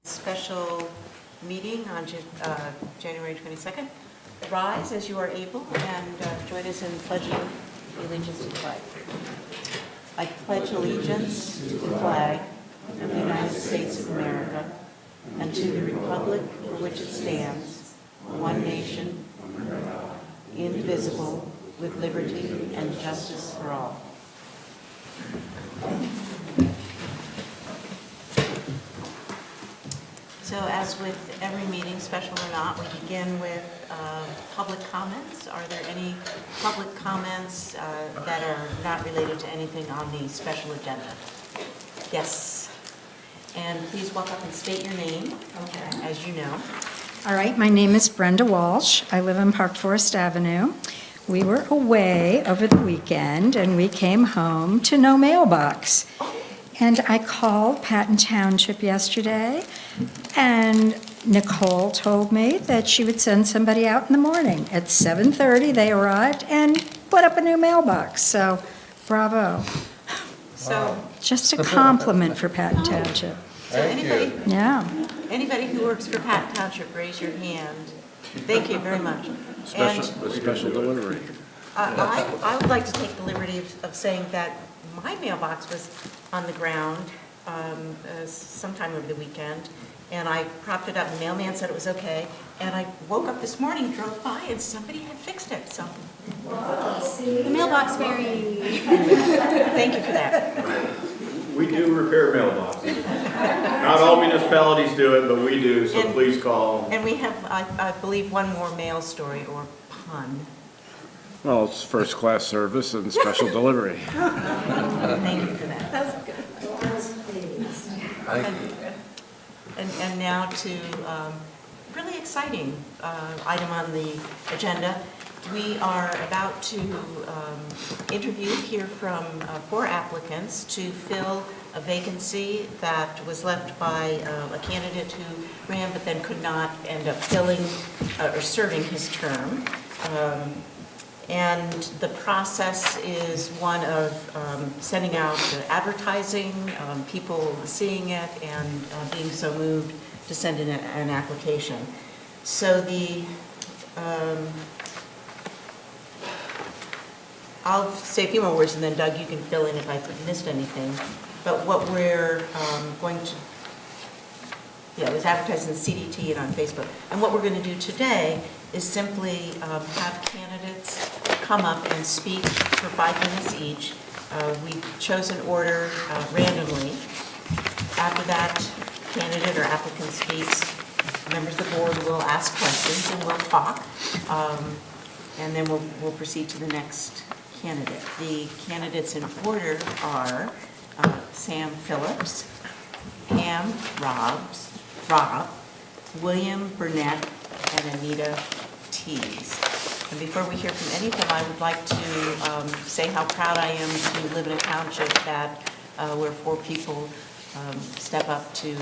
Special meeting on January 22nd. Rise as you are able and join us in pledging allegiance to the flag. I pledge allegiance to the flag of the United States of America and to the republic for which it stands, one nation, indivisible, with liberty and justice for all. So as with every meeting, special or not, we begin with public comments. Are there any public comments that are not related to anything on the special agenda? Yes. And please walk up and state your name, as you know. All right, my name is Brenda Walsh. I live on Park Forest Avenue. We were away over the weekend and we came home to no mailbox. And I called Patton Township yesterday, and Nicole told me that she would send somebody out in the morning. At 7:30, they arrived and put up a new mailbox, so bravo. So, Just a compliment for Patton Township. anybody who works for Patton Township, raise your hand. Thank you very much. Special delivery. I would like to take the liberty of saying that my mailbox was on the ground sometime over the weekend, and I propped it up, and the mailman said it was okay, and I woke up this morning, drove by, and somebody had fixed it, so. The mailbox very... Thank you for that. We do repair mailboxes. Not all municipalities do it, but we do, so please call. And we have, I believe, one more mail story or pun. Well, it's first-class service and special delivery. Thank you for that. That's good. And now to really exciting item on the agenda. We are about to hear from 4 applicants to fill a vacancy that was left by a candidate who ran but then could not end up filling or serving his term. And the process is one of sending out advertising, people seeing it, and being so moved to send in an application. So I'll say a few more words, and then Doug, you can fill in if I missed anything. But what we're going to, it was advertised in the CDT and on Facebook. And what we're going to do today is simply have candidates come up and speak for 5 minutes each. We chose an order randomly. After that candidate or applicant speaks, members of the board will ask questions and we'll talk. And then we'll proceed to the next candidate. The candidates in order are Sam Phillips, Pam Robb, William Burnett, and Anita Tees. And before we hear from any of them, I would like to say how proud I am to live in a township that where 4 people step up to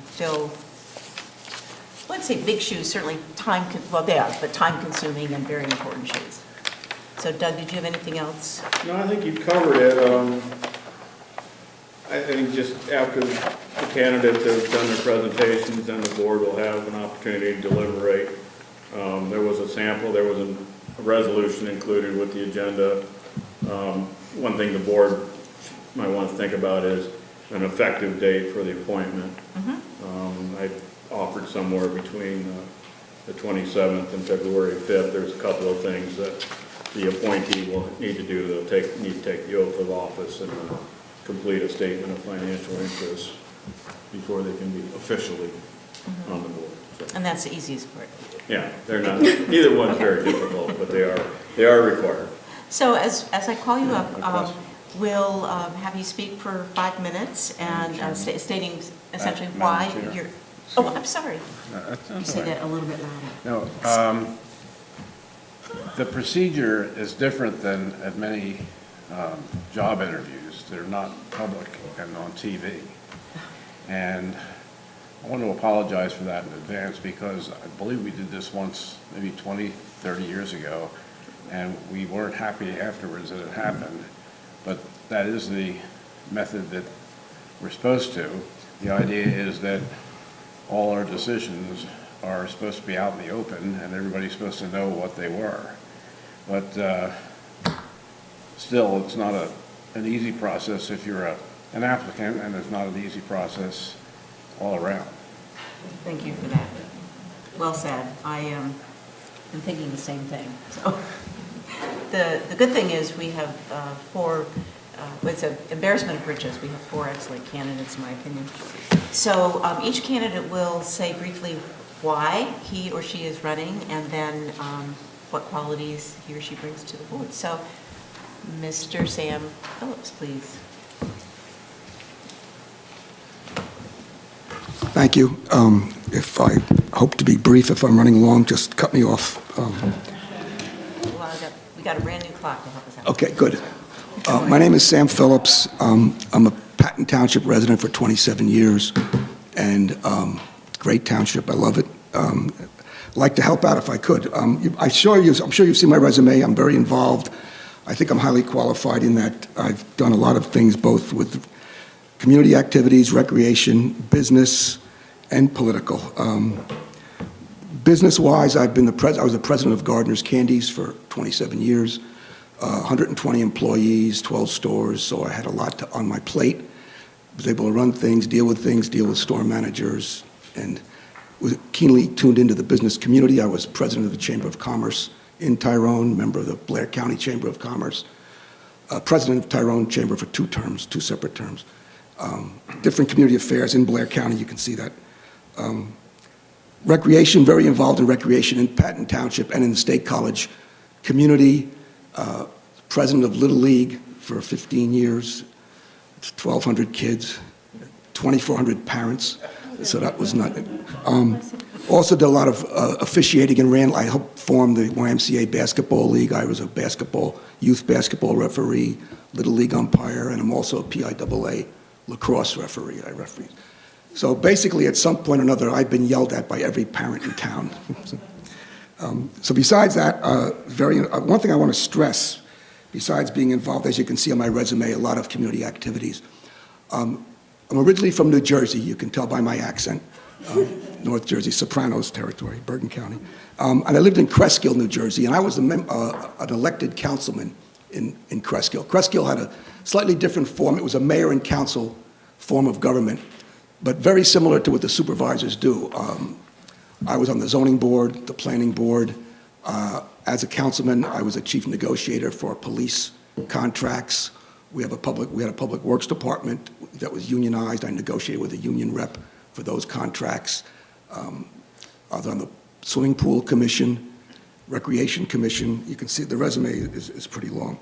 fill, I wouldn't say big shoes, certainly they are, but time-consuming and very important shoes. So Doug, did you have anything else? No, I think you've covered it. I think just after the candidates have done their presentations, then the board will have an opportunity to deliberate. There was a sample, there was a resolution included with the agenda. One thing the board might want to think about is an effective date for the appointment. I offered somewhere between the 27th and February 5th. There's a couple of things that the appointee will need to do. They'll need to take the oath of office and complete a statement of financial interest before they can be officially on the board. So. And that's the easiest part. Yeah, they're not, neither one's very difficult, but they are required. So as I call you up, we'll have you speak for 5 minutes and stating essentially why you're, I'm sorry. You say that a little bit louder. No, the procedure is different than at many job interviews. They're not public and on TV. And I want to apologize for that in advance because I believe we did this once, maybe 20, 30 years ago, and we weren't happy afterwards that it happened. But that is the method that we're supposed to. The idea is that all our decisions are supposed to be out in the open, and everybody's supposed to know what they were. But still, it's not an easy process if you're an applicant, and it's not an easy process all around. Thank you for that. Well said. I am thinking the same thing. So the good thing is we have four, it's an embarrassment of riches. We have four excellent candidates, in my opinion. So each candidate will say briefly why he or she is running, and then what qualities he or she brings to the board. So Mr. Sam Phillips, please. Thank you. If I hope to be brief, if I'm running long, just cut me off. Well, we got a brand new clock to help us out. Okay, good. My name is Sam Phillips. I'm a Patton Township resident for 27 years, and great township. I love it. I'd like to help out if I could. I'm sure you've seen my resume. I'm very involved. I think I'm highly qualified in that I've done a lot of things, both with community activities, recreation, business, and political. Business-wise, I was the president of Gardner's Candies for 27 years, 120 employees, 12 stores, so I had a lot on my plate. Was able to run things, deal with store managers, and was keenly tuned into the business community. I was president of the Chamber of Commerce in Tyrone, member of the Blair County Chamber of Commerce, president of Tyrone Chamber for 2 terms, 2 separate terms. Different community affairs in Blair County, you can see that. Recreation, very involved in recreation in Patton Township and in the State College community. President of Little League for 15 years. It's 1,200 kids, 2,400 parents, so that was not. Also did a lot of officiating and I helped form the YMCA Basketball League. I was a youth basketball referee, Little League umpire, and I'm also a PIAA lacrosse referee. I referee. So basically, at some point or another, I've been yelled at by every parent in town. So besides that, one thing I want to stress, besides being involved, as you can see on my resume, a lot of community activities. I'm originally from New Jersey. You can tell by my accent. North Jersey, Sopranos territory, Bergen County. And I lived in Cresskill, New Jersey, and I was an elected councilman in Cresskill. Cresskill had a slightly different form. It was a mayor and council form of government, but very similar to what the supervisors do. I was on the zoning board, the planning board. As a councilman, I was a chief negotiator for police contracts. We had a public works department that was unionized. I negotiated with a union rep for those contracts. I was on the swimming pool commission, recreation commission. You can see the resume is pretty long.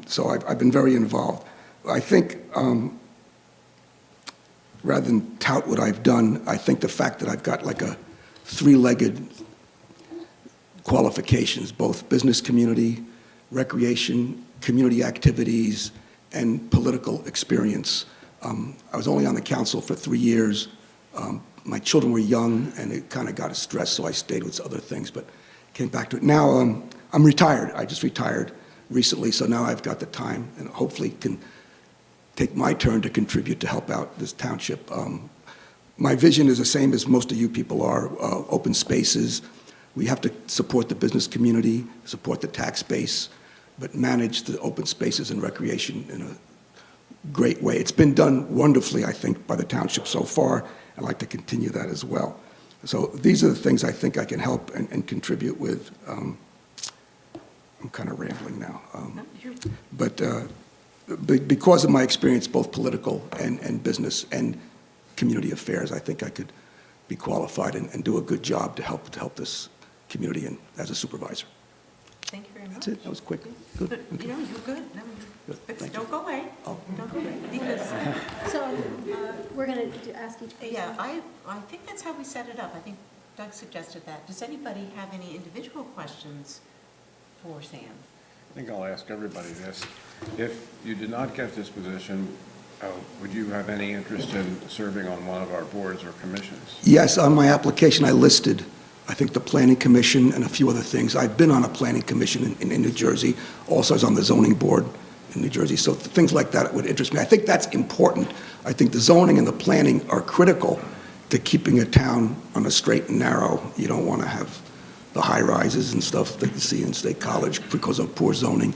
So I've been very involved. I think rather than tout what I've done, I think the fact that I've got like a 3-legged qualifications, both business community, recreation, community activities, and political experience. I was only on the council for 3 years. My children were young, and it kind of got us stressed, so I stayed with other things, but came back to it. Now I'm retired. I just retired recently, so now I've got the time and hopefully can take my turn to contribute to help out this township. My vision is the same as most of you people are, open spaces. We have to support the business community, support the tax base, but manage the open spaces and recreation in a great way. It's been done wonderfully, I think, by the township so far. I'd like to continue that as well. So these are the things I think I can help and contribute with. I'm kind of rambling now. But because of my experience, both political and business and community affairs, I think I could be qualified and do a good job to help this community and as a supervisor. Thank you very much. That's it. That was quick. Good. But, Okay. you're good. No, Thank don't go away. Oh. Don't go away, because, So we're going to ask each person. yeah, I think that's how we set it up. I think Doug suggested that. Does anybody have any individual questions for Sam? I think I'll ask everybody this. If you did not get this position, would you have any interest in serving on one of our boards or commissions? Yes, on my application, I listed, I think, the Planning Commission and a few other things. I've been on a Planning Commission in New Jersey. Also, I was on the Zoning Board in New Jersey. So things like that would interest me. I think that's important. I think the zoning and the planning are critical to keeping a town on a straight and narrow. You don't want to have the high rises and stuff that you see in State College because of poor zoning.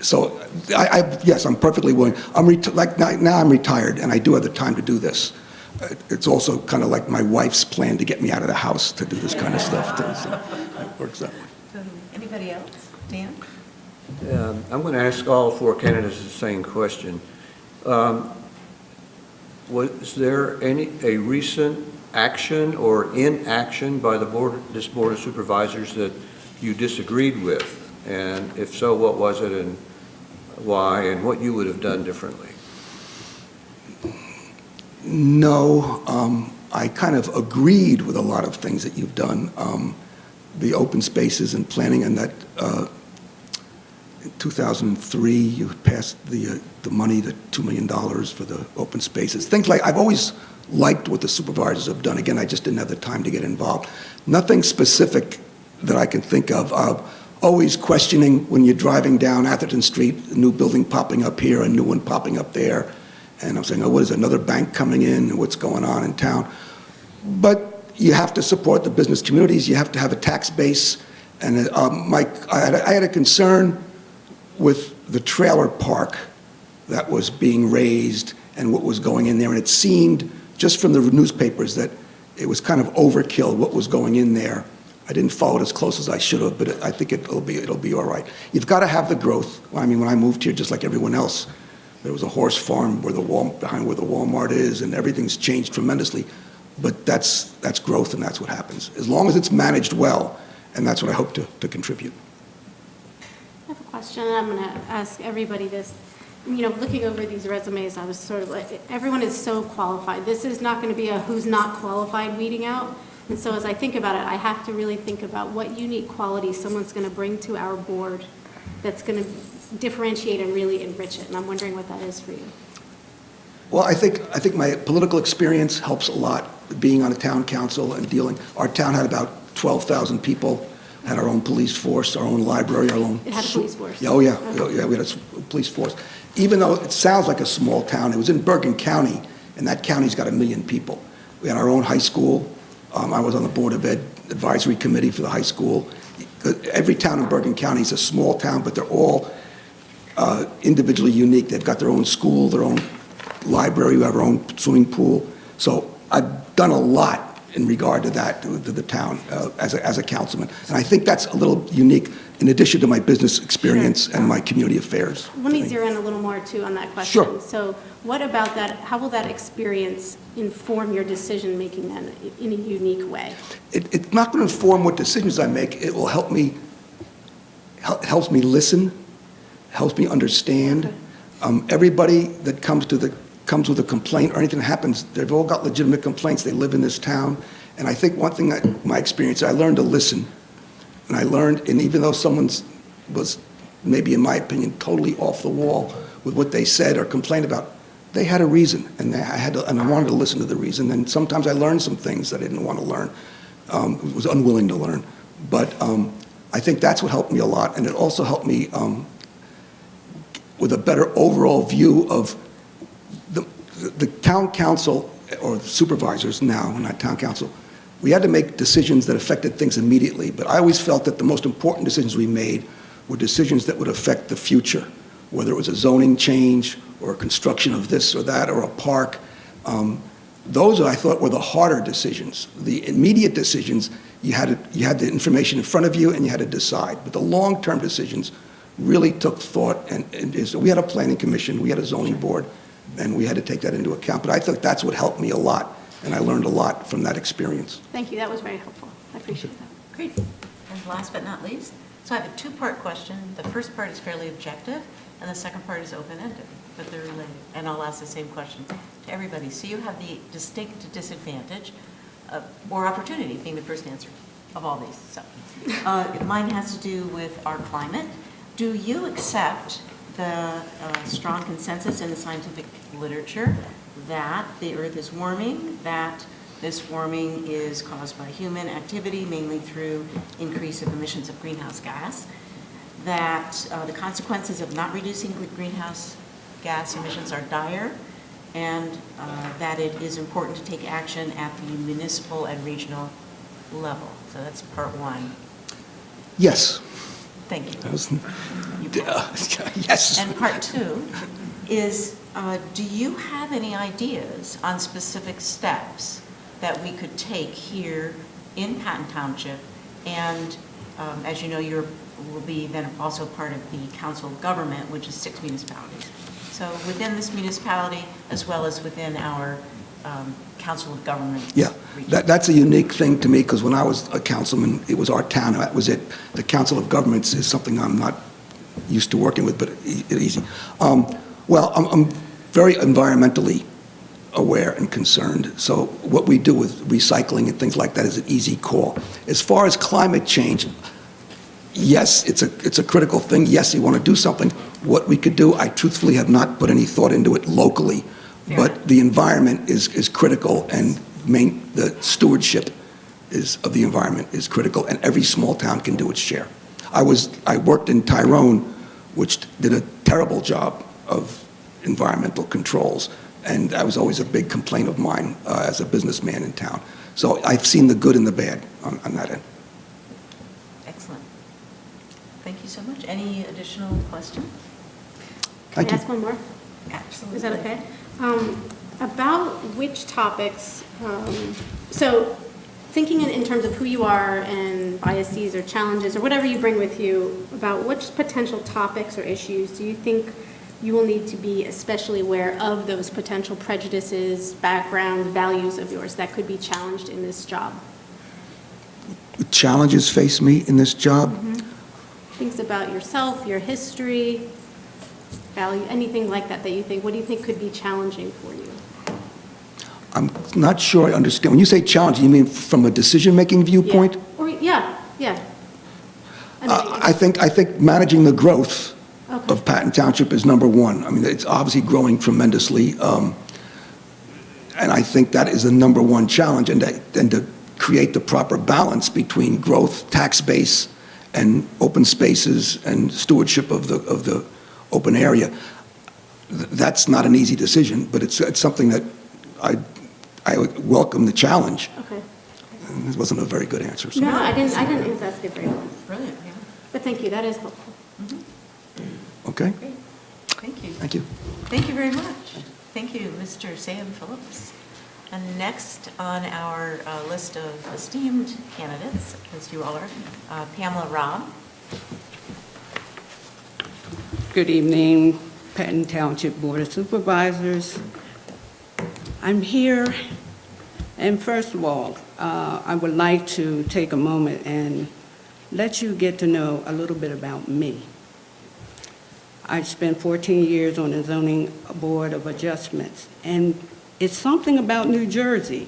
So yes, I'm perfectly willing. Now I'm retired and I do have the time to do this. It's also kind of like my wife's plan to get me out of the house to do this kind of stuff too. So it works that way. Anybody else? Dan? I'm going to ask all four candidates the same question. Was there a recent action or inaction by this Board of Supervisors that you disagreed with? And if so, what was it and why, and what you would have done differently? No, I kind of agreed with a lot of things that you've done. The open spaces and planning, and that in 2003 you passed the money, the $2 million for the open spaces. Things like, I've always liked what the supervisors have done. Again, I just didn't have the time to get involved. Nothing specific that I can think of. Always questioning when you're driving down Atherton Street, a new building popping up here, a new one popping up there. And I'm saying, oh, what is another bank coming in, and what's going on in town? But you have to support the business communities. You have to have a tax base. And I had a concern with the trailer park that was being raised and what was going in there. And it seemed, just from the newspapers, that it was kind of overkill what was going in there. I didn't follow it as close as I should have, but I think it'll be all right. You've got to have the growth. I mean, when I moved here, just like everyone else, there was a horse farm behind where the Walmart is, and everything's changed tremendously. But that's growth, and that's what happens. As long as it's managed well, and that's what I hope to contribute. I have a question, and I'm going to ask everybody this. You know, looking over these resumes, I was sort of like, everyone is so qualified. This is not going to be a who's not qualified weeding out. And so as I think about it, I have to really think about what unique qualities someone's going to bring to our board that's going to differentiate and really enrich it. And I'm wondering what that is for you. Well, I think my political experience helps a lot, being on a town council and dealing. Our town had about 12,000 people, had our own police force, our own library, our own... It had a police force? Oh, yeah. Okay. Yeah, we had a police force. Even though it sounds like a small town, it was in Bergen County, and that county's got 1 million people. We had our own high school. I was on the Board of Ed Advisory Committee for the high school. Every town in Bergen County is a small town, but they're all individually unique. They've got their own school, their own library, we have our own swimming pool. So I've done a lot in regard to that, to the town as a councilman. And I think that's a little unique in addition to my business experience and my community affairs. Let me zero in a little more, too, on that question. Sure. So what about that, how will that experience inform your decision-making then in a unique way? It's not going to inform what decisions I make. It will help me, helps me listen, helps me understand. Everybody that comes with a complaint or anything that happens, they've all got legitimate complaints. They live in this town. And I think one thing that my experience, I learned to listen. And I learned, and even though someone was maybe, in my opinion, totally off the wall with what they said or complained about, they had a reason, and I wanted to listen to the reason. And sometimes I learned some things that I didn't want to learn, was unwilling to learn. But I think that's what helped me a lot, and it also helped me with a better overall view of the town council, or the supervisors now, not town council. We had to make decisions that affected things immediately, but I always felt that the most important decisions we made were decisions that would affect the future, whether it was a zoning change or a construction of this or that or a park. Those, I thought, were the harder decisions. The immediate decisions, you had the information in front of you and you had to decide. But the long-term decisions really took thought, and so we had a planning commission, we had a zoning board, and we had to take that into account. But I thought that's what helped me a lot, and I learned a lot from that experience. Thank you, that was very helpful. I appreciate that. Great. And last but not least, so I have a two-part question. The first part is fairly objective, and the second part is open-ended, but they're related. And I'll ask the same question to everybody. So you have the distinct disadvantage or opportunity being the first answer of all these. So mine has to do with our climate. Do you accept the strong consensus in the scientific literature that the Earth is warming, that this warming is caused by human activity, mainly through increase of emissions of greenhouse gas, that the consequences of not reducing greenhouse gas emissions are dire, and that it is important to take action at the municipal and regional level. So that's part one. Yes. Thank you. That was- You passed. Yes. And part two is, do you have any ideas on specific steps that we could take here in Patton Township? And as you know, will be then also part of the Council of Government, which is 6 municipalities. So within this municipality, as well as within our Council of Government. Yeah, that's a unique thing to me, because when I was a councilman, it was our town, that was it. The Council of Governments is something I'm not used to working with, but easy. Well, I'm very environmentally aware and concerned, so what we do with recycling and things like that is an easy call. As far as climate change, yes, it's a critical thing. Yes, you want to do something. What we could do, I truthfully have not put any thought into it locally, but the environment is critical, and the stewardship of the environment is critical, and every small town can do its share. I worked in Tyrone, which did a terrible job of environmental controls, and that was always a big complaint of mine as a businessman in town. So I've seen the good and the bad on that end. Excellent. Thank you so much. Any additional questions? Thank Can you. I ask one more? Absolutely. Is that okay? About which topics, so thinking in terms of who you are and biases or challenges or whatever you bring with you, about which potential topics or issues do you think you will need to be especially aware of those potential prejudices, background, values of yours that could be challenged in this job? Challenges face me in this job. Things about yourself, your history, value, anything like that you think, what do you think could be challenging for you? I'm not sure I understand. When you say challenge, you mean from a decision-making viewpoint? Yeah. I think managing the growth Okay. of Patton Township is number one. I mean, it's obviously growing tremendously, and I think that is the number one challenge, and to create the proper balance between growth, tax base, and open spaces and stewardship of the open area. That's not an easy decision, but it's something that I welcome the challenge. Okay. And this wasn't a very good answer. So. No, I didn't ask it very well. Brilliant, yeah. But thank you, that is helpful. Okay, Great. Thank you. thank you. Thank you very much. Thank you, Mr. Sam Phillips. And next on our list of esteemed candidates, as you all are, Pamela Robb. Good evening, Patton Township Board of Supervisors. I'm here, and first of all, I would like to take a moment and let you get to know a little bit about me. I spent 14 years on the Zoning Board of Adjustments, and it's something about New Jersey.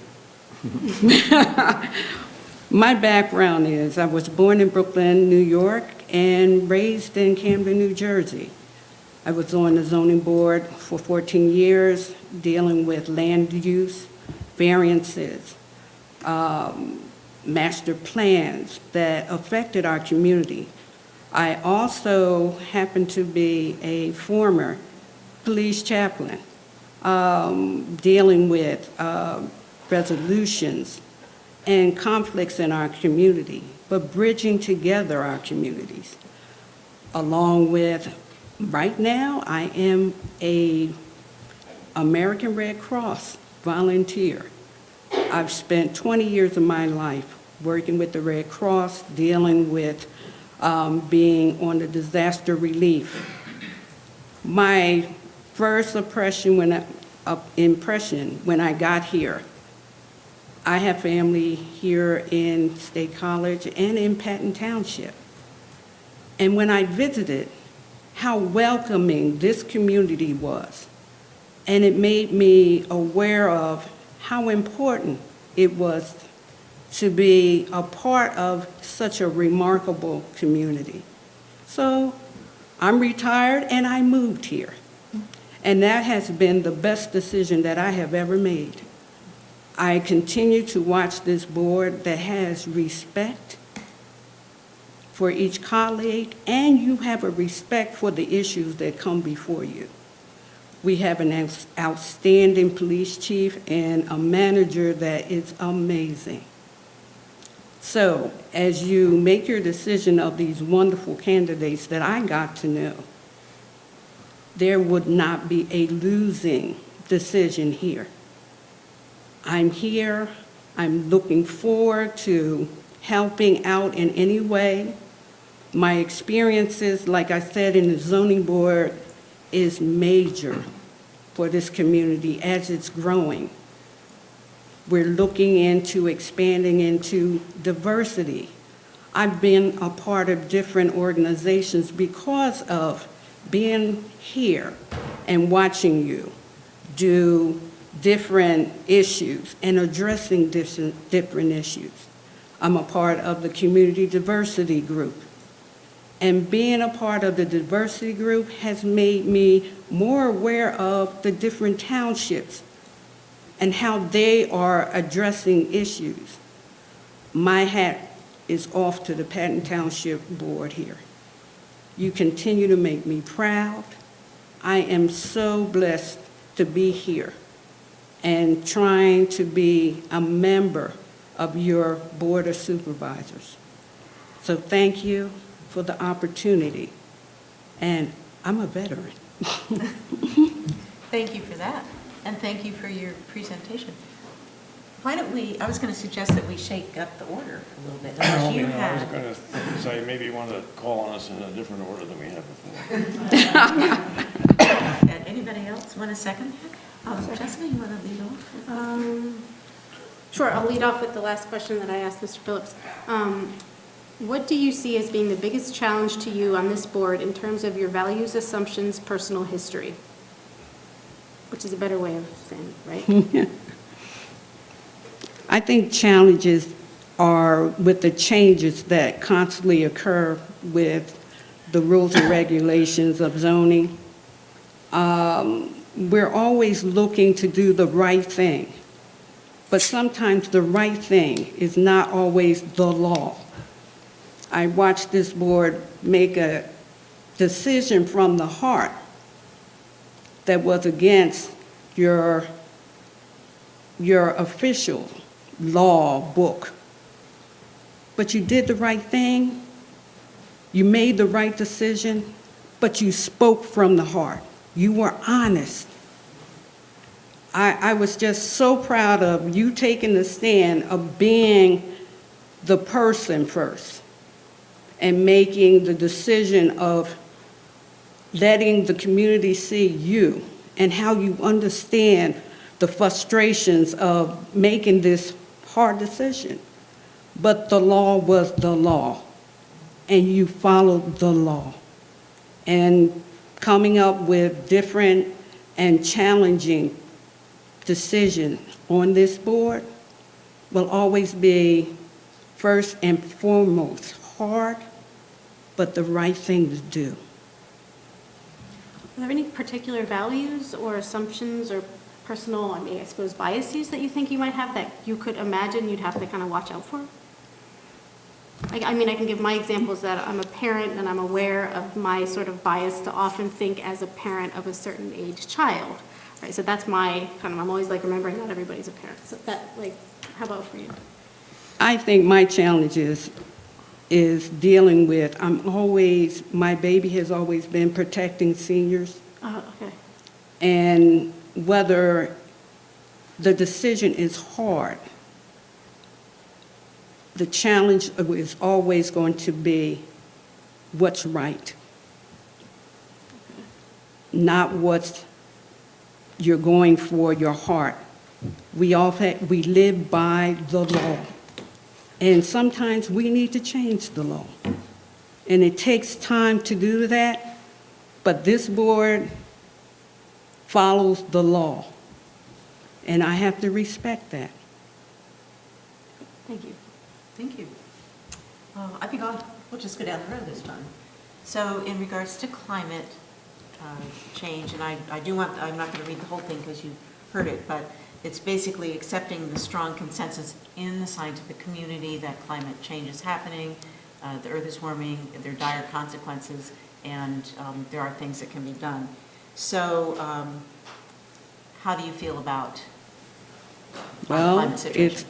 My background is I was born in Brooklyn, New York, and raised in Camden, New Jersey. I was on the zoning board for 14 years, dealing with land use, variances, master plans that affected our community. I also happen to be a former police chaplain, dealing with resolutions and conflicts in our community, but bridging together our communities. Along with, right now, I am a American Red Cross volunteer. I've spent 20 years of my life working with the Red Cross, dealing with being on the disaster relief. My first impression when I got here, I have family here in State College and in Patton Township. And when I visited, how welcoming this community was. And it made me aware of how important it was to be a part of such a remarkable community. So I'm retired and I moved here. And that has been the best decision that I have ever made. I continue to watch this board that has respect for each colleague, and you have a respect for the issues that come before you. We have an outstanding police chief and a manager that is amazing. So as you make your decision of these wonderful candidates that I got to know, there would not be a losing decision here. I'm here. I'm looking forward to helping out in any way. My experiences, like I said, in the zoning board is major for this community as it's growing. We're looking into expanding into diversity. I've been a part of different organizations because of being here and watching you do different issues and addressing different issues. I'm a part of the community diversity group. And being a part of the diversity group has made me more aware of the different townships and how they are addressing issues. My hat is off to the Patton Township Board here. You continue to make me proud. I am so blessed to be here and trying to be a member of your Board of Supervisors. So thank you for the opportunity. And I'm a veteran. Thank you for that, and thank you for your presentation. Why don't we, I was going to suggest that we shake up the order a little bit. Unless you I was had, going to say, maybe you want to call on us in a different order than we have before. and anybody else want a second? Jessica, you want to lead off? Sure, I'll lead off with the last question that I asked Mr. Phillips. What do you see as being the biggest challenge to you on this board in terms of your values, assumptions, personal history? Which is a better way of saying it, right? I think challenges are with the changes that constantly occur with the rules and regulations of zoning. We're always looking to do the right thing, but sometimes the right thing is not always the law. I watched this board make a decision from the heart that was against your official law book. But you did the right thing, you made the right decision, but you spoke from the heart. You were honest. I was just so proud of you taking the stand of being the person first and making the decision of letting the community see you and how you understand the frustrations of making this hard decision. But the law was the law, and you followed the law. And coming up with different and challenging decisions on this board will always be first and foremost hard, but the right thing to do. Are there any particular values or assumptions or personal, I suppose, biases that you think you might have that you could imagine you'd have to kind of watch out for? I can give my examples that I'm a parent and I'm aware of my sort of bias to often think as a parent of a certain age child, right? So that's my I'm always remembering not everybody's a parent. So that, how about for you? I think my challenge is dealing with, my baby has always been protecting seniors. Okay. And whether the decision is hard, the challenge is always going to be what's right, not what you're going for your heart. We live by the law, and sometimes we need to change the law. And it takes time to do that, but this board follows the law, and I have to respect that. Thank you. Thank you. I think we'll just go down the road this time. So in regards to climate change, and I'm not going to read the whole thing because you heard it, but it's basically accepting the strong consensus in the scientific community that climate change is happening, the earth is warming, there are dire consequences, and there are things that can be done. So how do you feel about Well, climate situation?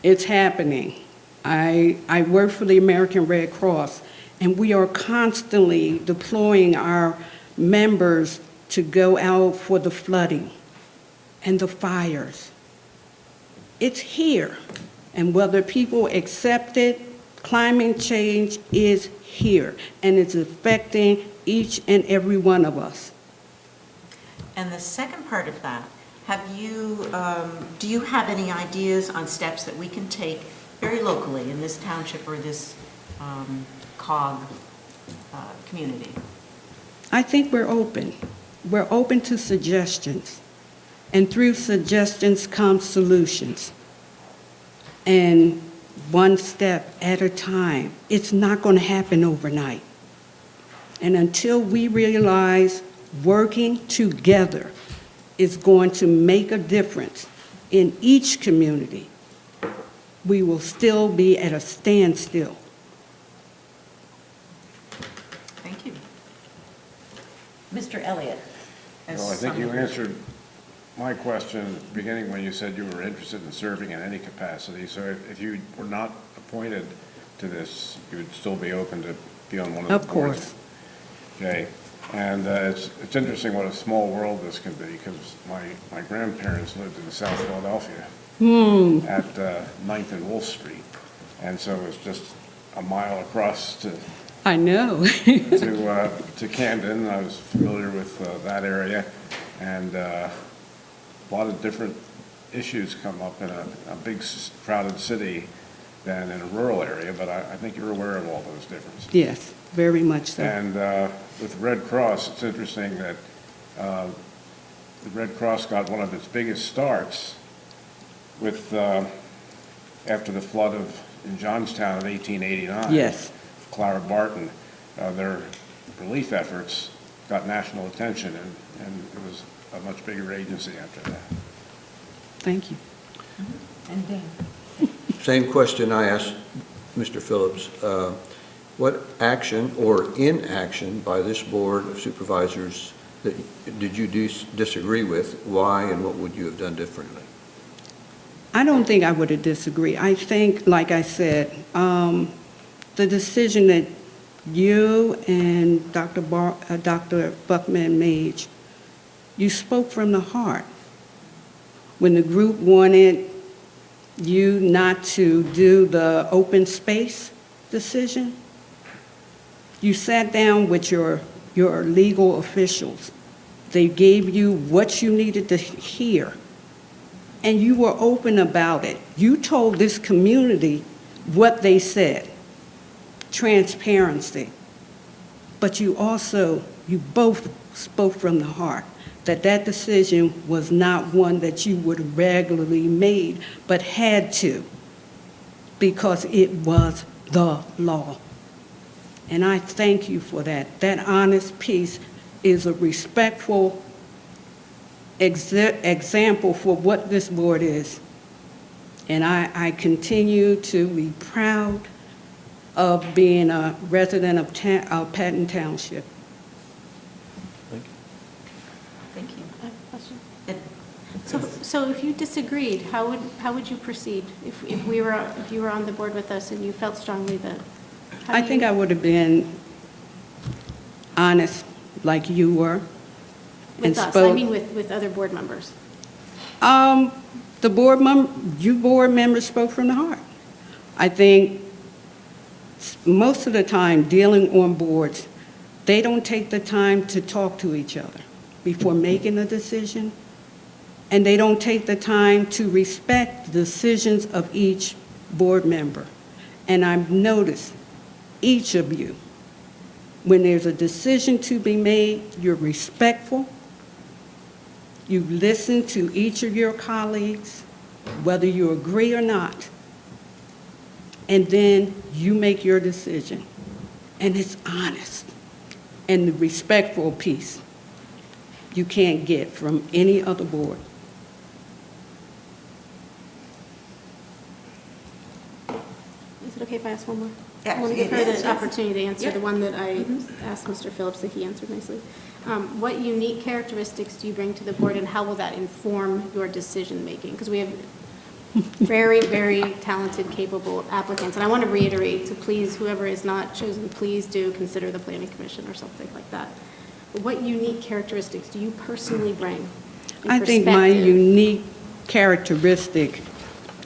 it's happening. I work for the American Red Cross, and we are constantly deploying our members to go out for the flooding and the fires. It's here, and whether people accept it, climate change is here, and it's affecting each and every one of us. And the second part of that, do you have any ideas on steps that we can take very locally in this township or this COG community? I think we're open. We're open to suggestions. And through suggestions come solutions. And one step at a time. It's not going to happen overnight. And until we realize working together is going to make a difference in each community, we will still be at a standstill. Thank you. Mr. Elliott? as Well, I think you someone- answered my question at the beginning when you said you were interested in serving in any capacity. So if you were not appointed to this, you would still be open to be on one of the Of boards? course. Okay. And it's interesting what a small world this can be, because my grandparents lived in South Philadelphia at 9th and Wolf Street. And so it's just a mile across to I know. to Camden. I was familiar with that area, and a lot of different issues come up in a big crowded city than in a rural area, but I think you're aware of all those differences. Yes, very much so. And with Red Cross, it's interesting that the Red Cross got one of its biggest starts with after the flood in Johnstown in 1889. Yes. Clara Barton, their relief efforts got national attention, and it was a much bigger agency after that. Thank you. And Dan? Same question I asked Mr. Phillips. What action or inaction by this Board of Supervisors did you disagree with? Why, and what would you have done differently? I don't think I would have disagreed. I think, like I said, the decision that you and Dr. Buckman made, you spoke from the heart. When the group wanted you not to do the open space decision, you sat down with your legal officials. They gave you what you needed to hear, and you were open about it. You told this community what they said, transparency. But you both spoke from the heart, that decision was not one that you would have regularly made, but had to, because it was the law. And I thank you for that. That honest piece is a respectful example for what this board is. And I continue to be proud of being a resident of Patton Township. Thank you. I have a question. It- So if you disagreed, how would you proceed? If you were on the board with us and you felt strongly that? I think I would have been honest like you were. and With us, I spoke- mean with other board members. The board members spoke from the heart. I think most of the time dealing on boards, they don't take the time to talk to each other before making a decision, and they don't take the time to respect the decisions of each board member. And I've noticed each of you, when there's a decision to be made, you're respectful. You listen to each of your colleagues, whether you agree or not, and then you make your decision. And it's honest. And the respectful piece you can't get from any other board. Is it okay if I ask one more? Yeah, I want to give her it is, the yes. opportunity to answer Yeah. the one that I asked Mr. Phillips that he answered nicely. What unique characteristics do you bring to the board, and how will that inform your decision-making? Because we have very, very talented, capable applicants. And I want to reiterate to please, whoever is not chosen, please do consider the planning commission or something like that. But what unique characteristics do you personally bring in I think my perspective? unique characteristic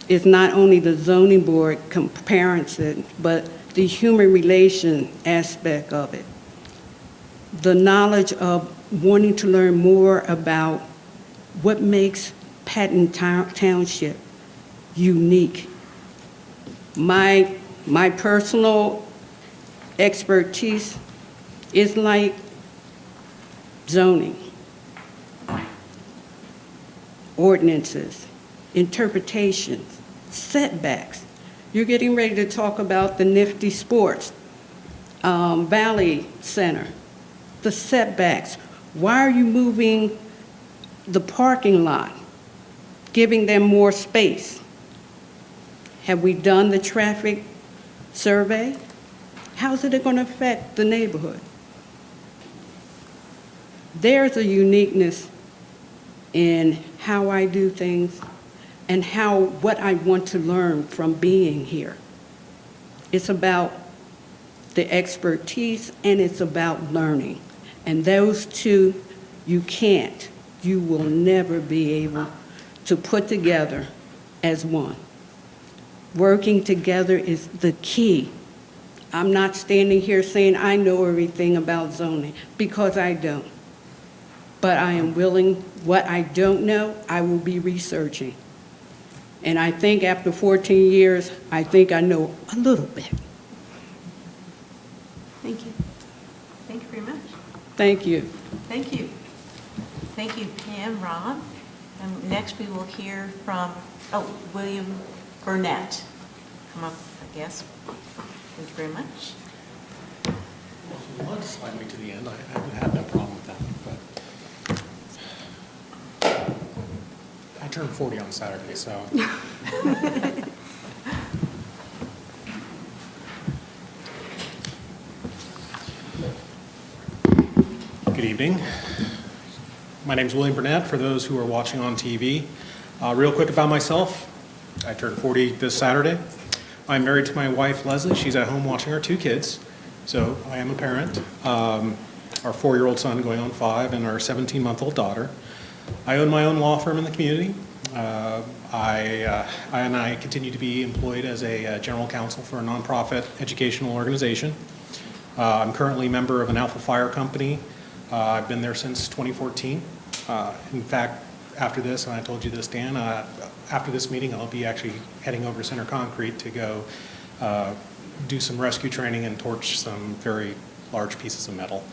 is not only the zoning board comparison, but the human relation aspect of it. The knowledge of wanting to learn more about what makes Patton Township unique. My personal expertise is like zoning, ordinances, interpretations, setbacks. You're getting ready to talk about the nifty sports, Valley Center, the setbacks. Why are you moving the parking lot, giving them more space? Have we done the traffic survey? How's it going to affect the neighborhood? There's a uniqueness in how I do things and what I want to learn from being here. It's about the expertise and it's about learning. And those two, you will never be able to put together as one. Working together is the key. I'm not standing here saying I know everything about zoning, because I don't. But I am willing, what I don't know, I will be researching. And I think after 14 years, I think I know a little bit. Thank you. Thank you very much. Thank you. Thank you. Thank you, Pam, Rob. And next we will hear from, William Burnett. Come up, I guess. Thank you very much. Well, if you want to slide me to the end, I would have no problem with that, but I turned 40 on Saturday, so. Good evening. My name is William Burnett, for those who are watching on TV. Real quick about myself, I turned 40 this Saturday. I'm married to my wife, Leslie. She's at home watching our 2 kids, so I am a parent. Our 4-year-old son going on 5 and our 17-month-old daughter. I own my own law firm in the community. I continue to be employed as a general counsel for a nonprofit educational organization. I'm currently a member of an Alpha Fire company. I've been there since 2014. In fact, after this, and I told you this, Dan, after this meeting, I'll be actually heading over to Center Concrete to go do some rescue training and torch some very large pieces of metal.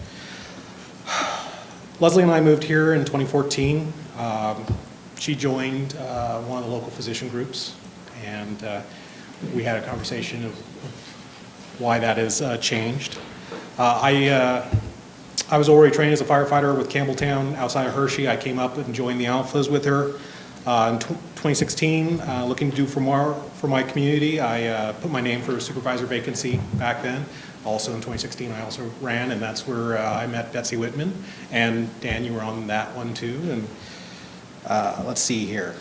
Leslie and I moved here in 2014. She joined one of the local physician groups, and we had a conversation of why that has changed. I was already trained as a firefighter with Campbelltown outside of Hershey. I came up and joined the Alphas with her. In 2016, looking to do for more for my community, I put my name for a supervisor vacancy back then. Also in 2016, I also ran, and that's where I met Betsy Whitman. And Dan, you were on that one too. And let's see here.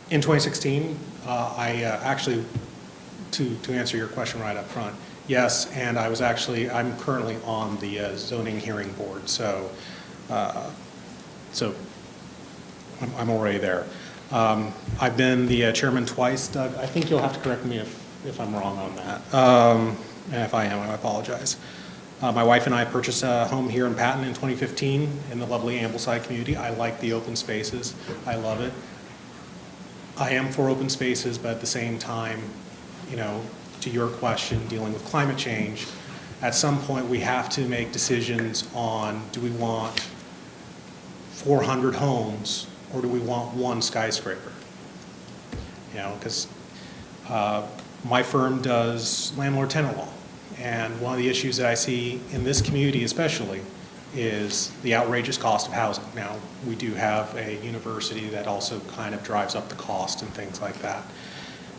In 2016, I actually, to answer your question right up front, yes, and I'm currently on the zoning hearing board, so I'm already there. I've been the chairman twice, Doug. I think you'll have to correct me if I'm wrong on that. And if I am, I apologize. My wife and I purchased a home here in Patton in 2015 in the lovely Ambleside community. I like the open spaces. I love it. I am for open spaces, but at the same time, you know, to your question, dealing with climate change, at some point we have to make decisions on, do we want 400 homes or do we want one skyscraper? You know, because my firm does landlord-tenant law, and one of the issues that I see in this community especially is the outrageous cost of housing. Now, we do have a university that also kind of drives up the cost and things like that.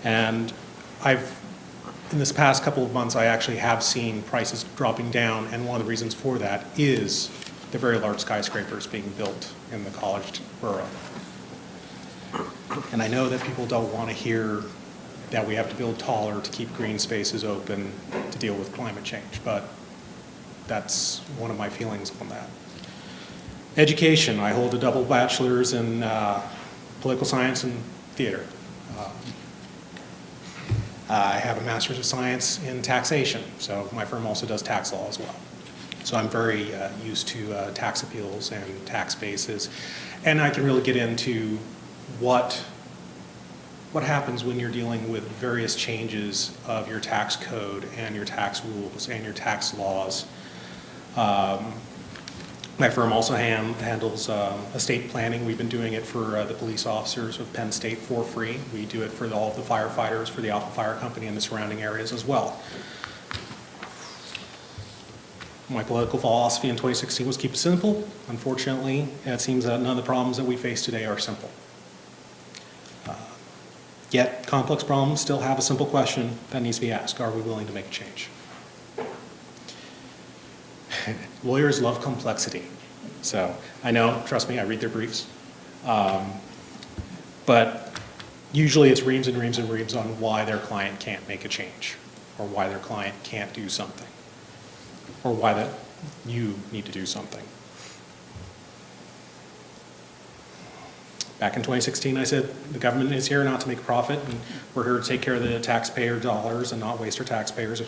And in this past couple of months, I actually have seen prices dropping down, and one of the reasons for that is the very large skyscrapers being built in the college borough. And I know that people don't want to hear that we have to build taller to keep green spaces open to deal with climate change, but that's one of my feelings on that. Education, I hold a double bachelor's in political science and theater. I have a master's of science in taxation, so my firm also does tax law as well. So I'm very used to tax appeals and tax bases, and I can really get into what happens when you're dealing with various changes of your tax code and your tax rules and your tax laws. My firm also handles estate planning. We've been doing it for the police officers of Penn State for free. We do it for all of the firefighters for the Alpha Fire Company and the surrounding areas as well. My political philosophy in 2016 was keep it simple. Unfortunately, it seems that none of the problems that we face today are simple. Yet, complex problems still have a simple question that needs to be asked. Are we willing to make a change? Lawyers love complexity. So I know, trust me, I read their briefs. But usually it's reams and reams and reams on why their client can't make a change, or why their client can't do something, or why that you need to do something. Back in 2016, I said, the government is here not to make a profit, and we're here to take care of the taxpayer dollars and not waste our taxpayers'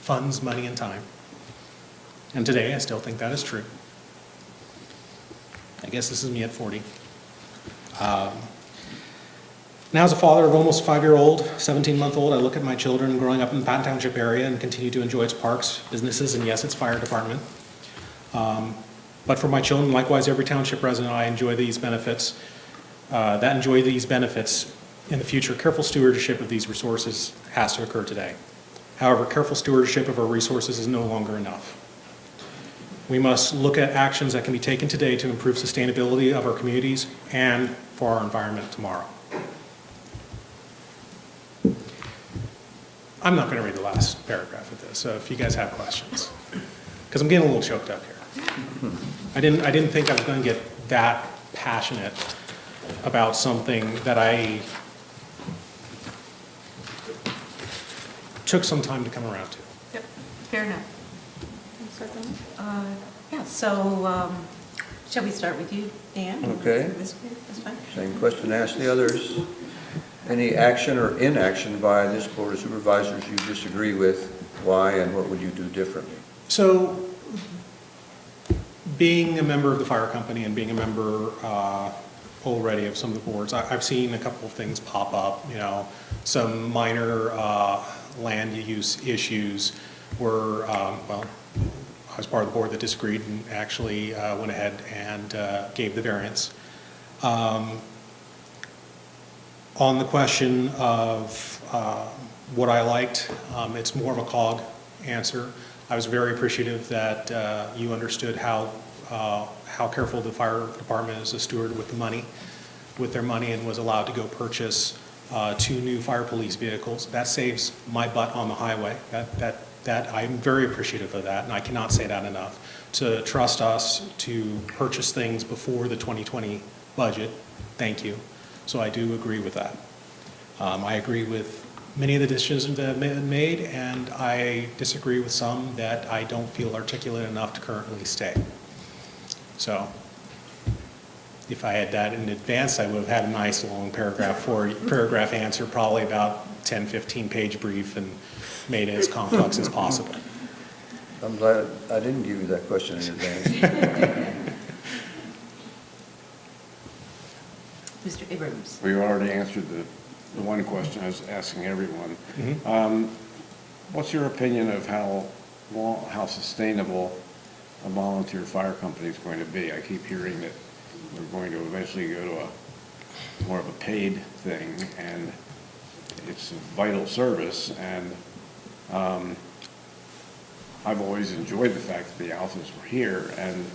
funds, money, and time. And today, I still think that is true. I guess this is me at 40. Now, as a father of almost 5-year-old, 17-month-old, I look at my children growing up in the Patton Township area and continue to enjoy its parks, businesses, and yes, its fire department. But for my children, likewise, every township resident, I enjoy these benefits. In the future, careful stewardship of these resources has to occur today. However, careful stewardship of our resources is no longer enough. We must look at actions that can be taken today to improve sustainability of our communities and for our environment tomorrow. I'm not going to read the last paragraph of this, so if you guys have questions, because I'm getting a little choked up here. I didn't think I was going to get that passionate about something that I took some time to come around to. Yep, fair enough. Yeah, so shall we start with you, Dan? Okay. That's fine. Same question asked the others. Any action or inaction by this Board of Supervisors you disagree with? Why, and what would you do differently? So, being a member of the fire company and being a member already of some of the boards, I've seen a couple of things pop up, some minor land use issues were, well, I was part of the board that disagreed and actually went ahead and gave the variance. On the question of what I liked, it's more of a COG answer. I was very appreciative that you understood how careful the fire department is a steward with their money, and was allowed to go purchase 2 new fire police vehicles. That saves my butt on the highway. That I'm very appreciative of that, and I cannot say that enough. To trust us to purchase things before the 2020 budget, thank you. So I do agree with that. I agree with many of the decisions that have been made, and I disagree with some that I don't feel articulate enough to currently stay. So if I had that in advance, I would have had a nice long paragraph answer, probably about 10, 15-page brief, and made it as complex as possible. I'm glad I didn't give you that question in advance. Mr. Abrams. We already answered the one question I was asking everyone. Mm-hmm. What's your opinion of how sustainable a volunteer fire company is going to be? I keep hearing that we're going to eventually go to more of a paid thing, and it's a vital service, and I've always enjoyed the fact that the Alphas were here, and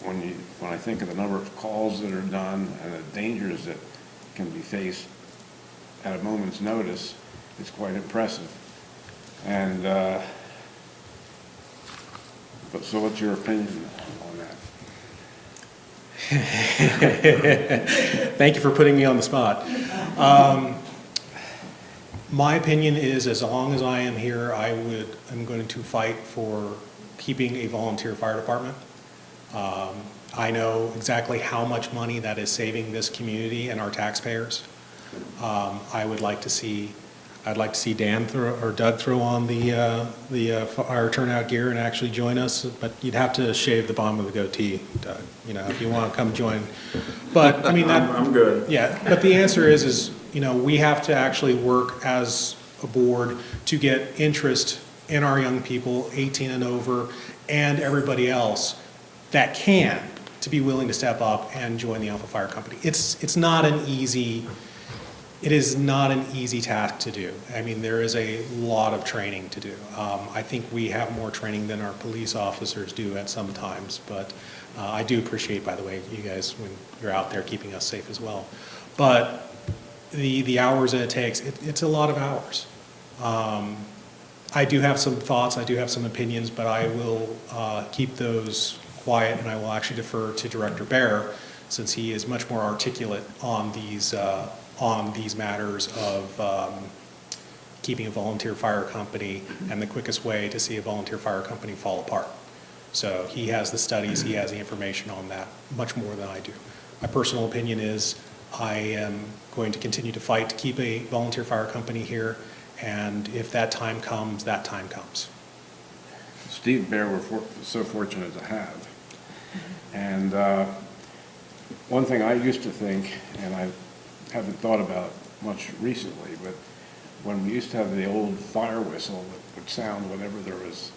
when I think of the number of calls that are done and the dangers that can be faced at a moment's notice is quite impressive. And, so what's your opinion on that? Thank you for putting me on the spot. My opinion is, as long as I am here, I'm going to fight for keeping a volunteer fire department. I know exactly how much money that is saving this community and our taxpayers. I'd like to see Dan or Doug throw on the fire turnout gear and actually join us, but you'd have to shave the bottom of the goatee, Doug, if you want to come join. But, I mean, I'm good. Yeah, but the answer is, we have to actually work as a board to get interest in our young people, 18 and over, and everybody else that can, to be willing to step up and join the Alpha Fire Company. It is not an easy task to do. I mean, there is a lot of training to do. I think we have more training than our police officers do at some times, but I do appreciate, by the way, you guys, when you're out there keeping us safe as well. But the hours that it takes, it's a lot of hours. I do have some thoughts, I do have some opinions, but I will keep those quiet, and I will actually defer to Director Bear, since he is much more articulate on these matters of keeping a volunteer fire company and the quickest way to see a volunteer fire company fall apart. So he has the studies, he has the information on that much more than I do. My personal opinion is I am going to continue to fight to keep a volunteer fire company here, and if that time comes, that time comes. Steve Bear we're so fortunate to have. And one thing I used to think, and I haven't thought about much recently, but when we used to have the old fire whistle that would sound whenever there was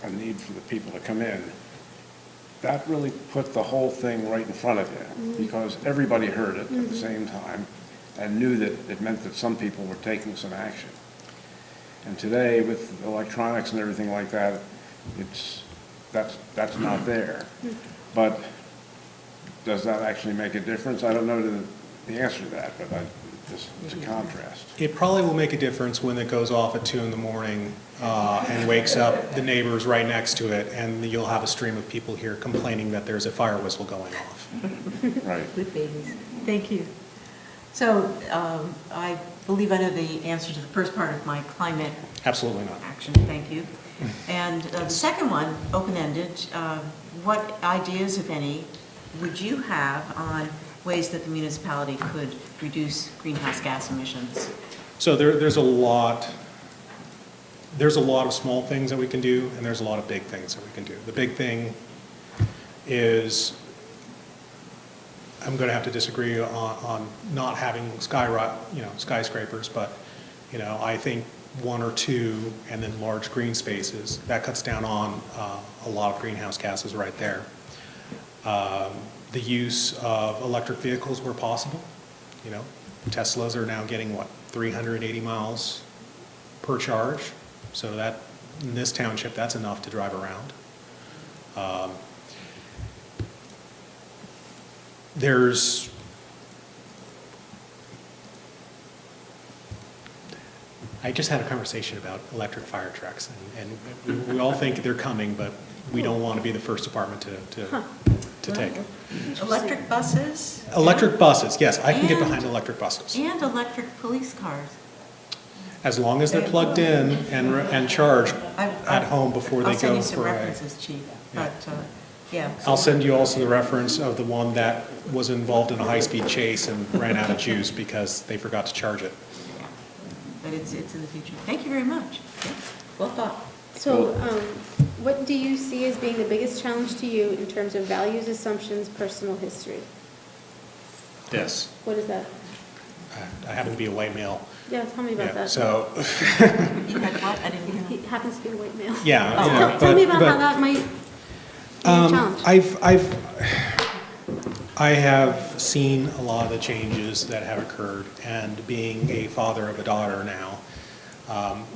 a need for the people to come in, that really put the whole thing right in front of you, because everybody heard it at the same time and knew that it meant that some people were taking some action. And today, with electronics and everything like that, that's not there. But does that actually make a difference? I don't know the answer to that, but just to contrast. It probably will make a difference when it goes off at 2 in the morning and wakes up the neighbors right next to it, and you'll have a stream of people here complaining that there's a fire whistle going off. Right. With babies. Thank you. So I believe I know the answer to the first part of my climate Absolutely not. action. Thank you. And the second one, open-ended, what ideas, if any, would you have on ways that the municipality could reduce greenhouse gas emissions? So there's a lot of small things that we can do, and there's a lot of big things that we can do. The big thing is, I'm going to have to disagree on not having skyscrapers, but I think 1 or 2 and then large green spaces, that cuts down on a lot of greenhouse gases right there. The use of electric vehicles where possible. Teslas are now getting 380 miles per charge. So that, in this township, that's enough to drive around. I just had a conversation about electric fire trucks, and we all think they're coming, but we don't want to be the first department to take it. Electric buses? Electric buses, yes, I can get behind electric buses. And electric police cars. As long as they're plugged in and charged at home before they go I'll send you some for a... references, Chief, but, yeah. I'll send you also the reference of the one that was involved in a high-speed chase and ran out of juice because they forgot to charge it. But it's in the future. Thank you very much. Well thought. So, what do you see as being the biggest challenge to you in terms of values, assumptions, personal history? This. What is that? I happen to be a white male. Yeah, tell me about Yeah, that. so, You had what? I didn't hear. He happens to be a white male. yeah. Tell me about how that might be a challenge. I have seen a lot of the changes that have occurred, and being a father of a daughter now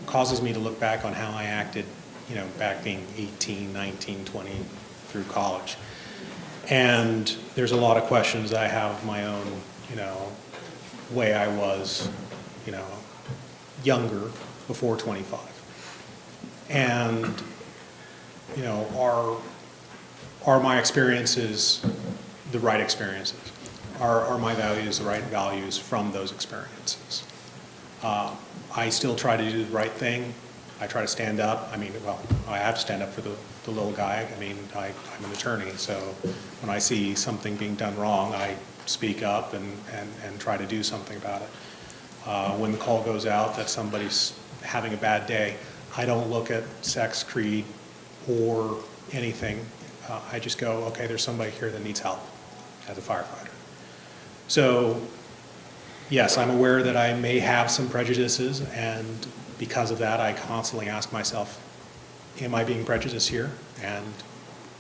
causes me to look back on how I acted, back being 18, 19, 20 through college. And there's a lot of questions I have of my own, way I was younger, before 25. And, are my experiences the right experiences? Are my values the right values from those experiences? I still try to do the right thing. I try to stand up. I have to stand up for the little guy. I'm an attorney, so when I see something being done wrong, I speak up and try to do something about it. When the call goes out that somebody's having a bad day, I don't look at sex, creed, or anything. I just go, okay, there's somebody here that needs help as a firefighter. So, yes, I'm aware that I may have some prejudices, and because of that, I constantly ask myself, am I being prejudiced here? And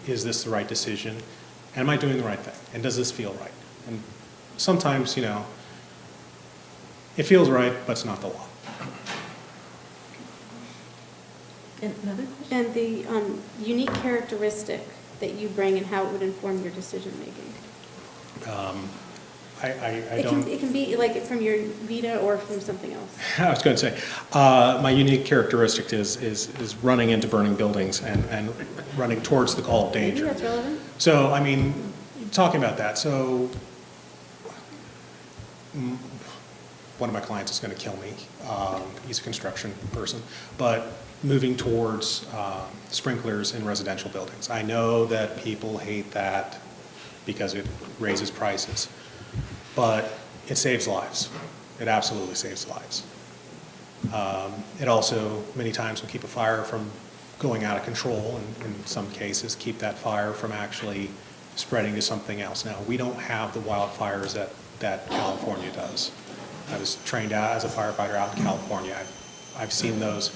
is this the right decision? And am I doing the right thing? And does this feel right? And sometimes, it feels right, but it's not the law. Another question? And the unique characteristic that you bring and how it would inform your decision-making. I don't. It can be like from your Vita or from something else. I was going to say, my unique characteristic is running into burning buildings and running towards the call of danger. Maybe that's relevant. So, talking about that, so one of my clients is going to kill me. He's a construction person, but moving towards sprinklers in residential buildings. I know that people hate that because it raises prices, but it saves lives. It absolutely saves lives. It also, many times, will keep a fire from going out of control, and in some cases, keep that fire from actually spreading to something else. Now, we don't have the wildfires that California does. I was trained out as a firefighter out in California. I've seen those.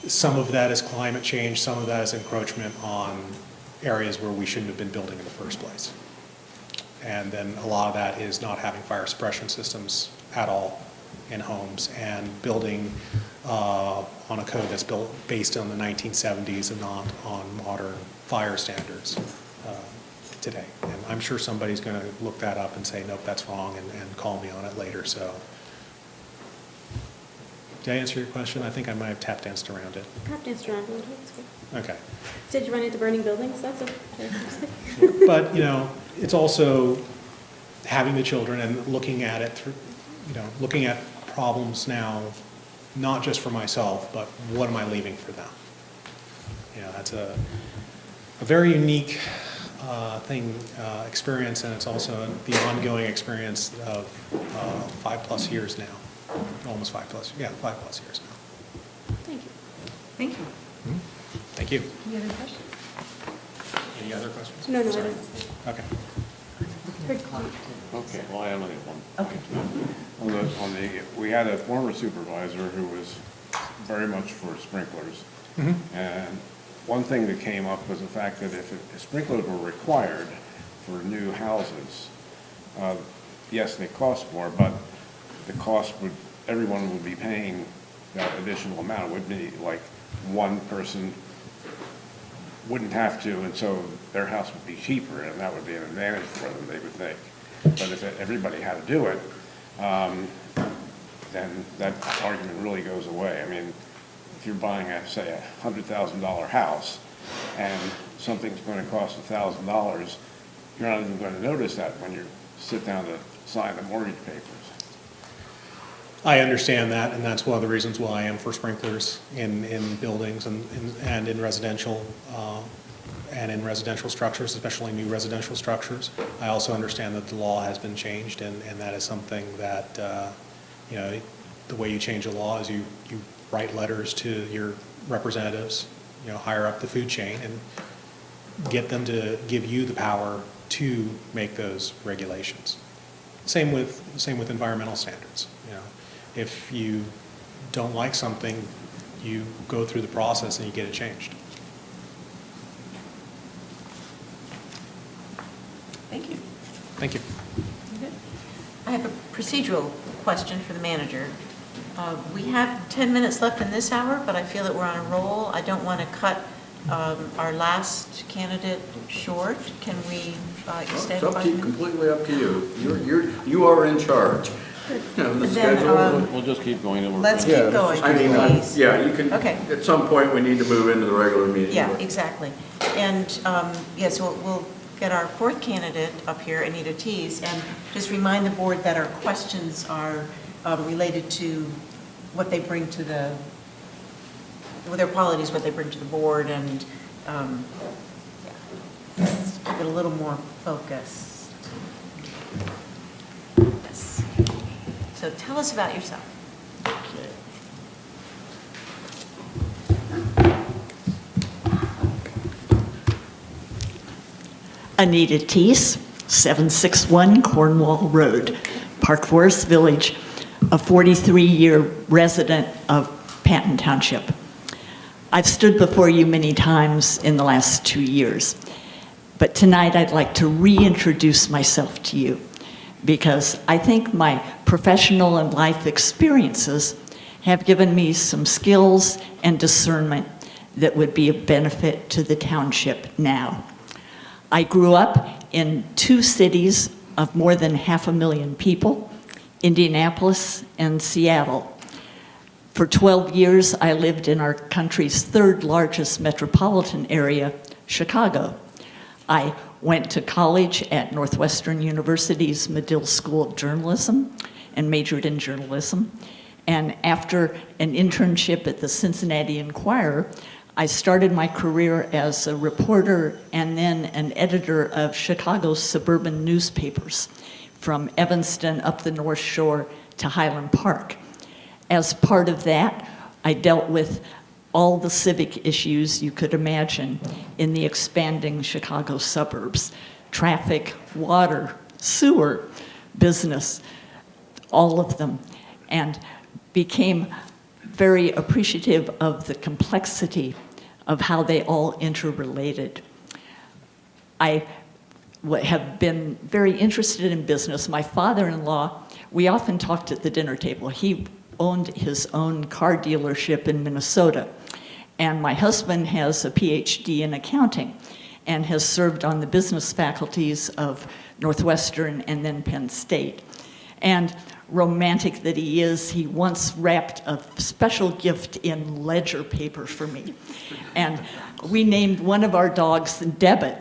Some of that is climate change, some of that is encroachment on areas where we shouldn't have been building in the first place. And then a lot of that is not having fire suppression systems at all in homes, and building on a code that's built based on the 1970s and not on modern fire standards today. And I'm sure somebody's going to look that up and say, nope, that's wrong, and call me on it later. So, did I answer your question? I think I might have tap danced around it. Tap danced around a little bit. That's good. Okay. Did you run into burning buildings? That's a characteristic. But, it's also having the children and looking at it through, looking at problems now, not just for myself, but what am I leaving for them? That's a very unique experience, and it's also the ongoing experience of 5+ years now. Almost 5+, 5+ years now. Thank you. Thank you. Thank you. Any other questions? Any other questions? No, I Sorry. don't. Okay. Good call. Okay, well, I only have one. Okay. We had a former supervisor who was very much for sprinklers. And one thing that came up was the fact that if sprinklers were required for new houses, yes, they cost more, but the cost everyone would be paying that additional amount. It would be like one person wouldn't have to, and so their house would be cheaper, and that would be an advantage for them, they would think. But if everybody had to do it, then that argument really goes away. If you're buying say a $100,000 house, and something's going to cost $1,000, you're not even going to notice that when you sit down to sign the mortgage papers. I understand that, and that's one of the reasons why I am for sprinklers in buildings and in residential structures, especially new residential structures. I also understand that the law has been changed, and that is something that, the way you change a law is you write letters to your representatives, higher up the food chain, and get them to give you the power to make those regulations. Same with environmental standards. If you don't like something, you go through the process and you get it changed. Thank you. Thank you. Good. I have a procedural question for the manager. We have 10 minutes left in this hour, but I feel that we're on a roll. I don't want to cut our last candidate short. Can we extend It's up 5 to you, minutes? completely up to you. You are in charge. The Then, schedule? We'll just keep going. and we're let's gonna- keep going, I mean, please. yeah, you can, Okay. at some point, we need to move into the regular meeting. Yeah, but- exactly. And, yes, we'll get our fourth candidate up here, Anita Tees, and just remind the board that our questions are related to what they bring to the, well, their qualities, what they bring to the board, and, yeah, let's keep it a little more focused. Yes. So tell us about yourself. Anita Tees, 761 Cornwall Road, Park Forest Village, a 43-year resident of Patton Township. I've stood before you many times in the last 2 years, but tonight I'd like to reintroduce myself to you because I think my professional and life experiences have given me some skills and discernment that would be of benefit to the township now. I grew up in 2 cities of more than 500,000 people, Indianapolis and Seattle. For 12 years, I lived in our country's 3rd largest metropolitan area, Chicago. I went to college at Northwestern University's Medill School of Journalism and majored in journalism. And after an internship at the Cincinnati Enquirer, I started my career as a reporter and then an editor of Chicago's suburban newspapers, from Evanston up the North Shore to Highland Park. As part of that, I dealt with all the civic issues you could imagine in the expanding Chicago suburbs: traffic, water, sewer, business, all of them, and became very appreciative of the complexity of how they all interrelated. I have been very interested in business. My father-in-law, we often talked at the dinner table. He owned his own car dealership in Minnesota. And my husband has a PhD in accounting and has served on the business faculties of Northwestern and then Penn State. And romantic that he is, he once wrapped a special gift in ledger paper for me. And we named one of our dogs Debit,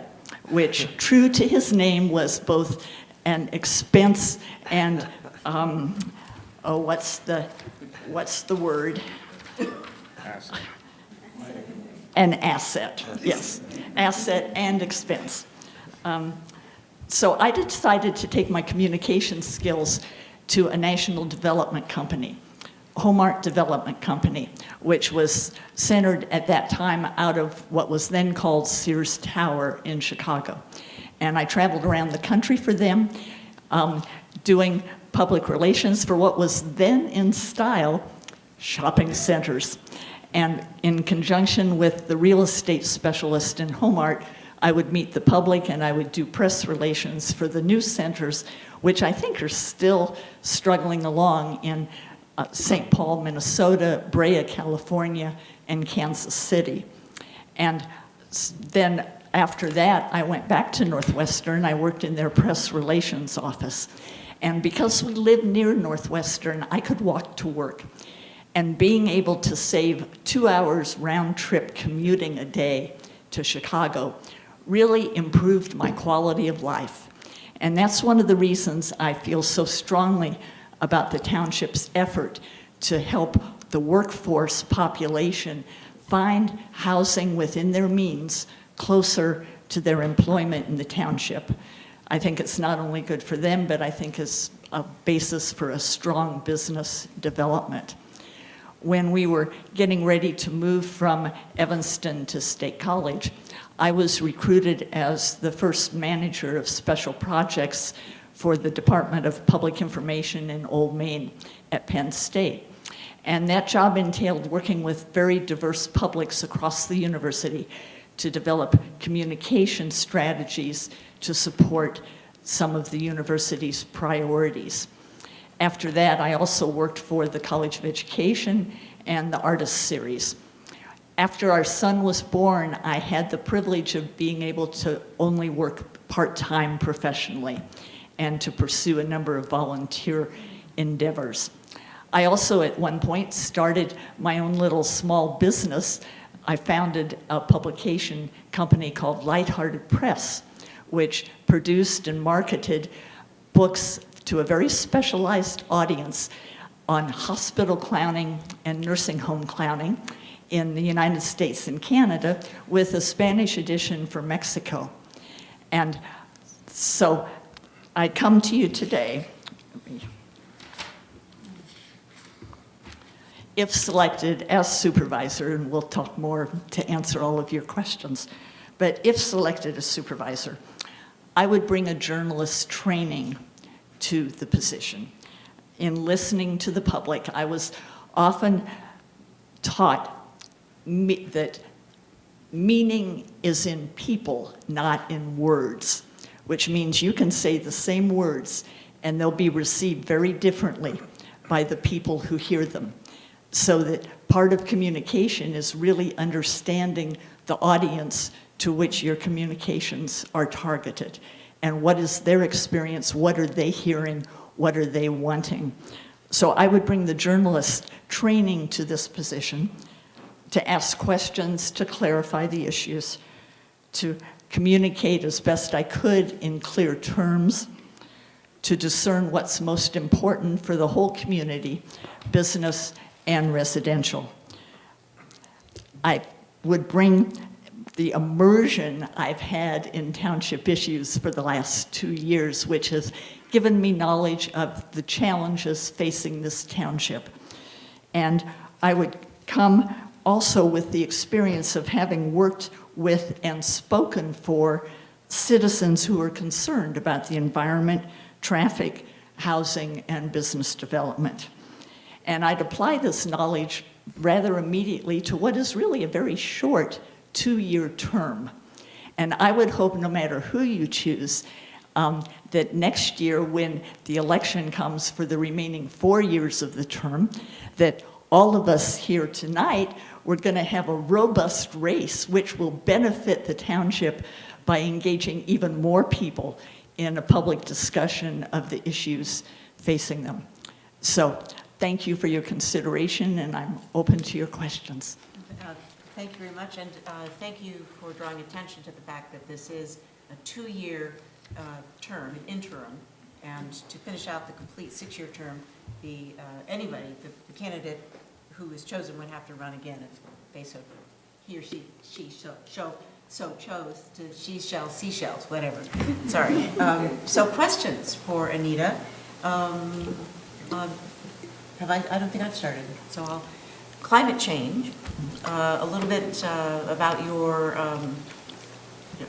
which, true to his name, was both an expense and, what's the word? Asset. An asset, yes. Asset and expense. So I decided to take my communication skills to a national development company, Homart Development Company, which was centered at that time out of what was then called Sears Tower in Chicago. And I traveled around the country for them, doing public relations for what was then in style shopping centers. And in conjunction with the real estate specialist in Homart, I would meet the public and I would do press relations for the new centers, which I think are still struggling along in St. Paul, Minnesota, Brea, California, and Kansas City. And then after that, I went back to Northwestern. I worked in their press relations office. And because we lived near Northwestern, I could walk to work. And being able to save 2 hours round trip commuting a day to Chicago really improved my quality of life. And that's one of the reasons I feel so strongly about the township's effort to help the workforce population find housing within their means closer to their employment in the township. I think it's not only good for them, but I think it's a basis for a strong business development. When we were getting ready to move from Evanston to State College, I was recruited as the first manager of special projects for the Department of Public Information in Old Main at Penn State. And that job entailed working with very diverse publics across the university to develop communication strategies to support some of the university's priorities. After that, I also worked for the College of Education and the Artist Series. After our son was born, I had the privilege of being able to only work part-time professionally and to pursue a number of volunteer endeavors. I also, at one point, started my own little small business. I founded a publication company called Lighthearted Press, which produced and marketed books to a very specialized audience on hospital clowning and nursing home clowning in the United States and Canada, with a Spanish edition for Mexico. And so I come to you today, if selected as supervisor, and we'll talk more to answer all of your questions, but if selected as supervisor, I would bring a journalist's training to the position. In listening to the public, I was often taught that meaning is in people, not in words, which means you can say the same words and they'll be received very differently by the people who hear them. So that part of communication is really understanding the audience to which your communications are targeted. And what is their experience? What are they hearing? What are they wanting? So I would bring the journalist training to this position, to ask questions, to clarify the issues, to communicate as best I could in clear terms, to discern what's most important for the whole community, business and residential. I would bring the immersion I've had in township issues for the last 2 years, which has given me knowledge of the challenges facing this township. And I would come also with the experience of having worked with and spoken for citizens who are concerned about the environment, traffic, housing, and business development. And I'd apply this knowledge rather immediately to what is really a very short 2-year term. And I would hope, no matter who you choose, that next year, when the election comes for the remaining 4 years of the term, that all of us here tonight, we're going to have a robust race which will benefit the township by engaging even more people in a public discussion of the issues facing them. So thank you for your consideration, and I'm open to your questions. Thank you very much, and thank you for drawing attention to the fact that this is a 2-year term, an interim, and to finish out the complete 6-year term, anybody, the candidate who is chosen would have to run again if they so, he or she so chose to, she shall, seashells, whatever. Sorry. So questions for Anita. I don't think I've started, so I'll. Climate change, a little bit about your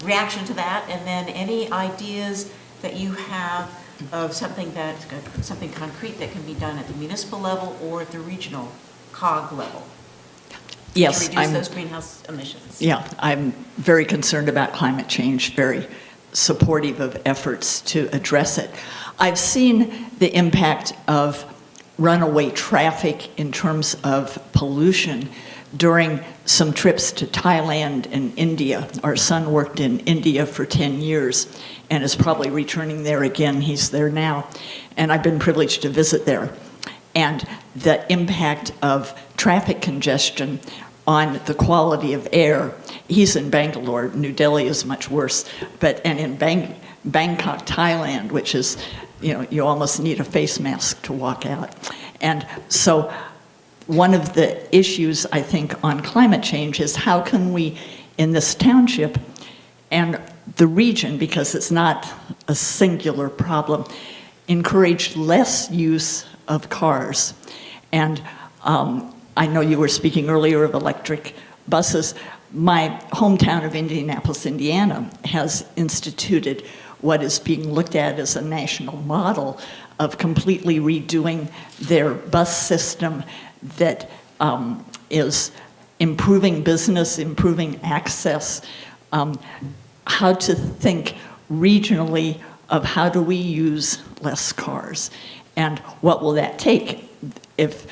reaction to that, and then any ideas that you have of something concrete that can be done at the municipal level or at the regional COG level. Yes, to reduce those greenhouse emissions. Yeah, I'm very concerned about climate change, very supportive of efforts to address it. I've seen the impact of runaway traffic in terms of pollution during some trips to Thailand and India. Our son worked in India for 10 years and is probably returning there again. He's there now. And I've been privileged to visit there. And the impact of traffic congestion on the quality of air. He's in Bangalore. New Delhi is much worse. And in Bangkok, Thailand, which is, you almost need a face mask to walk out. And so one of the issues, I think, on climate change is how can we, in this township and the region, because it's not a singular problem, encourage less use of cars. And I know you were speaking earlier of electric buses. My hometown of Indianapolis, Indiana, has instituted what is being looked at as a national model of completely redoing their bus system that is improving business, improving access, how to think regionally of how do we use less cars, and what will that take if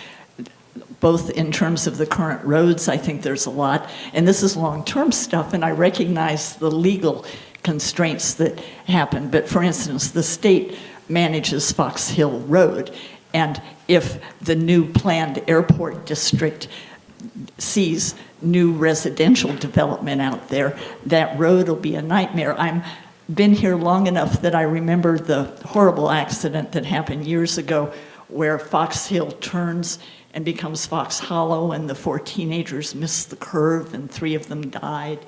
both in terms of the current roads, I think there's a lot, and this is long-term stuff, and I recognize the legal constraints that happen. But for instance, the state manages Fox Hill Road, And if the new planned airport district sees new residential development out there, that road will be a nightmare. I've been here long enough that I remember the horrible accident that happened years ago where Fox Hill turns and becomes Fox Hollow, and the 4 teenagers missed the curve, and 3 of them died.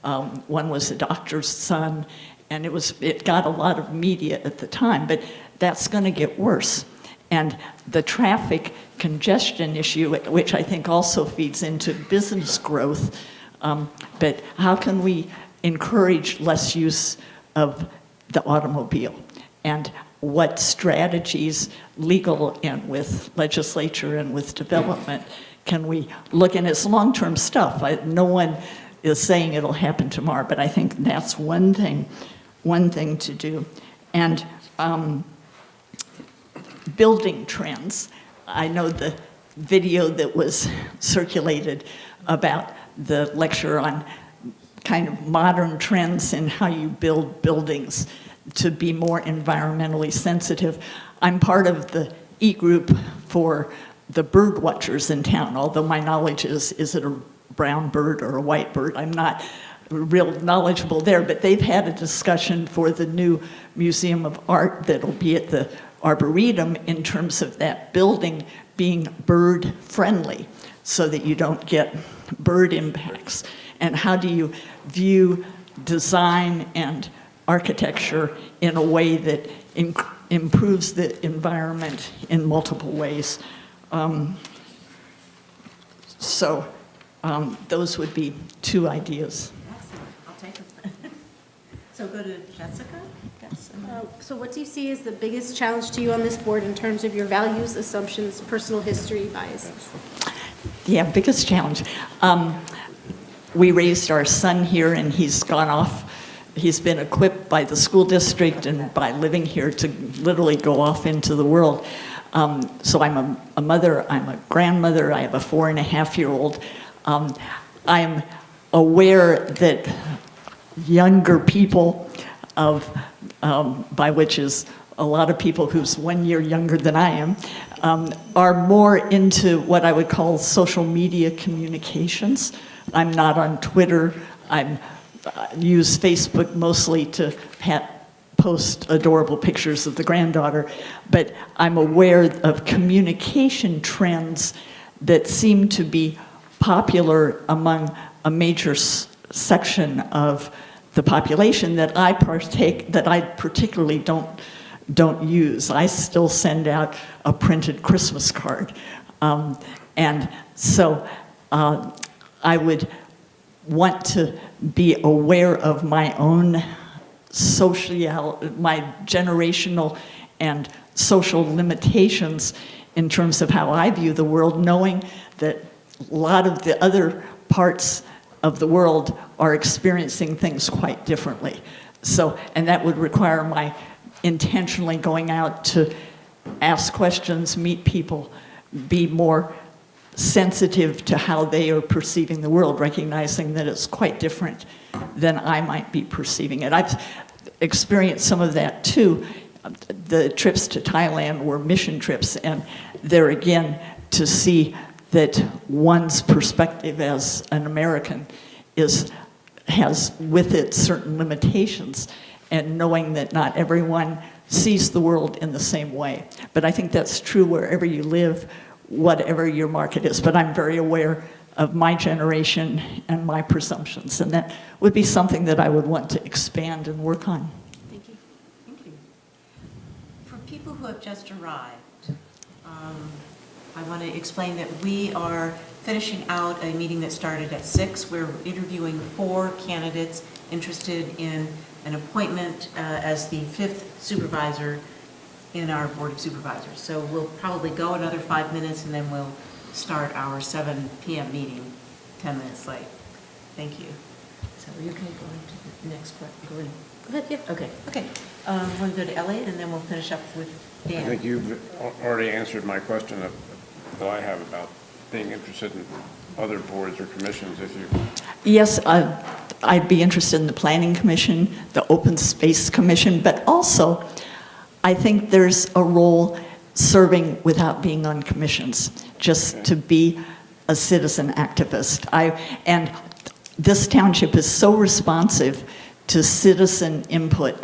One was a doctor's son, and it got a lot of media at the time, but that's going to get worse. And the traffic congestion issue, which I think also feeds into business growth, but how can we encourage less use of the automobile? And what strategies, legal and with legislature and with development, can we look in? It's long-term stuff. No one is saying it'll happen tomorrow, but I think that's one thing to do. And building trends. I know the video that was circulated about the lecture on kind of modern trends in how you build buildings to be more environmentally sensitive. I'm part of the e-group for the bird watchers in town, although my knowledge is it a brown bird or a white bird? I'm not real knowledgeable there, but they've had a discussion for the new Museum of Art that'll be at the Arboretum in terms of that building being bird friendly so that you don't get bird impacts. And how do you view design and architecture in a way that improves the environment in multiple ways? Those would be 2 ideas. Excellent, I'll take them. So go to Jessica? Yes. So what do you see as the biggest challenge to you on this board in terms of your values, assumptions, personal history, biases? Yeah, biggest challenge. We raised our son here, and he's gone off. He's been equipped by the school district and by living here to literally go off into the world. So I'm a mother, I'm a grandmother, I have a 4.5-year-old. I'm aware that younger people by which is a lot of people who's 1 year younger than I am, are more into what I would call social media communications. I'm not on Twitter. I use Facebook mostly to post adorable pictures of the granddaughter, but I'm aware of communication trends that seem to be popular among a major section of the population that I particularly don't use. I still send out a printed Christmas card. And so I would want to be aware of my own my generational and social limitations in terms of how I view the world, knowing that a lot of the other parts of the world are experiencing things quite differently. So, and that would require my intentionally going out to ask questions, meet people, be more sensitive to how they are perceiving the world, recognizing that it's quite different than I might be perceiving it. I've experienced some of that too. The trips to Thailand were mission trips, and there again, to see that one's perspective as an American has with it certain limitations, and knowing that not everyone sees the world in the same way. But I think that's true wherever you live, whatever your market is. But I'm very aware of my generation and my presumptions, and that would be something that I would want to expand and work on. Thank you. Thank you. For people who have just arrived, I want to explain that we are finishing out a meeting that started at 6. We're interviewing 4 candidates interested in an appointment as the 5th supervisor in our Board of Supervisors. So we'll probably go another 5 minutes, and then we'll start our 7 p.m. meeting 10 minutes late. Thank you. So you're going to go into the next question. Go ahead, yeah. Okay. Want to go to Elliot, and then we'll finish up with Dan. I think you've already answered my question that I have about being interested in other boards or commissions if you... Yes, I'd be interested in the Planning Commission, the Open Space Commission, but also I think there's a role serving without being on commissions, just to be a citizen activist. And this township is so responsive to citizen input.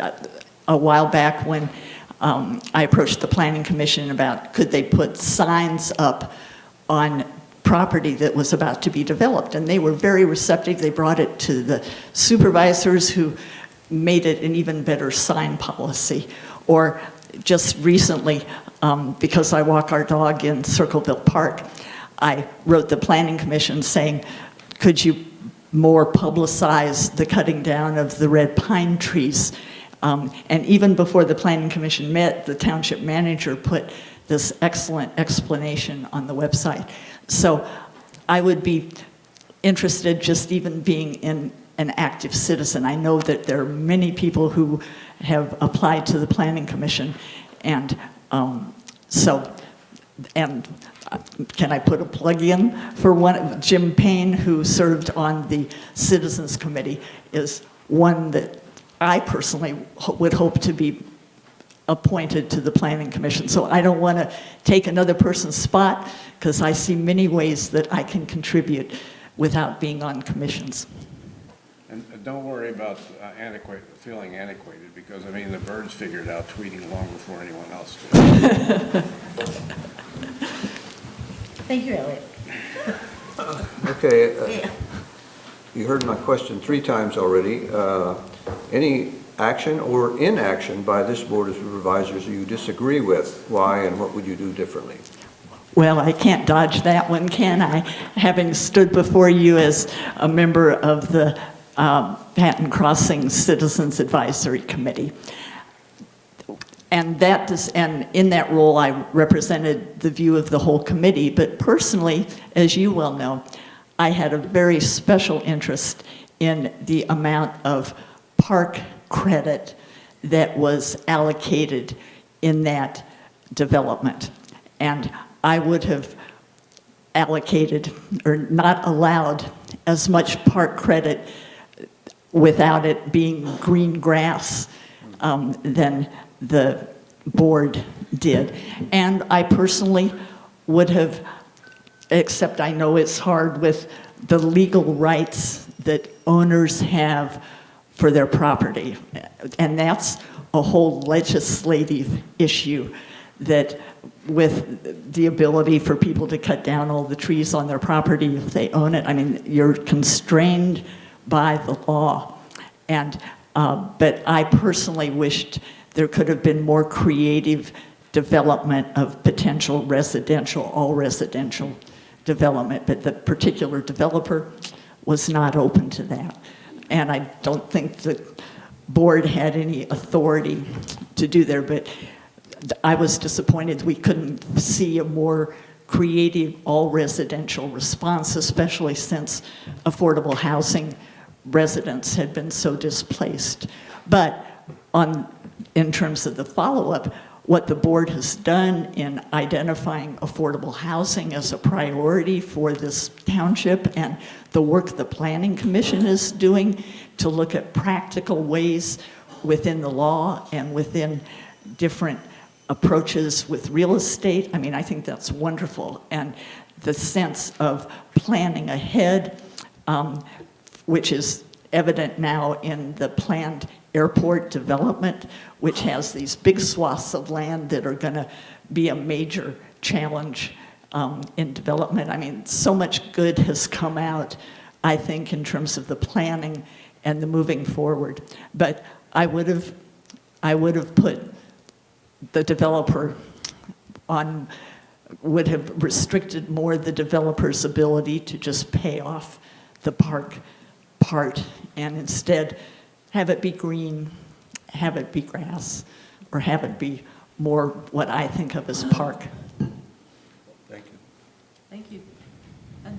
A while back when I approached the Planning Commission about could they put signs up on property that was about to be developed, and they were very receptive. They brought it to the supervisors who made it an even better sign policy. Or just recently, because I walk our dog in Circleville Park, I wrote the Planning Commission saying, could you more publicize the cutting down of the red pine trees? And even before the Planning Commission met, the township manager put this excellent explanation on the website. So I would be interested just even being an active citizen. I know that there are many people who have applied to the Planning Commission, and can I put a plug in for one? Jim Payne, who served on the Citizens Committee, is one that I personally would hope to be appointed to the Planning Commission. So I don't want to take another person's spot, because I see many ways that I can contribute without being on commissions. And don't worry about feeling antiquated, because, I mean, the birds figured out tweeting long before anyone else did. Thank you, Elliot. Okay, Yeah. you heard my question 3 times already. Any action or inaction by this Board of Supervisors you disagree with? Why, and what would you do differently? Well, I can't dodge that one, can I? Having stood before you as a member of the Patton Crossing Citizens Advisory Committee. And in that role, I represented the view of the whole committee. But personally, as you well know, I had a very special interest in the amount of park credit that was allocated in that development. And I would have allocated or not allowed as much park credit without it being green grass than the board did. And I personally would have, except I know it's hard with the legal rights that owners have for their property. And that's a whole legislative issue, that with the ability for people to cut down all the trees on their property if they own it, I mean, you're constrained by the law. And but I personally wished there could have been more creative development of potential residential, all residential development, but the particular developer was not open to that. And I don't think the board had any authority to do there, but I was disappointed we couldn't see a more creative, all residential response, especially since affordable housing residents had been so displaced. But in terms of the follow-up, what the board has done in identifying affordable housing as a priority for this township, and the work the Planning Commission is doing to look at practical ways within the law and within different approaches with real estate, I mean, I think that's wonderful. And the sense of planning ahead, which is evident now in the planned airport development, which has these big swaths of land that are going to be a major challenge in development. I mean, so much good has come out, I think, in terms of the planning and the moving forward. But I would have put the developer on, would have restricted more the developer's ability to just pay off the park part, and instead have it be green, have it be grass, or have it be more what I think of as park. Thank you. Thank you. And,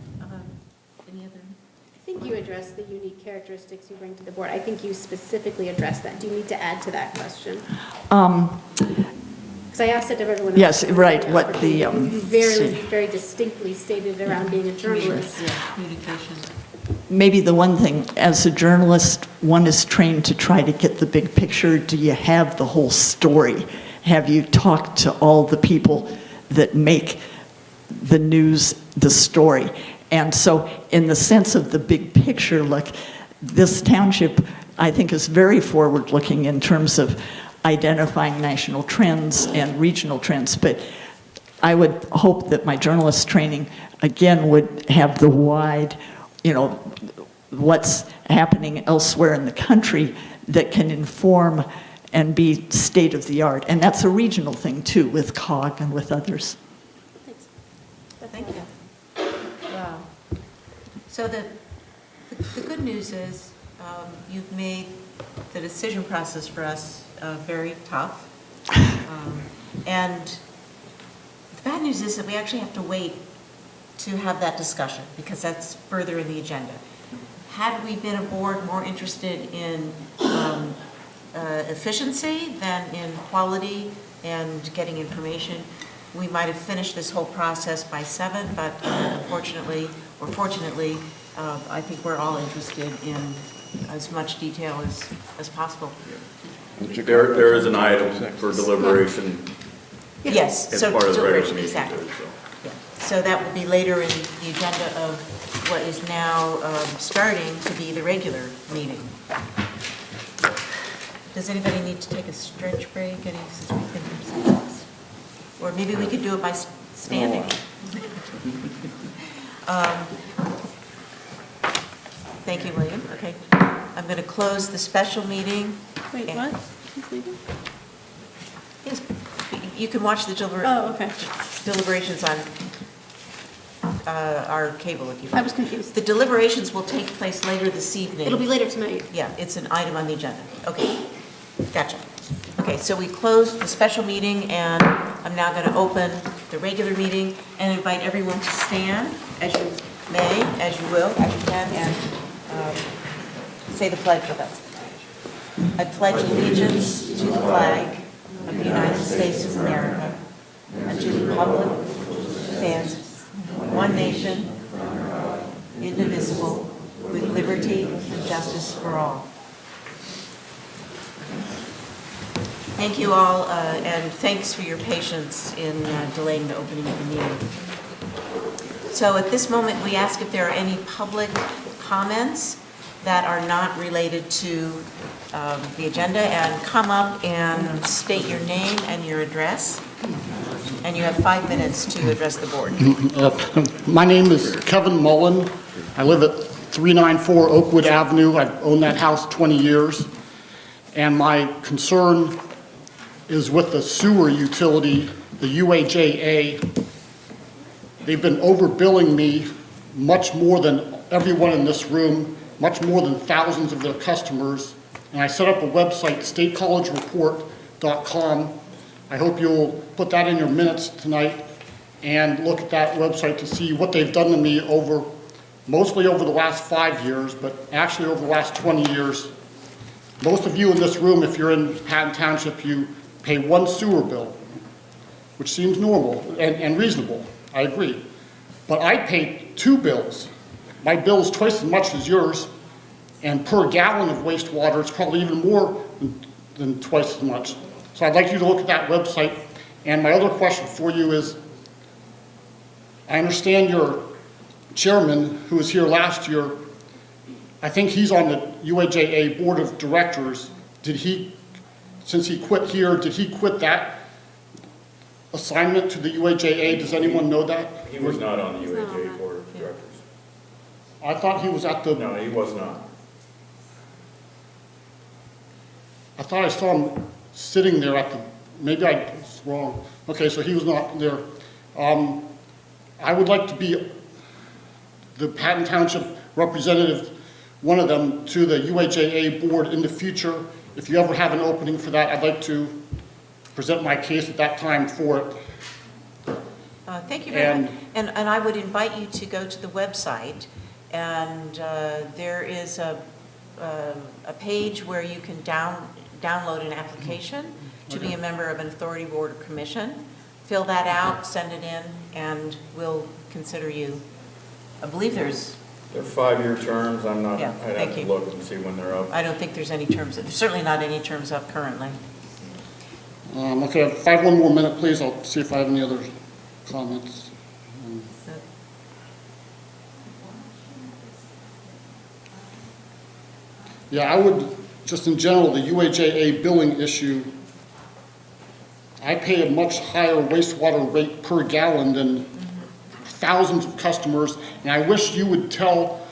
any other? I think you addressed the unique characteristics you bring to the board. I think you specifically addressed that. Do you need to add to that question? Because I asked it of everyone else. Yes, right, what the, You very distinctly stated around being a journalist. Yeah, communication. maybe the one thing, as a journalist, one is trained to try to get the big picture. Do you have the whole story? have you talk to all the people that make the news the story. And so in the sense of the big picture, look, this township, I think, is very forward-looking in terms of identifying national trends and regional trends. But I would hope that my journalist training, again, would have the wide, what's happening elsewhere in the country that can inform and be state-of-the-art. And that's a regional thing, too, with COG and with others. Thank you. Wow. So the good news is you've made the decision process for us very tough. And the bad news is that we actually have to wait to have that discussion because that's further in the agenda. Had we been a board more interested in efficiency than in quality and getting information, we might have finished this whole process by 7, but unfortunately, or fortunately, I think we're all interested in as much detail as possible. There is an item for deliberation. Yes, As so part of the regular deliberation, meeting, exactly. too, so. Yeah. So that will be later in the agenda of what is now starting to be the regular meeting. Does anybody need to take a stretch break? Or maybe we could do it by standing. Thank you, William. Okay. I'm going to close the special meeting. Wait, And- what? Who's leaving? Yes, you can watch the Oh, okay. deliberations on our cable if you I want. was confused. The deliberations will take place later this evening. It'll be later tonight. Yeah, it's an item on the agenda. Okay, gotcha. Okay, so we closed the special meeting, and I'm now going to open the regular meeting and invite everyone to stand, as you may, as you will, as you can, and say the pledge with us. I pledge allegiance to the flag of the United States of America and to the republic which stands one nation, indivisible, with liberty and justice for all. Thank you all, and thanks for your patience in delaying the opening of the meeting. So at this moment, we ask if there are any public comments that are not related to the agenda, and come up and state your name and your address. And you have 5 minutes to address the board. My name is Kevin Mullen. I live at 394 Oakwood Avenue. I've owned that house 20 years. And my concern is with the sewer utility, the UAJA. They've been overbilling me much more than everyone in this room, much more than thousands of their customers. And I set up a website, statecollegereport.com. I hope you'll put that in your minutes tonight and look at that website to see what they've done to me mostly over the last 5 years, but actually over the last 20 years. Most of you in this room, if you're in Patton Township, you pay one sewer bill, which seems normal and reasonable, I agree. But I pay 2 bills. My bill is twice as much as yours, and per gallon of wastewater, it's probably even more than twice as much. So I'd like you to look at that website. And my other question for you is, I understand your chairman, who was here last year, I think he's on the UAJA Board of Directors. Since he quit here, did he quit that assignment to the UAJA? Does anyone know that? He was not on the He's not on UAJ that. Board of Directors. I thought he was at the, No, he was not. I thought I saw him sitting there at the, maybe I was wrong. Okay, so he was not there. I would like to be the Patton Township representative, one of them, to the UAJA board in the future. If you ever have an opening for that, I'd like to present my case at that time for it. Thank you very much. And I would invite you to go to the website, and there is a page where you can download an application to be a member of an authority board or commission. Fill that out, send it in, and we'll consider you. I believe They're 5-year terms. I'm not, Yeah, I'd thank have to you. look and see when they're up. I don't think there's any terms, there's certainly not any terms up currently. Okay, if I have one more minute, please, I'll see if I have any other comments. Yeah, I would, just in general, the UAJA billing issue, I pay a much higher wastewater rate per gallon than thousands of customers, and I wish you would tell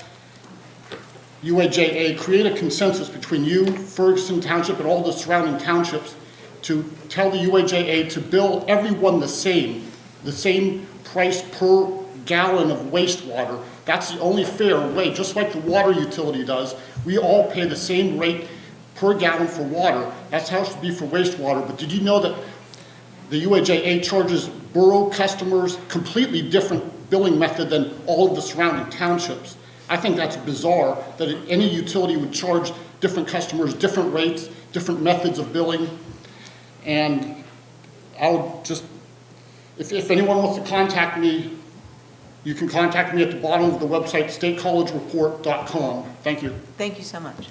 UAJA, create a consensus between you, Ferguson Township, and all the surrounding townships to tell the UAJA to bill everyone the same price per gallon of wastewater. That's the only fair way, just like the water utility does. We all pay the same rate per gallon for water. That's how it should be for wastewater. But did you know that the UAJA charges borough customers completely different billing method than all of the surrounding townships? I think that's bizarre that any utility would charge different customers different rates, different methods of billing. And I would just, if anyone wants to contact me, you can contact me at the bottom of the website, statecollegereport.com. Thank you. Thank you so much.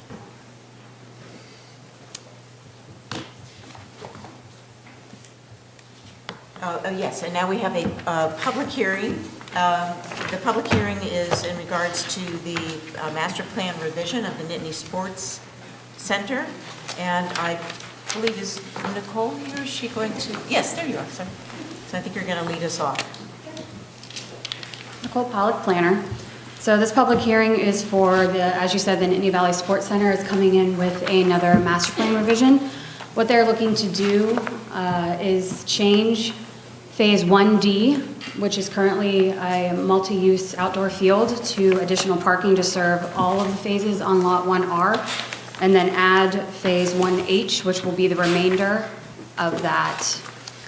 Yes, and now we have a public hearing. The public hearing is in regards to the master plan revision of the Nittany Sports Center. And I believe, is Nicole here? Is she going to? Yes, there you are, sir. So I think you're going to lead us off. Nicole Pollock, planner. So this public hearing is for the, as you said, the Nittany Valley Sports Center is coming in with another master plan revision. What they're looking to do is change Phase 1D, which is currently a multi-use outdoor field, to additional parking to serve all of the phases on Lot 1R, and then add Phase 1H, which will be the remainder of that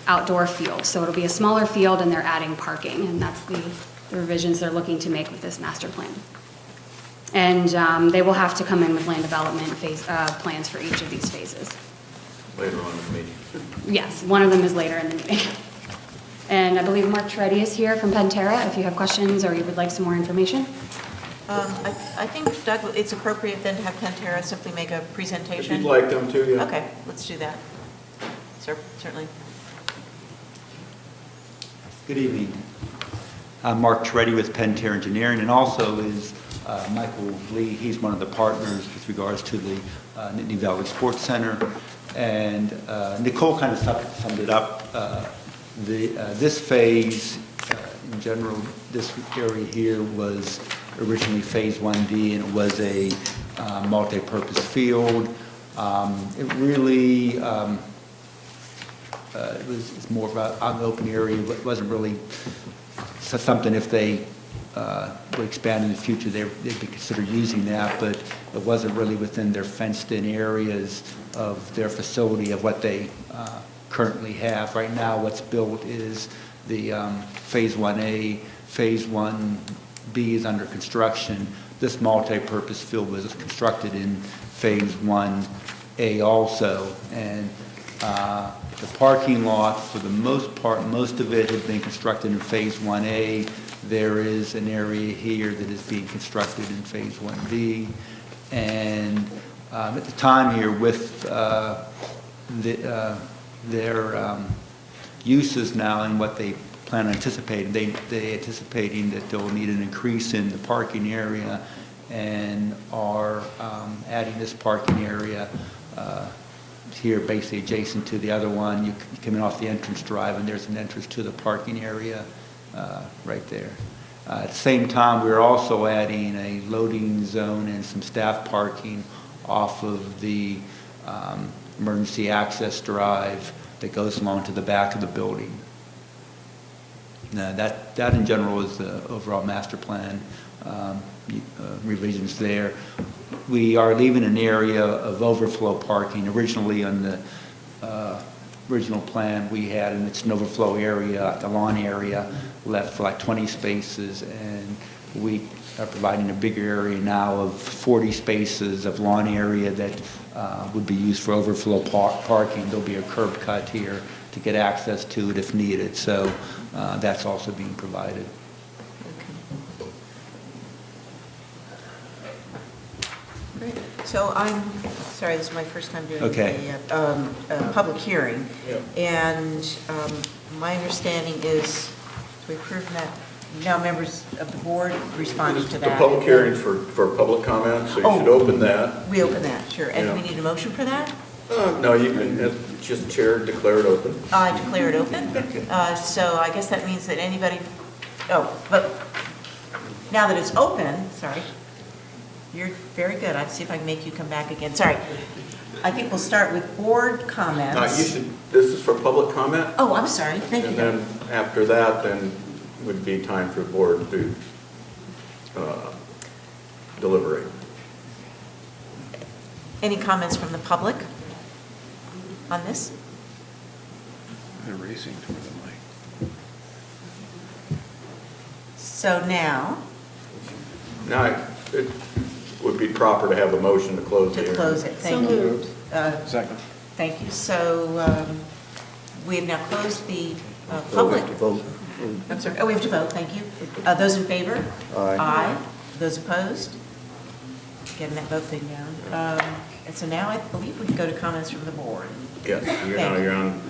outdoor field. So it'll be a smaller field, and they're adding parking, and that's the revisions they're looking to make with this master plan. And they will have to come in with land development plans for each of these phases. Later on in the meeting. Yes, one of them is later in the meeting. And I believe Mark Tretti is here from Pantera, if you have questions or you would like some more information. I think, Doug, it's appropriate then to have Pantera simply make a presentation. If you'd like them to, yeah. Okay, let's do that. Sir, certainly. Good evening. I'm Mark Tretti with Pantera Engineering, and also is Michael Lee. He's one of the partners with regards to the Nittany Valley Sports Center. And Nicole kind of summed it up. This phase, in general, this area here was originally Phase 1D, and it was a multi-purpose field. It really it's more of an open area. It wasn't really something, if they would expand in the future, they'd be considered using that, but it wasn't really within their fenced-in areas of their facility of what they currently have. Right now, what's built is the Phase 1A, Phase 1B is under construction. This multi-purpose field was constructed in Phase 1A also, and the parking lot, for the most part, most of it has been constructed in Phase 1A. There is an area here that is being constructed in Phase 1B. And at the time here, with their uses now and what they plan on anticipating, they anticipating that they'll need an increase in the parking area, and are adding this parking area here, basically adjacent to the other one. You come in off the entrance drive, and there's an entrance to the parking area right there. At the same time, we're also adding a loading zone and some staff parking off of the emergency access drive that goes along to the back of the building. Now, that in general is the overall master plan revisions there. We are leaving an area of overflow parking. Originally on the original plan we had, and it's an overflow area, the lawn area, left for like 20 spaces, and we are providing a bigger area now of 40 spaces of lawn area that would be used for overflow parking. There'll be a curb cut here to get access to it if needed, so that's also being provided. Great. So I'm, sorry, this is my first time doing Okay. a public hearing. Yeah. And my understanding is we approve that, now members of the board responding to The that. public hearing for public comment, so you should open that. We open that, sure. And do we Yeah. need a motion for that? No, you can, just chair declare it open. I declare it open. So I guess that means that anybody, but now that it's open, sorry, you're very good. I'll see if I can make you come back again. Sorry. I think we'll start with board comments. This is for public comment? Oh, I'm sorry. Thank you. And then after that, then would be time for the board to deliberate. Any comments from the public on this? They're racing toward the mic. So now, Now, it would be proper to have a motion to close the to hearing. close it, thank So you. moved. Second. Thank you. So we have now closed the So we public. have to vote. I'm sorry, we have to vote, thank you. Those in favor? Aye. Aye. Those opposed? Getting that vote thing down. And so now I believe we can go to comments from the board. Yes, Thank you. you're on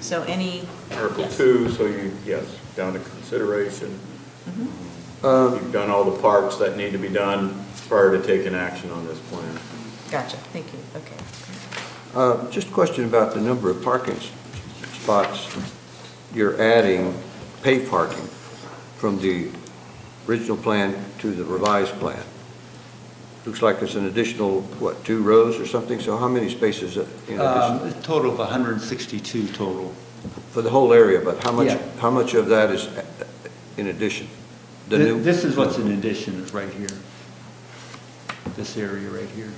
So any? Article Yes. 2, so yes, down to consideration. Mhm. You've done all the parts that need to be done prior to taking action on this plan. Gotcha, thank you, okay. Just a question about the number of parking spots. You're adding paved parking from the original plan to the revised plan. Looks like there's an additional, 2 rows or something? So how many spaces in addition? A total of 162 total. For the whole area, but Yeah. how much of that is in addition? The new. This is what's in addition, is right here. This area right here.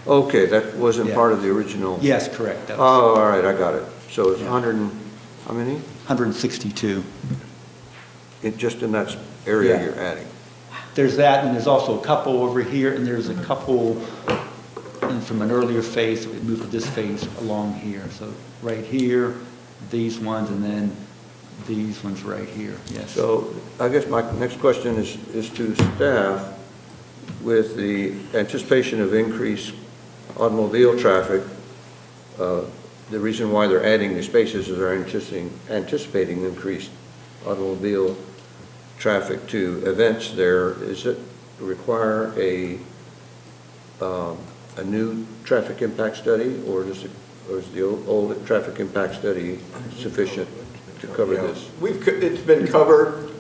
Okay, that wasn't Yeah. part of the original? Yes, correct. That Oh, was all right, I got it. So it's Yeah. 100 and, how many? 162. Just in that area Yeah. you're adding? There's that, and there's also a couple over here, and there's a couple from an earlier phase, we moved to this phase along here. So right here, these ones, and then these ones right here, yes. So I guess my next question is to staff. With the anticipation of increased automobile traffic, the reason why they're adding these spaces is they're anticipating increased automobile traffic to events there. Is it require a new traffic impact study, or is the old traffic impact study sufficient to cover Yeah. this? It's been covered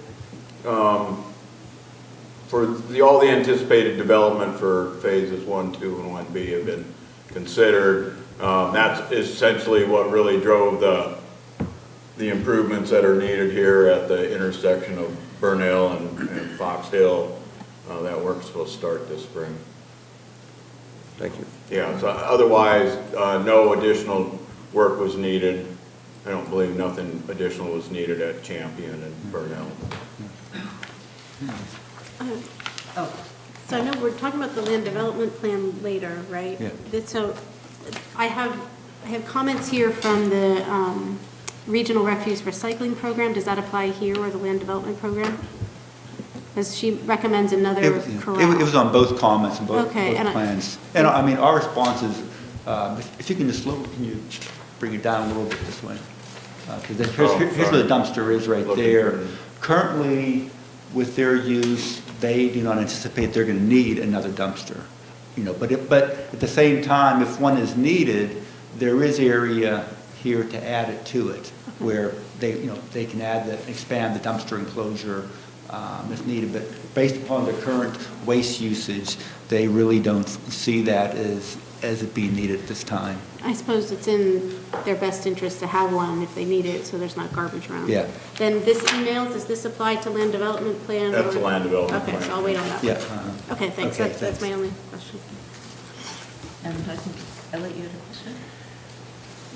for all the anticipated development for phases 1, 2, and 1B have been considered. That's essentially what really drove the improvements that are needed here at the intersection of Burnell and Fox Hill. That work's supposed to start this spring. Thank you. Yeah, so otherwise, no additional work was needed. I don't believe nothing additional was needed at Champion and Burnell. So I know we're talking about the land development plan later, right? Yeah. So I have comments here from the Regional Refuse Recycling Program. Does that apply here or the land development program? Because she recommends another corral. It was on both comments and both Okay, and plans. And I mean, our response is, if you can just can you bring it down a little bit this way? Because here's where the dumpster is right there. Currently, with their use, they do not anticipate they're going to need another dumpster. But at the same time, if one is needed, there is area here to add it to it, where they can expand the dumpster enclosure if needed. But based upon the current waste usage, they really don't see that as it being needed at this time. I suppose it's in their best interest to have one if they need it, so there's not garbage around. Yeah. Then this email, does this apply to land development plan? That's or- a land development plan. Okay, so I'll wait on that. Yeah. Okay, thanks. Okay, That's my only question. And I think, Elliot, you had a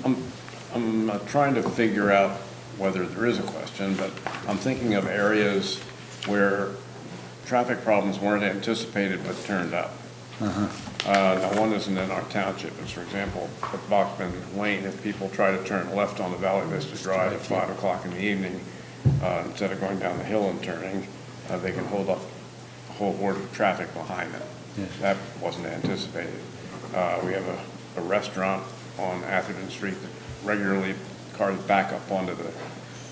question? I'm trying to figure out whether there is a question, but I'm thinking of areas where traffic problems weren't anticipated but turned up. Now, one isn't in our township. It's, for example, at Bachman Lane, if people try to turn left on the Valley Vista Drive at 5 o'clock in the evening, instead of going down the hill and turning, they can hold up a whole horde of traffic behind them. Yeah. That wasn't anticipated. We have a restaurant on Atherton Street that regularly cars back up onto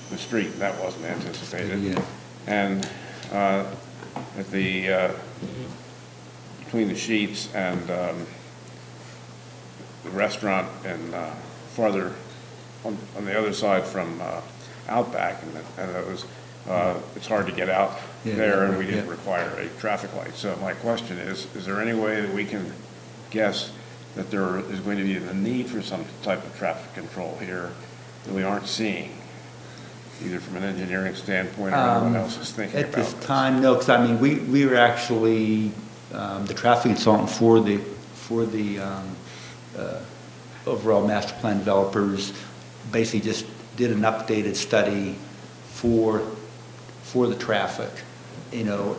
the street. That wasn't anticipated. Yeah. And at the, between the Sheets and the restaurant and farther on the other side from Outback, and it was, it's hard to get out Yeah. there, and we didn't Yeah. require a traffic light. So my question is there any way that we can guess that there is going to be the need for some type of traffic control here that we aren't seeing, either from an engineering standpoint or anyone else is thinking At about this this? time, no, because I mean, we were actually, the traffic consultant for the overall master plan developers basically just did an updated study for the traffic, you know,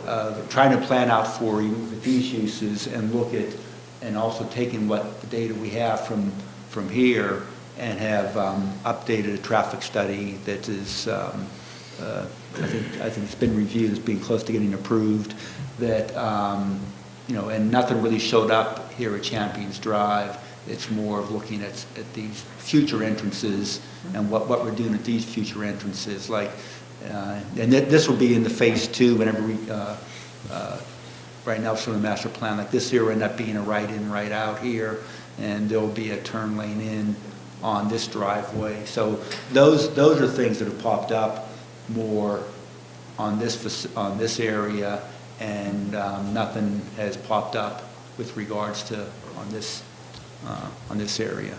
trying to plan out for these uses and look at, and also taking what the data we have from here and have updated a traffic study that is, I think it's been reviewed as being close to getting approved, that, you know, and nothing really showed up here at Champions Drive. It's more of looking at these future entrances and what we're doing at these future entrances, like, and this will be in the phase 2 whenever we, right now it's from the master plan, like this here will end up being a right in, right out here, and there'll be a turn lane in on this driveway. So those are things that have popped up more on this area, and nothing has popped up with regards to on this area.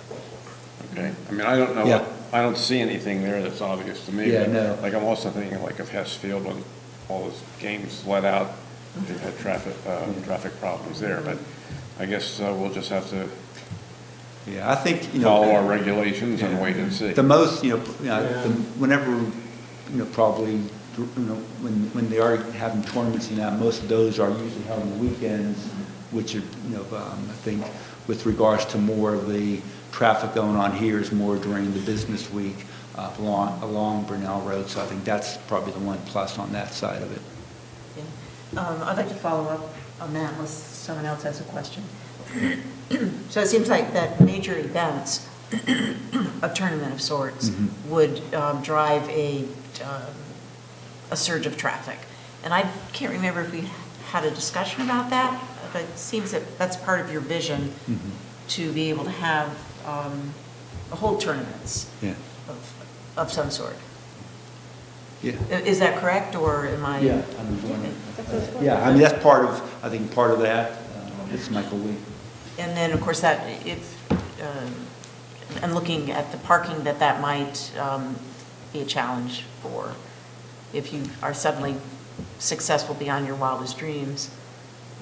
Okay, I mean, I don't know, Yeah. I don't see anything there that's obvious to me. Yeah, but, no. Like, I'm also thinking like of Hess Field when all those games let out, they've had traffic problems there, but I guess we'll just have to Yeah, I think, you know. follow our regulations and wait and see. The most, whenever, probably, when they are having tournaments and that, most of those are usually held on the weekends, which are, I think with regards to more of the traffic going on here is more during the business week along Burnell Road. So I think that's probably the one plus on that side of it. Yeah. I'd like to follow up on that unless someone else has a question. So it seems like that major events, a tournament of sorts, would drive a surge of traffic. And I can't remember if we had a discussion about that, but it seems that that's part of your vision to be able to have hold tournaments Yeah. of some sort. Yeah. Is that correct, or am I? Yeah, I mean, that's part of, I think part of that, it's Michael Lee. And then, of course, that if, and looking at the parking, that might be a challenge for, if you are suddenly successful beyond your wildest dreams.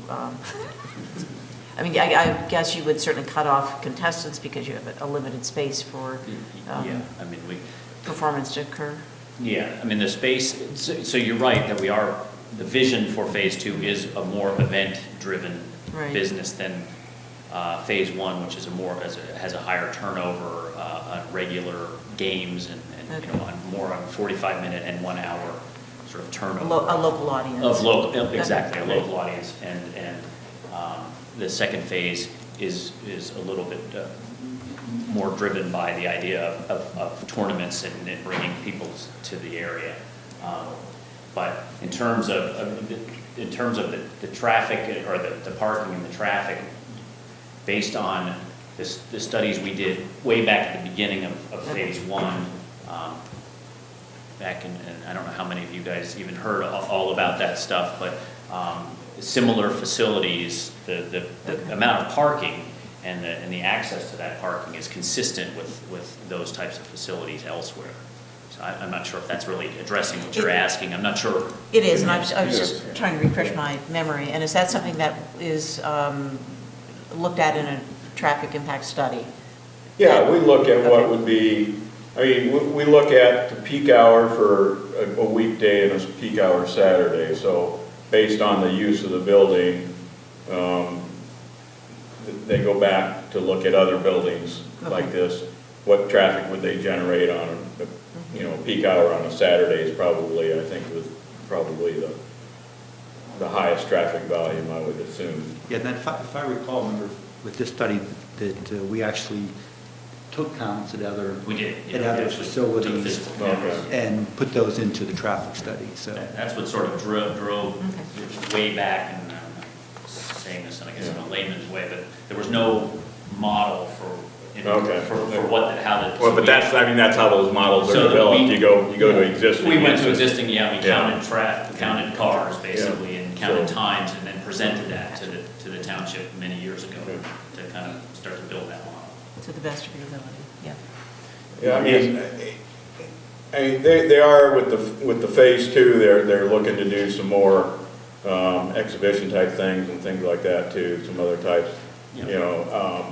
I mean, I guess you would certainly cut off contestants because you have a limited space for Yeah, I mean, performance to occur. Yeah, I mean, the space, so you're right that the vision for phase 2 is a more event-driven Right. business than phase 1, which is has a higher turnover on regular games and more on 45-minute and 1 hour sort of turnover. A local audience. Exactly, a Okay. local audience. And the second phase is a little bit more driven by the idea of tournaments and bringing people to the area. But in terms of the traffic or the parking and the traffic, based on the studies we did way back at the beginning of phase 1, back in, and I don't know how many of you guys even heard all about that stuff, but similar facilities, the amount of parking and the access to that parking is consistent with those types of facilities elsewhere. So I'm not sure if that's really addressing what you're asking. I'm not sure. It is, and I was just trying to refresh my memory. And is that something that is looked at in a traffic impact study? Yeah, we look at what would be, I mean, we look at the peak hour for a weekday and a peak hour Saturday. So based on the use of the building, they go back to look at other buildings like this. What traffic would they generate on a peak hour on a Saturday is probably, I think, was probably the highest traffic volume, I would assume. Yeah, then if I recall, remember with this study that we actually took counts at other. We did. At Yeah, other we actually facilities. took physical cameras. And put those into the traffic study, so. That's what sort of drove way back, and I'm saying this, and I guess in a layman's way, but there was no model for what, how the. Well, but that's, I mean, that's how those models are So that developed. we- You go to existing. We went to uses. existing, yeah, we Yeah. counted cars basically, and counted So- times, and then presented that to the township many years ago to kind of start to build that model. To the best of your ability, yeah. Yeah, I mean, they are with the phase two, they're looking to do some more exhibition type things and things like that too, some other types, you know.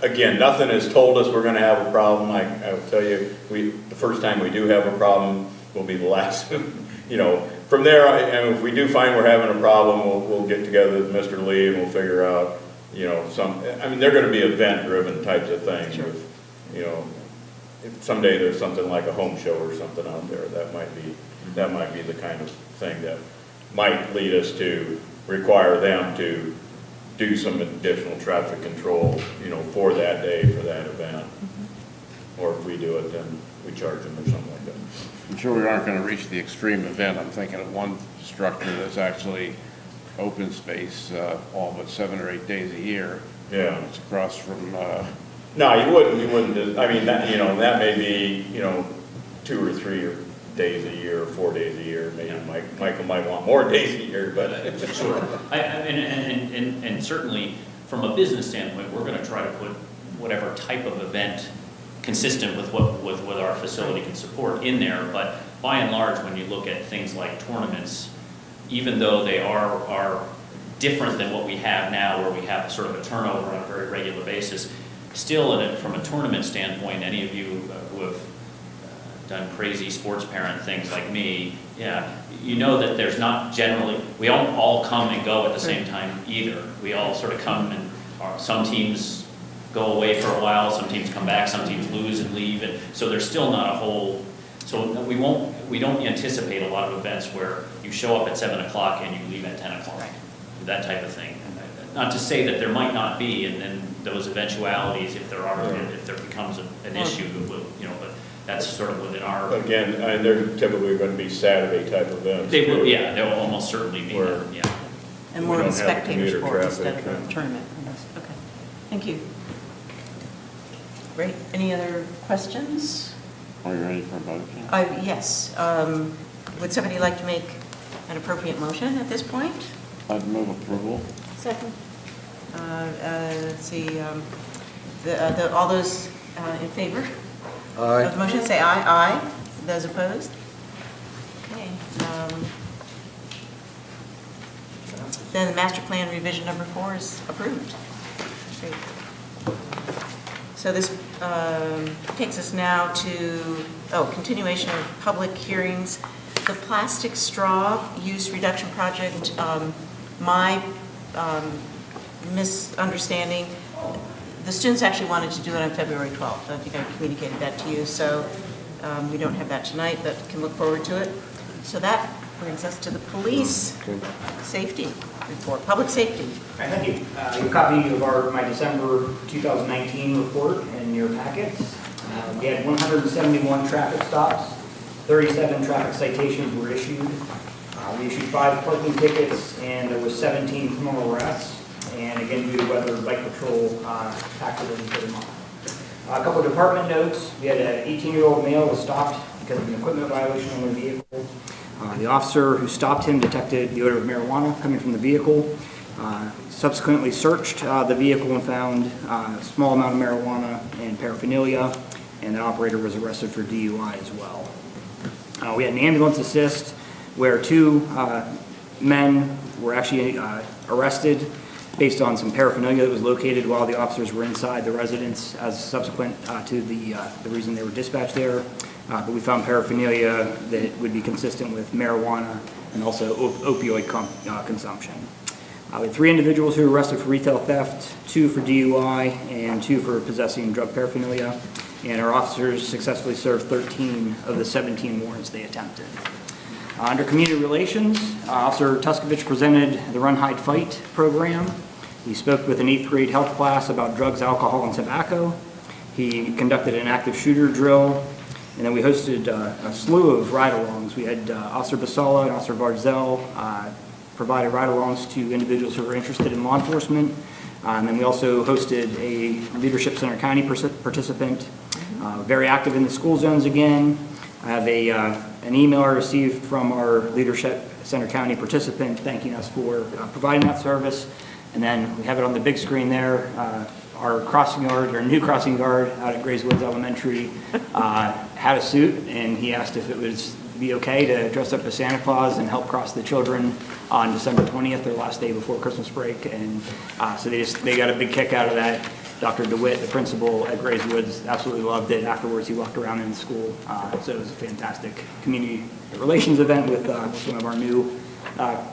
Again, nothing has told us we're gonna have a problem. I will tell you, the first time we do have a problem will be the last, you know. From there, and if we do find we're having a problem, we'll get together with Mr. Lee and we'll figure out, you know, I mean, they're gonna be event-driven types of things. Sure. You know, if someday there's something like a home show or something out there, that might be the kind of thing that might lead us to require them to do some additional traffic control, you know, for that day, for that event. Or if we do it, then we charge them or something like that. I'm sure we aren't going to reach the extreme event. I'm thinking of one structure that's actually open space all but 7 or 8 days a year. Yeah. It's across from, No, you wouldn't, I mean, that, you know, that may be, you know, 2 or 3 days a year, or 4 days a year. Maybe Michael might want more days a year, but. Sure. And certainly, from a business standpoint, we're gonna try to put whatever type of event consistent with what our facility can support in there, but by and large, when you look at things like tournaments, even though they are different than what we have now, where we have sort of a turnover on a very regular basis, still, from a tournament standpoint, any of you who have done crazy sports parent things like me, yeah, you know that there's not generally, we don't all come and go at the same time either. We all sort of come and some teams go away for a while, some teams come back, some teams lose and leave, and so there's still not a whole, so we don't anticipate a lot of events where you show up at 7 o'clock and you leave at 10 o'clock, that type of thing. Not to say that there might not be, and then those eventualities, if there are, if there becomes an issue, you know, but that's sort of within our. Again, and they're typically going to be Saturday type events. They will, too, yeah, they will almost certainly be, where yeah. And we more of a don't have spectator commuter sport instead traffic, of a tournament. Okay, thank you. Great, any other questions? are you ready for a vote? Jan? Yes, would somebody like to make an appropriate motion at this point? I'd move approval. Second. Let's see, all those in favor Aye. of the motion, say aye. Aye. Those opposed? Okay. Then the master plan revision number 4 is approved. Great. So this takes us now to, continuation of public hearings. The plastic straw use reduction project, my misunderstanding, the students actually wanted to do it on February 12th. I think I communicated that to you, so we don't have that tonight, but can look forward to it. So that brings us to the police safety report, public safety. All right, thank you. You have a copy of my December 2019 report in your packet. We had 171 traffic stops, 37 traffic citations were issued. We issued 5 parking tickets, and there were 17 criminal arrests. And again, due to weather, bike patrol factored into the month. A couple of department notes. We had an 18-year-old male was stopped because of an equipment violation on their vehicle. The officer who stopped him detected the odor of marijuana coming from the vehicle. Subsequently searched the vehicle and found a small amount of marijuana and paraphernalia, and the operator was arrested for DUI as well. We had an ambulance assist where 2 men were actually arrested based on some paraphernalia that was located while the officers were inside the residence as subsequent to the reason they were dispatched there. But we found paraphernalia that would be consistent with marijuana and also opioid consumption. We had 3 individuals who were arrested for retail theft, 2 for DUI, and 2 for possessing drug paraphernalia. And our officers successfully served 13 of the 17 warrants they attempted. Under Community Relations, Officer Tuskovich presented the Run, Hide, Fight program. He spoke with an 8th grade health class about drugs, alcohol, and tobacco. He conducted an active shooter drill, and then we hosted a slew of ride-alongs. We had Officer Basala and Officer Barzell provided ride-alongs to individuals who were interested in law enforcement. And then we also hosted a Leadership Center County participant, very active in the school zones again. I have an email I received from our Leadership Center County participant thanking us for providing that service. And then we have it on the big screen there. Our crossing guard, our new crossing guard out at Grays Woods Elementary had a suit, and he asked if it would be okay to dress up as Santa Claus and help cross the children on December 20th, their last day before Christmas break. And so they got a big kick out of that. Dr. DeWitt, the principal at Grays Woods, absolutely loved it. Afterwards, he walked around in the school. So it was a fantastic community relations event with one of our new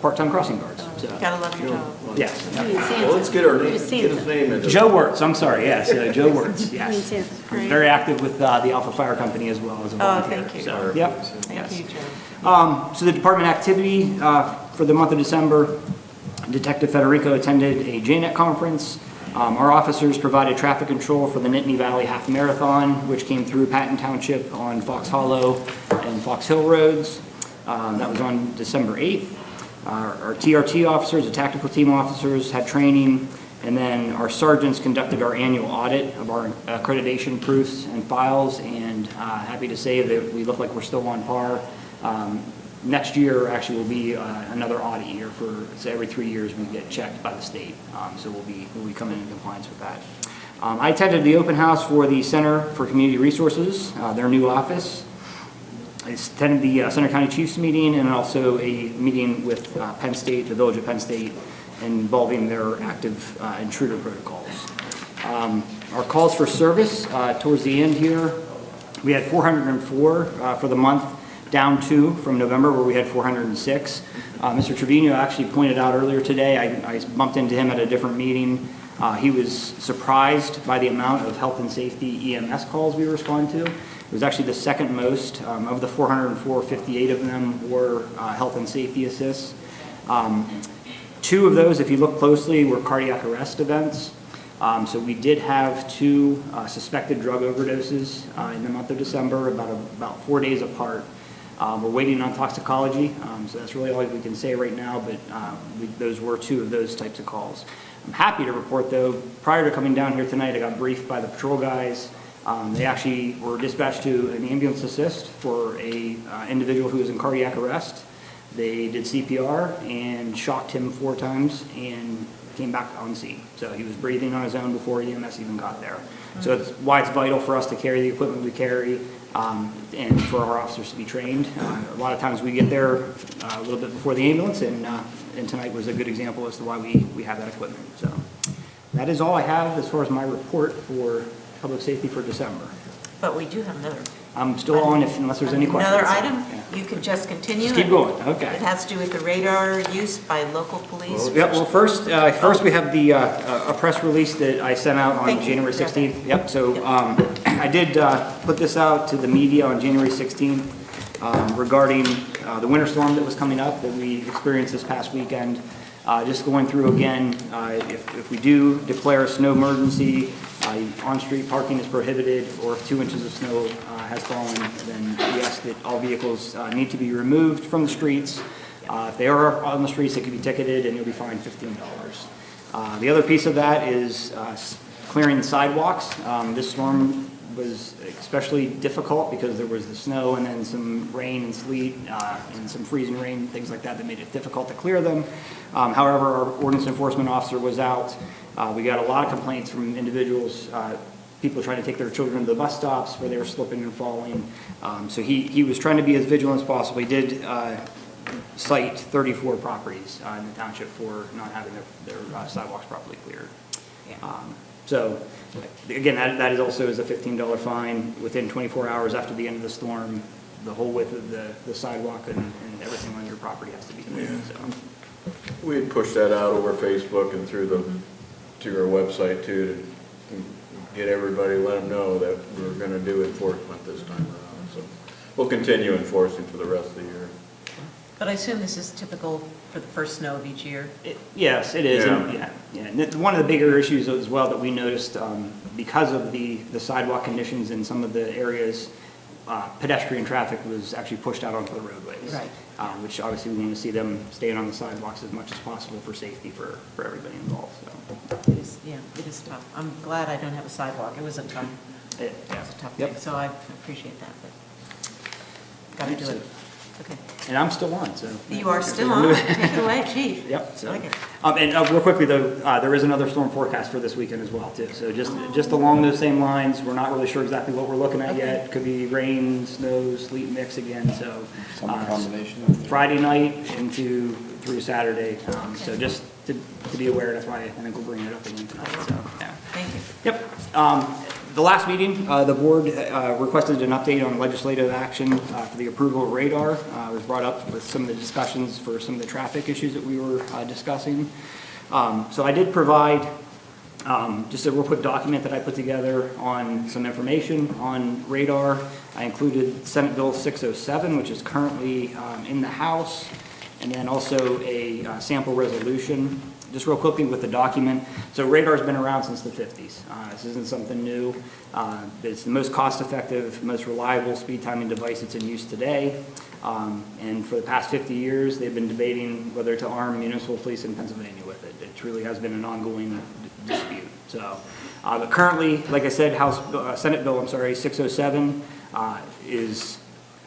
part-time crossing guards. So, Gotta love your job. yes. Well, let's get his name into Joe Wirtz, I'm sorry, yes, Joe Wirtz, yes. Great. Very active with the Alpha Fire Company as well as a volunteer. thank you. So, yep. Thank you, Joe. So the department activity for the month of December, Detective Federico attended a JNET conference. Our officers provided traffic control for the Nittany Valley Half Marathon, which came through Patton Township on Fox Hollow and Fox Hill roads. That was on December 8th. Our TRT officers, the tactical team officers, had training, and then our sergeants conducted our annual audit of our accreditation proofs and files, and happy to say that we look like we're still on par. Next year actually will be another audit year so every 3 years we get checked by the state. So we'll be coming in compliance with that. I attended the open house for the Center for Community Resources, their new office. I attended the Center County Chiefs meeting and also a meeting with Penn State, the village of Penn State, involving their active intruder protocols. Our calls for service towards the end here, we had 404 for the month, down 2 from November where we had 406. Mr. Trevino actually pointed out earlier today, I bumped into him at a different meeting. He was surprised by the amount of health and safety EMS calls we respond to. It was actually the second most. Of the 404, 58 of them were health and safety assists. 2 of those, if you look closely, were cardiac arrest events. So we did have 2 suspected drug overdoses in the month of December, about 4 days apart. We're waiting on toxicology, so that's really all we can say right now, but those were 2 of those types of calls. I'm happy to report, though, prior to coming down here tonight, I got briefed by the patrol guys. They actually were dispatched to an ambulance assist for a individual who was in cardiac arrest. They did CPR and shocked him 4 times and came back on scene. So he was breathing on his own before EMS even got there. So it's why it's vital for us to carry the equipment we carry and for our officers to be trained. A lot of times we get there a little bit before the ambulance, and tonight was a good example as to why we have that equipment. So that is all I have as far as my report for public safety for December. But we do have another. I'm still on unless there's any questions. Another item? Yeah. You can just continue. Just keep going, okay. It has to do with the radar use by local police. Yeah, well, first we have the a press release that I sent out on Thank you. January 16th. Yep, so I did put this out to the media on January 16th regarding the winter storm that was coming up that we experienced this past weekend. Just going through again, if we do declare a snow emergency, on-street parking is prohibited, or if 2 inches of snow has fallen, then we ask that all vehicles need to be removed from the streets. If they are on the streets, they can be ticketed and you'll be fined $15. The other piece of that is clearing the sidewalks. This storm was especially difficult because there was the snow and then some rain and sleet and some freezing rain, things like that made it difficult to clear them. However, our ordinance enforcement officer was out. We got a lot of complaints from individuals, people trying to take their children to the bus stops where they were slipping and falling. So he was trying to be as vigilant as possible. He did cite 34 properties in the township for not having their sidewalks properly cleared. So again, that is also is a $15 fine within 24 hours after the end of the storm. The whole width of the sidewalk and everything on your property has to be cleared. Yeah. So. We had pushed that out over Facebook and through to our website too, to get everybody, let them know that we're going to do enforcement this time around. So we'll continue enforcing for the rest of the year. But I assume this is typical for the first snow of each year? Yes, it is. And Yeah. And one of the bigger issues as well that we noticed, because of the sidewalk conditions in some of the areas, pedestrian traffic was actually pushed out onto the roadways. Right. Which obviously we want to see them staying on the sidewalks as much as possible for safety for everybody involved, so. It is, yeah, it is tough. I'm glad I don't have a sidewalk. It was a tough, Yeah. tough Yep. thing, so I appreciate that, but gotta do it. Okay. And I'm still on, so. You are still on. Take it away, chief. Yep. So, I like it. and real quickly though, there is another storm forecast for this weekend as well too. So just along those same lines, we're not really sure exactly what we're looking at yet. Could be rain, snow, sleet mix again. So Some combination of. Friday night through Saturday. So just to be aware, that's why I think we're bringing it up again tonight. So yeah. Thank you. Yep. The last meeting, the board requested an update on legislative action for the approval of radar. It was brought up with some of the discussions for some of the traffic issues that we were discussing. So I did provide just a real quick document that I put together on some information on radar. I included Senate Bill 607, which is currently in the House, and then also a sample resolution. Just real quickly with the document. So radar's been around since the 50s. This isn't something new. It's the most cost-effective, most reliable speed timing device that's in use today. And for the past 50 years, they've been debating whether to arm municipal police in Pennsylvania with it. It truly has been an ongoing dispute. So, but currently, like I said, Senate Bill 607 is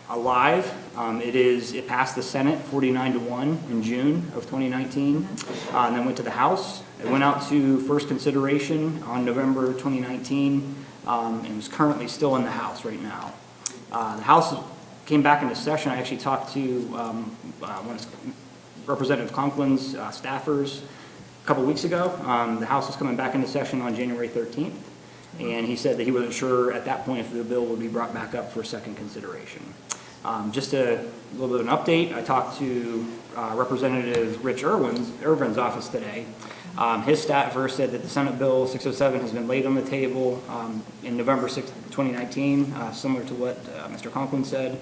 alive. It passed the Senate 49-1 in June of 2019, and then went to the House. It went out to first consideration on November 2019, and is currently still in the House right now. The House came back into session. I actually talked to one of Representative Conklin's staffers a couple weeks ago. The House is coming back into session on January 13th, and he said that he wasn't sure at that point if the bill would be brought back up for second consideration. Just a little bit of an update, I talked to Representative Rich Irvin's office today. His staffer said that the Senate Bill 607 has been laid on the table in November 6, 2019, similar to what Mr. Conklin said.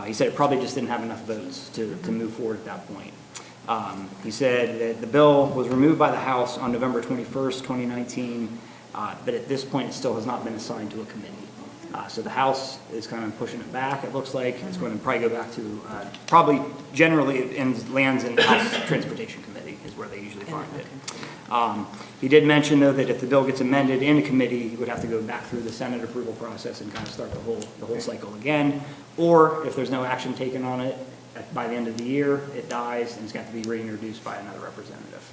He said it probably just didn't have enough votes to move forward at that point. He said that the bill was removed by the House on November 21st, 2019, but at this point it still has not been assigned to a committee. So the House is kind of pushing it back, it looks like. It's going to probably go back to, probably generally it lands in the House Transportation Committee is where they usually find it. He did mention, though, that if the bill gets amended in a committee, he would have to go back through the Senate approval process and kind of start the whole cycle again. Or if there's no action taken on it, by the end of the year, it dies and it's got to be reintroduced by another representative.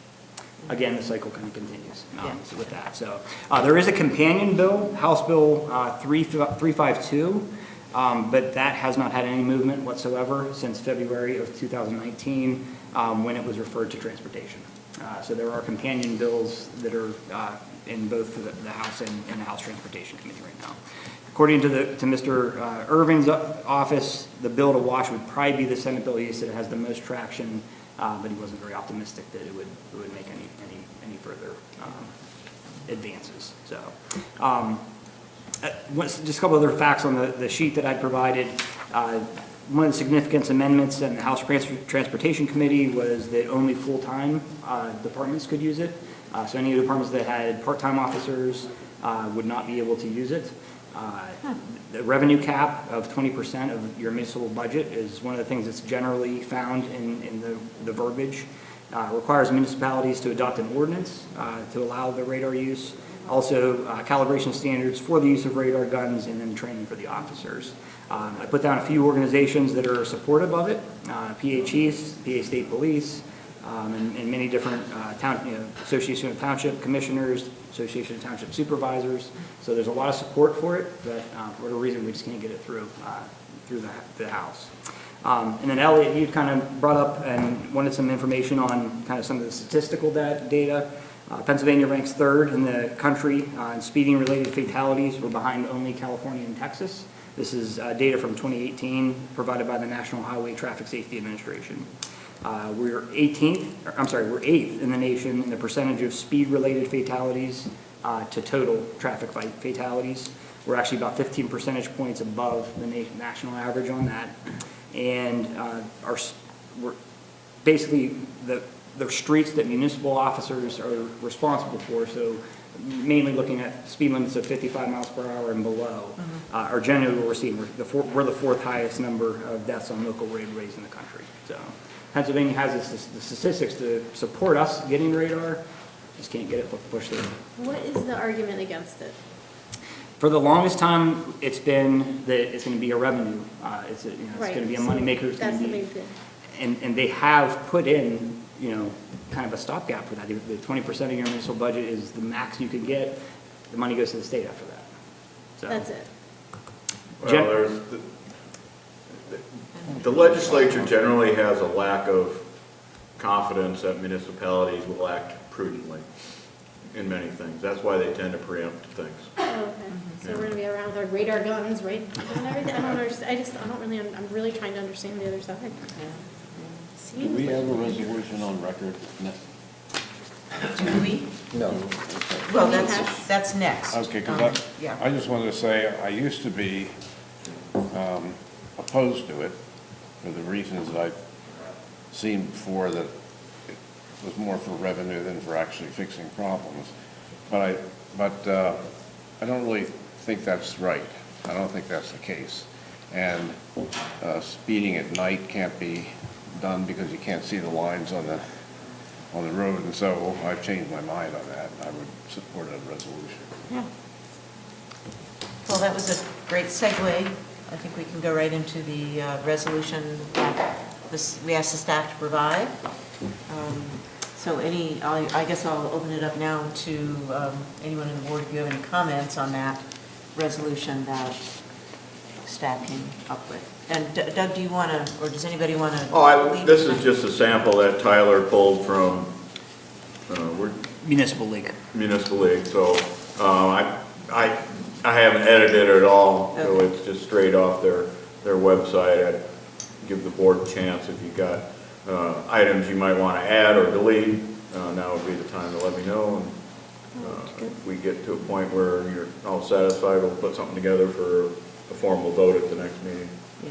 Again, the cycle kind of continues with that. So there is a companion bill, House Bill 352, but that has not had any movement whatsoever since February of 2019 when it was referred to transportation. So there are companion bills that are in both the House and the House Transportation Committee right now. According to Mr. Irvin's office, the bill to watch would probably be the Senate bill. He said it has the most traction, but he wasn't very optimistic that it would make any further advances. So, just a couple other facts on the sheet that I provided. One of the significant amendments in the House Transportation Committee was that only full-time departments could use it. So any departments that had part-time officers would not be able to use it. The revenue cap of 20% of your municipal budget is one of the things that's generally found in the verbiage. Requires municipalities to adopt an ordinance to allow the radar use. Also, calibration standards for the use of radar guns, and then training for the officers. I put down a few organizations that are supportive of it, PA Chiefs, PA State Police, and many different Association of Township Commissioners, Association of Township Supervisors. So there's a lot of support for it, but for whatever reason, we just can't get it through the House. And then Elliot, you kind of brought up and wanted some information on kind of some of the statistical data. Pennsylvania ranks third in the country in speeding-related fatalities. We're behind only California and Texas. This is data from 2018 provided by the National Highway Traffic Safety Administration. We're 8th in the nation in the percentage of speed-related fatalities to total traffic fatalities. We're actually about 15 percentage points above the national average on that. And we're basically the streets that municipal officers are responsible for, so mainly looking at speed limits of 55 miles per hour and below, are generally what we're seeing. We're the fourth highest number of deaths on local roadways in the country. So Pennsylvania has the statistics to support us getting radar, just can't get it pushed through. What is the argument against it? For the longest time, it's been that it's going to be a revenue, it's going to be a moneymaker. It's going That's to the be, big thing. and they have put in, kind of a stopgap for that. The 20% of your municipal budget is the max you can get. The money goes to the state after that. So That's it. Well, there's, the legislature generally has a lack of confidence that municipalities will act prudently in many things. That's why they tend to preempt things. Oh, okay. So we're gonna be around with our radar guns, right, and everything. I don't understand. I don't really. I'm really trying to understand the other side. Do we have a resolution on record? Do we? No. Well, that's next. Okay, because Yeah. I just wanted to say, I used to be opposed to it for the reasons that I've seen before, that it was more for revenue than for actually fixing problems. But I don't really think that's right. I don't think that's the case. And speeding at night can't be done because you can't see the lines on the road, and so I've changed my mind on that, and I would support a resolution. Yeah. Well, that was a great segue. I think we can go right into the resolution that we asked the staff to provide. So I guess I'll open it up now to anyone on the board if you have any comments on that resolution that staff came up with. And Doug, do you want to, or does anybody want to? This is just a sample that Tyler pulled from Municipal League. Municipal League, so I haven't edited it at all, so Okay. it's just straight off their website. I'd give the board a chance if you've got items you might want to add or delete. Now would be the time to let me know. And if we get to a point where you're all satisfied, we'll put something together for a formal vote at the next meeting. Yeah.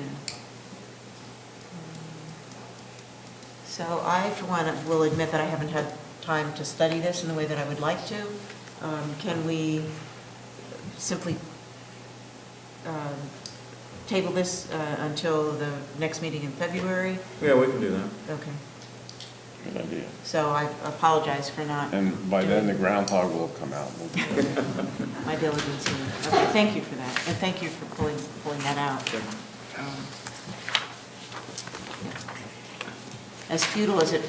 So I, for one, will admit that I haven't had time to study this in the way that I would like to. Can we simply table this until the next meeting in February? Yeah, we can do that. Okay. Good idea. So I apologize for not. And by then, the groundhog will come out. My diligence here. Okay, thank you for that, and thank you for pulling that out. As futile as it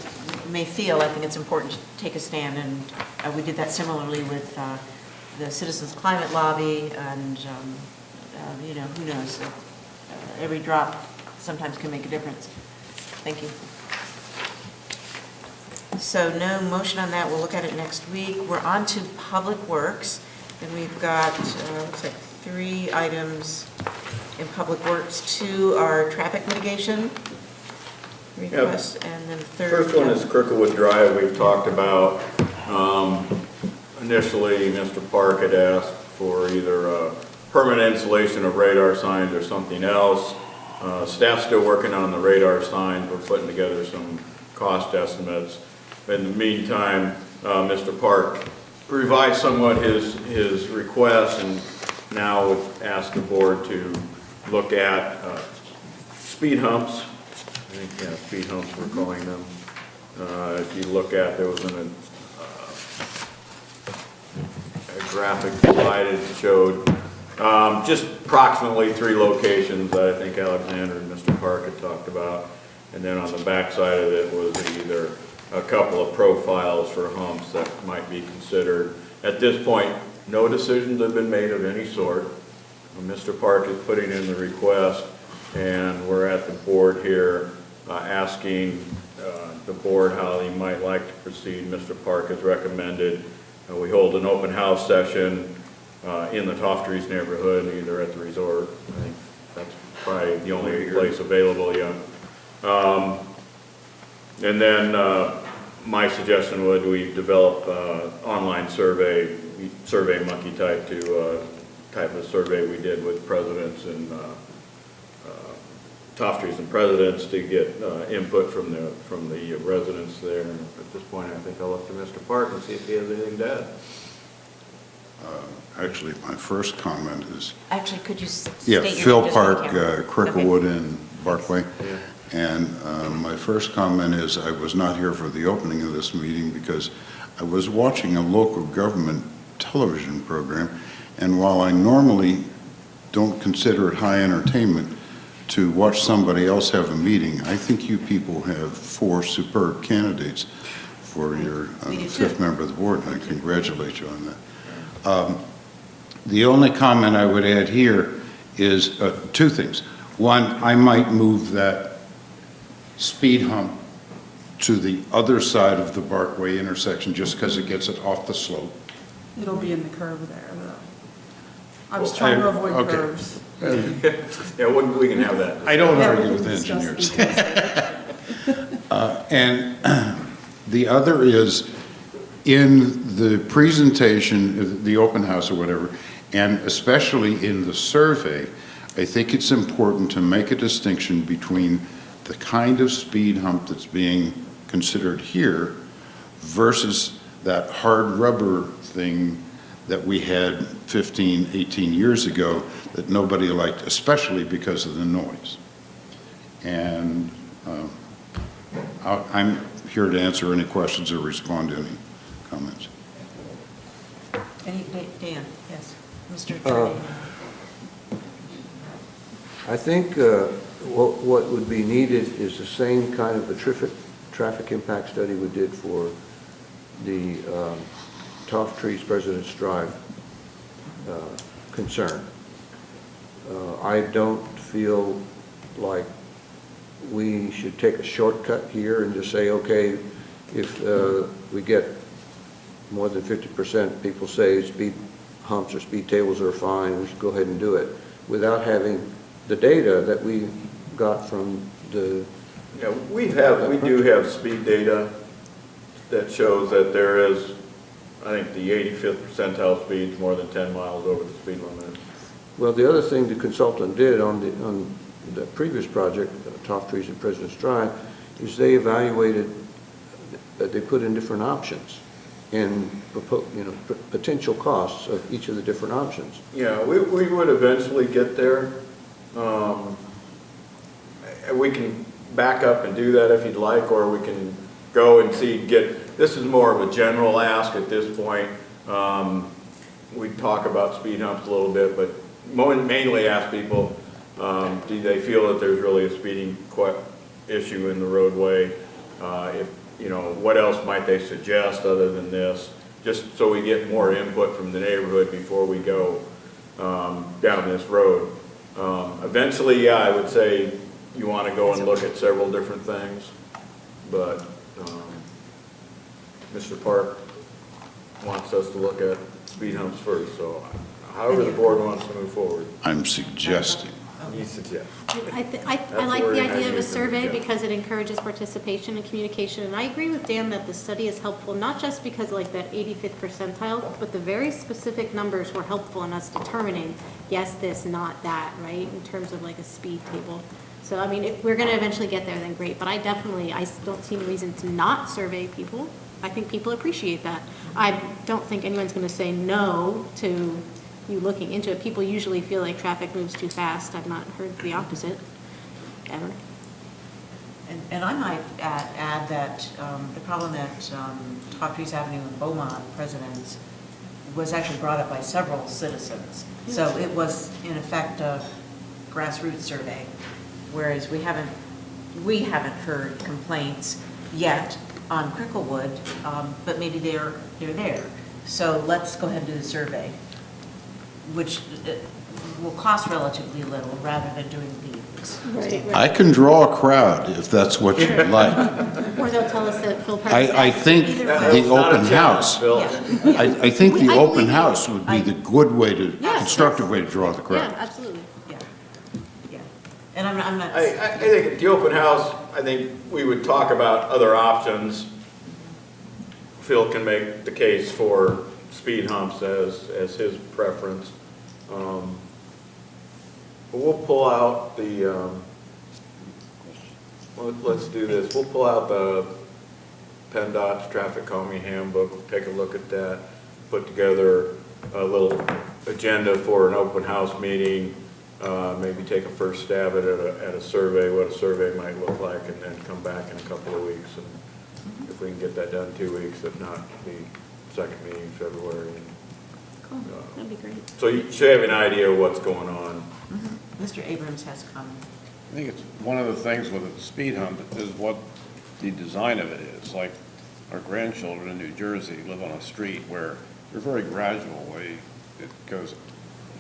may feel, I think it's important to take a stand, and we did that similarly with the Citizens Climate Lobby, and who knows, every drop sometimes can make a difference. Thank you. So no motion on that. We'll look at it next week. We're on to Public Works, and we've got, looks like 3 items in Public Works. 2 are traffic mitigation requests, and then the third. First one is Crookwood Drive. We've talked about, initially, Mr. Park had asked for either a permanent installation of radar signs or something else. Staff's still working on the radar signs. We're putting together some cost estimates. In the meantime, Mr. Park revised somewhat his request, and now would ask the board to look at speed humps. I think, yeah, speed humps we're calling them. If you look at, there was a graphic provided that showed just approximately 3 locations that I think Alexander and Mr. Park had talked about. And then on the back side of it was either a couple of profiles for humps that might be considered. At this point, no decisions have been made of any sort. Mr. Park is putting in the request, and we're at the board here asking the board how he might like to proceed. Mr. Park has recommended we hold an open house session in the Toftrese neighborhood, either at the resort. I think that's probably the only place available yet. And then my suggestion would we develop online survey monkey type to type of survey we did with presidents in Tough Trees and Presidents to get input from the residents there. And at this point, I think I'll look to Mr. Park and see if he has anything to add. Actually, my first comment is, Actually, could you state yeah, your name Phil just for the Park, camera? Cricklewood and Barkway. Yeah. And my first comment is I was not here for the opening of this meeting because I was watching a local government television program, and while I normally don't consider it high entertainment to watch somebody else have a meeting, I think you people have 4 superb candidates for your fifth member of the board, and I congratulate you on that. The only comment I would add here is 2 things. One, I might move that speed hump to the other side of the Barkway intersection just because it gets it off the slope. It'll be in the curve there, though. I was trying to avoid okay. curves. Yeah, we can have that. I don't Yeah, argue we with can discuss engineers. details. And the other is, in the presentation, the open house or whatever, and especially in the survey, I think it's important to make a distinction between the kind of speed hump that's being considered here versus that hard rubber thing that we had 15, 18 years ago that nobody liked, especially because of the noise. And I'm here to answer any questions or respond to any comments. Dan, yes, Mr. Attorney. I think what would be needed is the same kind of a traffic impact study we did for the Tough Trees President's Drive concern. I don't feel like we should take a shortcut here and just say, okay, if we get more than 50% people say speed humps or speed tables are fine, we should go ahead and do it, without having the data that we got from the... Yeah, we do have speed data that shows that there is, I think, the 85th percentile speeds more than 10 miles over the speed limit. Well, the other thing the consultant did on the previous project, Tough Trees and President's Drive, is they evaluated, they put in different options and, potential costs of each of the different options. Yeah, we would eventually get there. We can back up and do that if you'd like, or we can go and this is more of a general ask at this point. We talk about speed humps a little bit, but mainly ask people, do they feel that there's really a speeding issue in the roadway? What else might they suggest other than this? Just so we get more input from the neighborhood before we go down this road. Eventually, yeah, I would say you want to go and look at several different things, but Mr. Park wants us to look at speed humps first, so however the board wants to move forward. I'm suggesting. You suggest. I like the idea of a survey because it encourages participation and communication, and I agree with Dan that the study is helpful, not just because like that 85th percentile, but the very specific numbers were helpful in us determining, yes, this, not that, right, in terms of like a speed table. So, I mean, if we're going to eventually get there, then great, but I don't see any reason to not survey people. I think people appreciate that. I don't think anyone's going to say no to you looking into it. People usually feel like traffic moves too fast. I've not heard the opposite, ever. And I might add that the problem at Tough Trees Avenue and Beaumont Presidents was actually brought up by several citizens. So it was, in effect, a grassroots survey, whereas we haven't heard complaints yet on Cricklewood, but maybe they're there. So let's go ahead and do the survey, which will cost relatively little rather than doing leads. Right. I can draw a crowd if that's what you'd like. Or they'll tell us that Phil Park. I think the open house, I think the open house would be the good way to, constructive way to draw the crowd. Yeah, absolutely. Yeah. And I'm not. I think at the open house, I think we would talk about other options. Phil can make the case for speed humps as his preference. But we'll pull out the let's do this. We'll pull out the PennDOT's traffic calming handbook, take a look at that, put together a little agenda for an open house meeting, maybe take a first stab at a survey, what a survey might look like, and then come back in a couple of weeks. And if we can get that done in 2 weeks, if not, the second meeting in February. Cool, that'd be great. So you should have an idea of what's going on. Mr. Abrams has a comment. I think it's one of the things with the speed hump is what the design of it is. Like our grandchildren in New Jersey live on a street where they're very gradually, it goes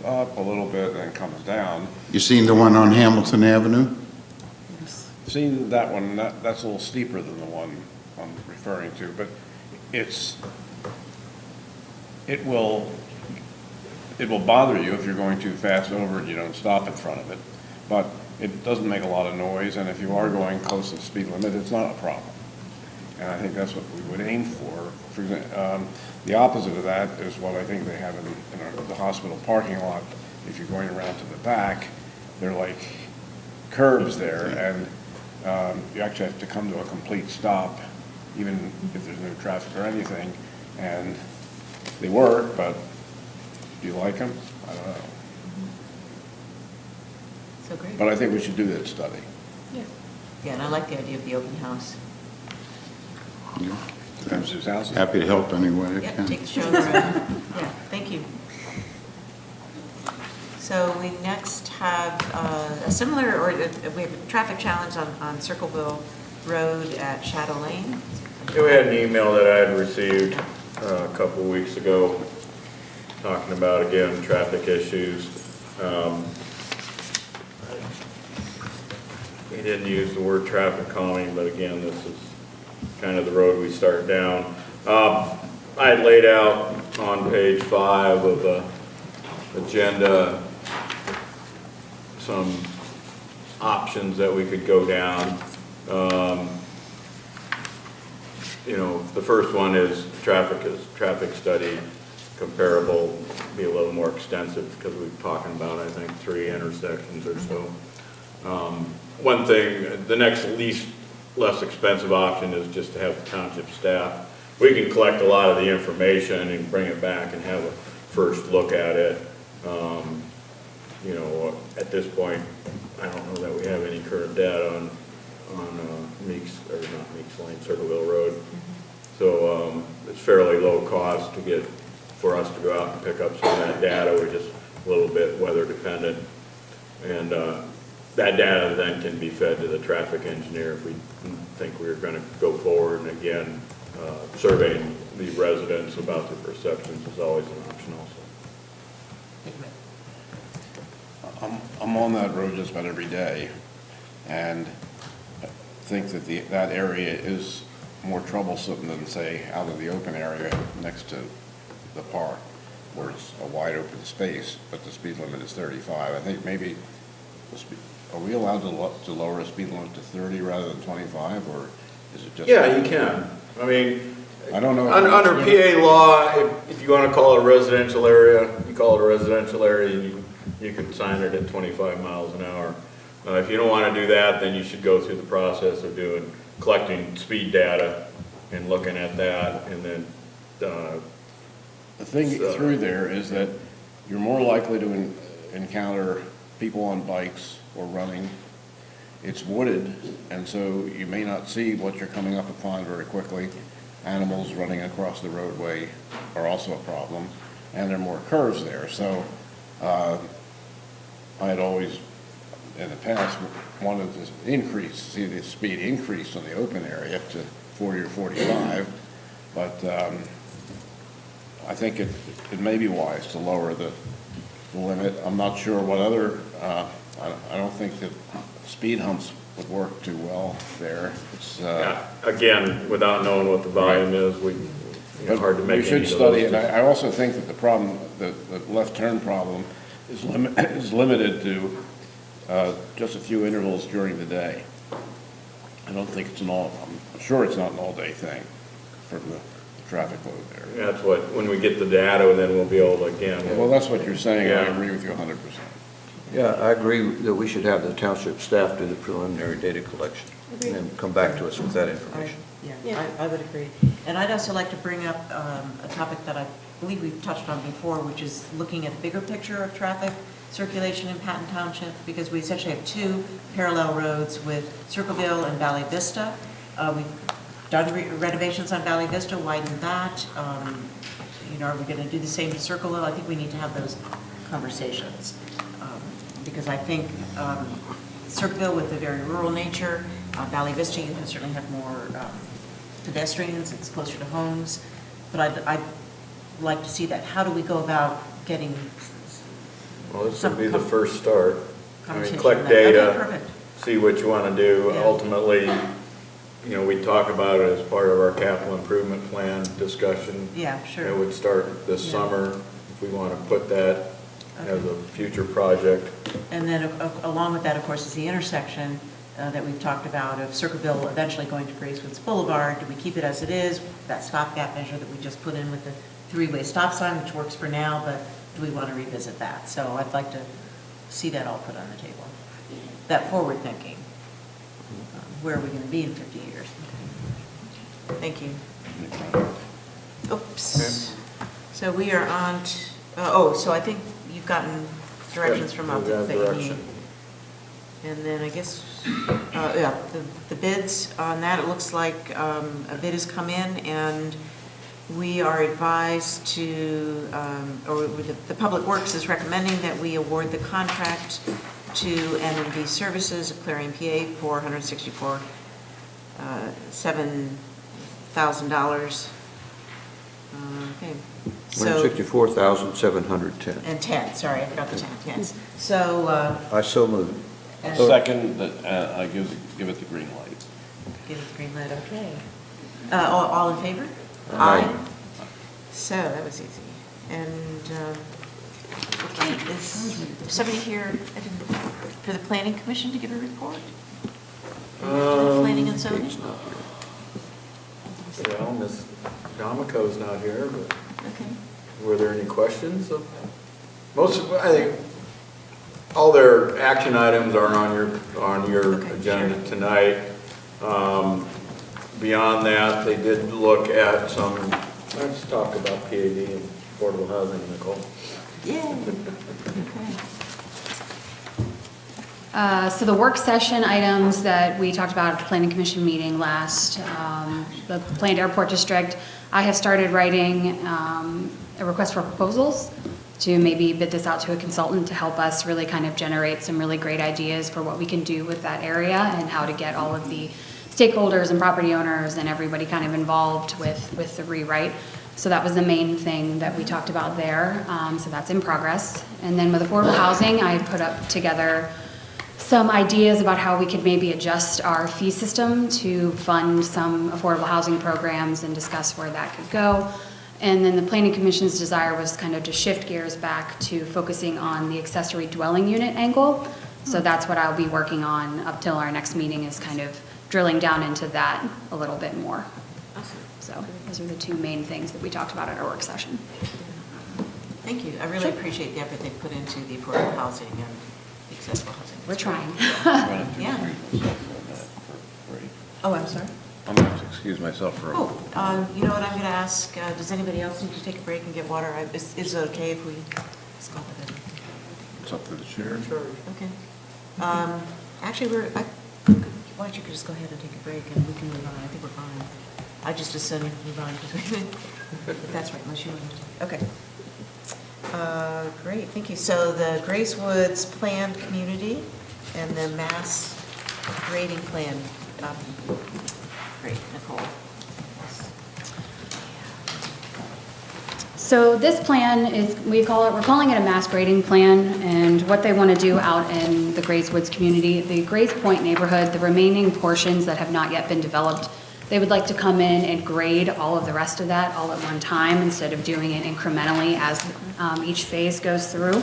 up a little bit and then comes down. You seen the one on Hamilton Avenue? Seen that one, that's a little steeper than the one I'm referring to, but it will bother you if you're going too fast over it, you don't stop in front of it. But it doesn't make a lot of noise, and if you are going close to the speed limit, it's not a problem. And I think that's what we would aim for. For example, the opposite of that is what I think they have in the hospital parking lot. If you're going around to the back, they're like curbs there, and you actually have to come to a complete stop, even if there's no traffic or anything. And they work, but do you like them? I don't know. So great. But I think we should do that study. Yeah, and I like the idea of the open house. Comes to his house. Happy to help any way I Yep, can. take the show around. Yeah, thank you. So we next have a similar, or we have a traffic challenge on Circleville Road at Shadow Lane. Yeah, we had an email that I had received a couple of weeks ago talking about, again, traffic issues. He didn't use the word traffic calming, but again, this is kind of the road we start down. I had laid out on page 5 of the agenda some options that we could go down. You know, the first one is traffic study comparable, be a little more extensive because we're talking about, I think, 3 intersections or so. One thing, the next less expensive option is just to have the township staff. We can collect a lot of the information and bring it back and have a first look at it. You know, at this point, I don't know that we have any current data on Circleville Road. So it's fairly low cost for us to go out and pick up some of that data. We're just a little bit weather dependent. And that data then can be fed to the traffic engineer if we think we're going to go forward. And again, surveying the residents about their perceptions is always an option also. I'm on that road just about every day, and I think that that area is more troublesome than, say, out in the open area next to the park, where it's a wide open space, but the speed limit is 35. I think maybe, are we allowed to lower a speed limit to 30 rather than 25, or is it just? Yeah, you can. I mean, I don't know. Under PA law, if you want to call it a residential area, you call it a residential area, and you could sign it at 25 miles an hour. If you don't want to do that, then you should go through the process of collecting speed data and looking at that, and then. The thing through there is that you're more likely to encounter people on bikes or running. It's wooded, and so you may not see what you're coming up upon very quickly. Animals running across the roadway are also a problem, and there are more curves there. So I had always, in the past, wanted to see the speed increase on the open area to 40 or 45, but I think it may be wise to lower the limit. I'm not sure what other, I don't think that speed humps would work too well there. It's, again, without knowing what the volume is, it's hard to make. We should study it. I also think that the problem, the left turn problem, is limited to just a few intervals during the day. I don't think it's I'm sure it's not an all-day thing from the traffic load there. That's what, when we get the data, then we'll be able to, again. Well, that's what you're saying. Yeah. I agree with you 100%. Yeah, I agree that we should have the township staff do the preliminary data collection. and then come back to us with that information. Yeah, I would agree. And I'd also like to bring up a topic that I believe we've touched on before, which is looking at the bigger picture of traffic circulation in Patton Township, because we essentially have two parallel roads with Circleville and Valley Vista. We've done renovations on Valley Vista, widened that. Are we going to do the same to Circleville? I think we need to have those conversations, because I think Circleville with the very rural nature, Valley Vista, you certainly have more pedestrians, it's closer to homes, but I'd like to see that. How do we go about getting? Well, this would be the first start. Conversation Collect on that. Okay, data, perfect. see what you want to do. Yeah. Ultimately, we talk about it as part of our capital improvement plan discussion. Yeah, sure. It would start this Yeah. summer, if we want to put that as a future project. And then along with that, of course, is the intersection that we've talked about of Circleville eventually going to Gracewoods Boulevard. Do we keep it as it is, that stopgap measure that we just put in with the three-way stop sign, which works for now, but do we want to revisit that? So I'd like to see that all put on the table. That forward thinking. Where are we going to be in 50 years? Thank you. Oops. So we are on, so I think you've gotten directions from us We've got that you need. direction. And then I guess, the bids on that, it looks like a bid has come in, and we are advised to, the Public Works is recommending that we award the contract to NMD Services of Clarion, PA for $7,000. Okay. So, $164,710. and 10, sorry, I forgot the 10, yes. So, I so moved. Second, I give it the green light. give it the green light, okay. All in favor? Aye. So, that was easy. And, okay, is somebody here for the Planning Commission to give a report? Planning and zoning? Well, Ms. D'Amico's not here, but Okay. were there any questions? I think all their action items are on your Okay, agenda sure. tonight. Beyond that, they did look at some, let's talk about PAD and affordable housing, Nicole. Yeah. So the work session items that we talked about at the Planning Commission meeting last, the planned airport district, I have started writing a request for proposals to maybe bid this out to a consultant to help us really kind of generate some really great ideas for what we can do with that area and how to get all of the stakeholders and property owners and everybody kind of involved with the rewrite. So that was the main thing that we talked about there. So that's in progress. And then with affordable housing, I put up together some ideas about how we could maybe adjust our fee system to fund some affordable housing programs and discuss where that could go. And then the Planning Commission's desire was kind of to shift gears back to focusing on the accessory dwelling unit angle. So that's what I'll be working on up till our next meeting, is kind of drilling down into that a little bit more. So those are the two main things that we talked about at our work session. Thank you. I really appreciate the effort they put into the affordable housing and the accessible housing. We're trying. Yeah. Oh, I'm sorry. I'm going to have to excuse myself for a Oh, you know what, I'm going to ask, does anybody else need to take a break and get water? Is it okay if we just go with it? It's up to the chair. Okay. Actually, why don't you just go ahead and take a break and we can move on? I think we're fine. I just assumed we move on because that's right, unless you want to. Okay. Great, thank you. So the Gracewoods Planned Community and the Mass Grading Plan. Great, Nicole. So this plan is, we're calling it a mass grading plan, and what they want to do out in the Gracewoods community, the Grace Point neighborhood, the remaining portions that have not yet been developed, they would like to come in and grade all of the rest of that all at one time instead of doing it incrementally as each phase goes through.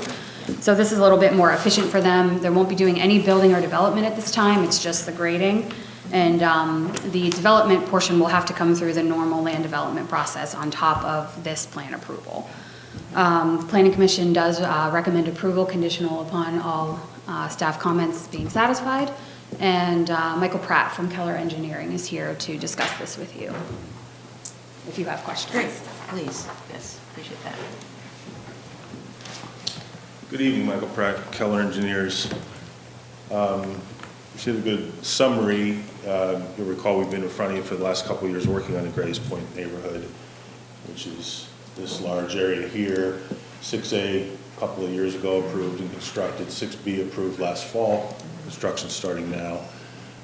So this is a little bit more efficient for them. They won't be doing any building or development at this time, it's just the grading. And the development portion will have to come through the normal land development process on top of this plan approval. The Planning Commission does recommend approval conditional upon all staff comments being satisfied. And Michael Pratt from Keller Engineering is here to discuss this with you, if you have questions. Great, please, yes, appreciate that. Good evening, Michael Pratt, Keller Engineers. We did a good summary. You'll recall we've been in front of you for the last couple of years working on the Grays Point neighborhood, which is this large area here. 6A a couple of years ago approved and constructed, 6B approved last fall, construction starting now.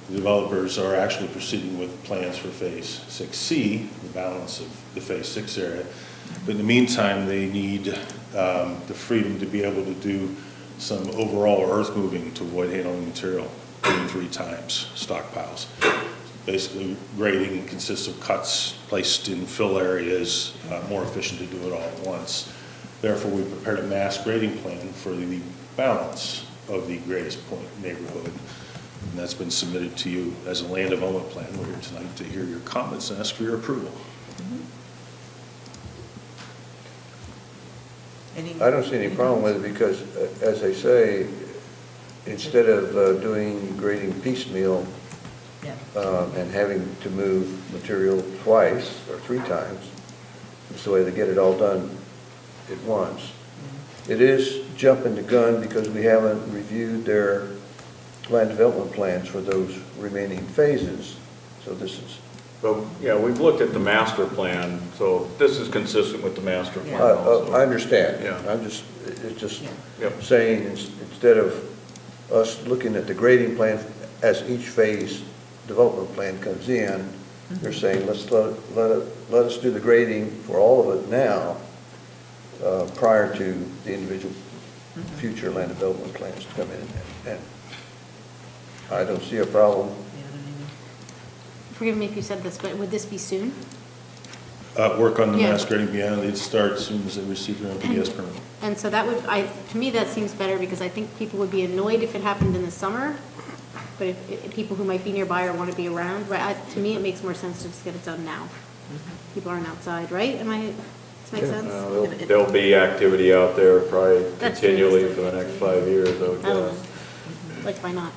The developers are actually proceeding with plans for phase 6C, the balance of the phase 6 area. But in the meantime, they need the freedom to be able to do some overall earth moving to avoid handling material 3 times stockpiles. Basically, grading consists of cuts placed in fill areas, more efficient to do it all at once. Therefore, we prepared a mass grading plan for the balance of the Grays Point neighborhood. And that's been submitted to you as a land development plan. We're here tonight to hear your comments and ask for your approval. I don't see any problem with it because, as I say, instead of doing grading piecemeal and having to move material twice or 3 times, it's the way to get it all done at once. It is jumping the gun because we haven't reviewed their land development plans for those remaining phases. So this is. But, yeah, we've looked at the master plan, so this is consistent with the master plan also. I understand. Yeah. It's just saying instead of us looking at the grading plan as each phase development plan comes in, they're saying let's let us do the grading for all of it now prior to the individual future land development plans to come in. And I don't see a problem. Forgive me if you said this, but would this be soon? Work on the Yeah. mass grading, they'd start as soon as they receive their MPS permit. And so that would, to me, that seems better because I think people would be annoyed if it happened in the summer. But if people who might be nearby or want to be around, right, to me, it makes more sense to just get it done now. People aren't outside, right? Does that make sense? There'll be activity out there probably That's continually true. for the next 5 years, I would I don't guess. know. Like, why not?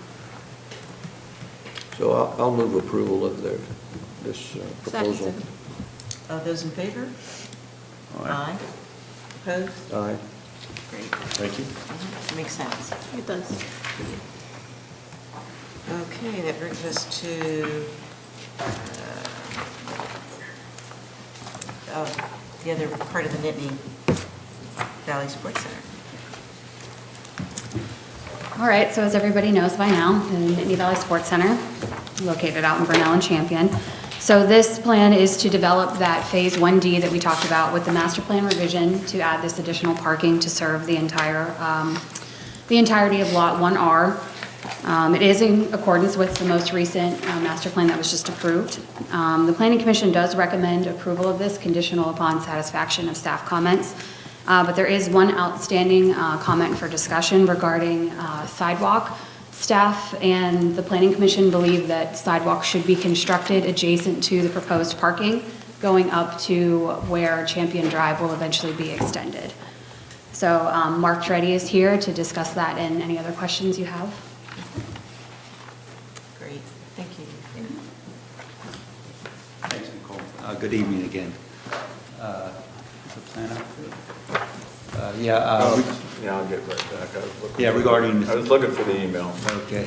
So I'll move approval of this proposal. Second. Those in favor? Aye. Opposed? Aye. Great. Thank you. Makes sense. It does. Okay, that brings us to the other part of the Nittany Valley Sports Center. All right, so as everybody knows by now, the Nittany Valley Sports Center, located out in Burnell and Champion. So this plan is to develop that Phase 1D that we talked about with the master plan revision to add this additional parking to serve the entirety of Lot 1R. It is in accordance with the most recent master plan that was just approved. The Planning Commission does recommend approval of this conditional upon satisfaction of staff comments. But there is one outstanding comment for discussion regarding sidewalk. Staff and the Planning Commission believe that sidewalks should be constructed adjacent to the proposed parking, going up to where Champion Drive will eventually be extended. So Mark Treddy is here to discuss that and any other questions you have. Great, thank you. Thanks, Nicole. Good evening again. Is the plan up? Yeah, I'll get right back. Regarding. I was looking for the email. Okay.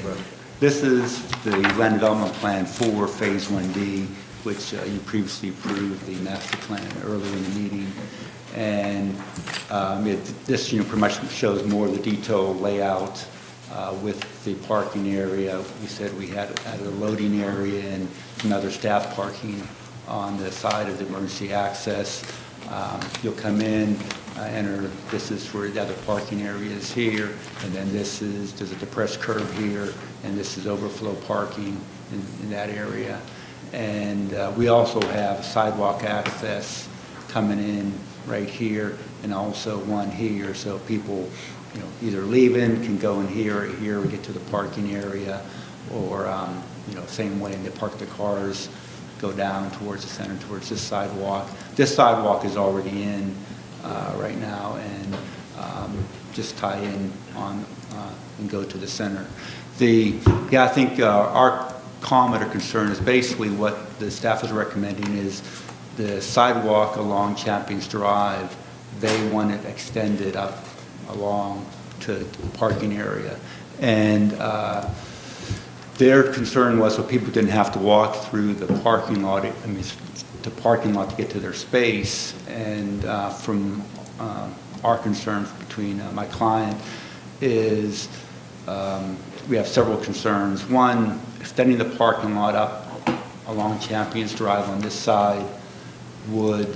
This is the land development plan for Phase 1D, which you previously approved the master plan earlier in the meeting. And this pretty much shows more of the detailed layout with the parking area. We said we had a loading area and some other staff parking on the side of the emergency access. You'll come in, enter, this is where the other parking area is here, and then there's a depressed curb here, and this is overflow parking in that area. And we also have sidewalk access coming in right here, and also one here, so people, either leaving can go in here or here, we get to the parking area, or, same way they park the cars, go down towards the center, towards this sidewalk. This sidewalk is already in right now, and just tie in on and go to the center. I think our comment or concern is basically what the staff is recommending is the sidewalk along Champions Drive, they want it extended up along to the parking area. And their concern was so people didn't have to walk through the parking lot, the parking lot to get to their space. And from our concerns between my client is we have several concerns. One, extending the parking lot up along Champions Drive on this side would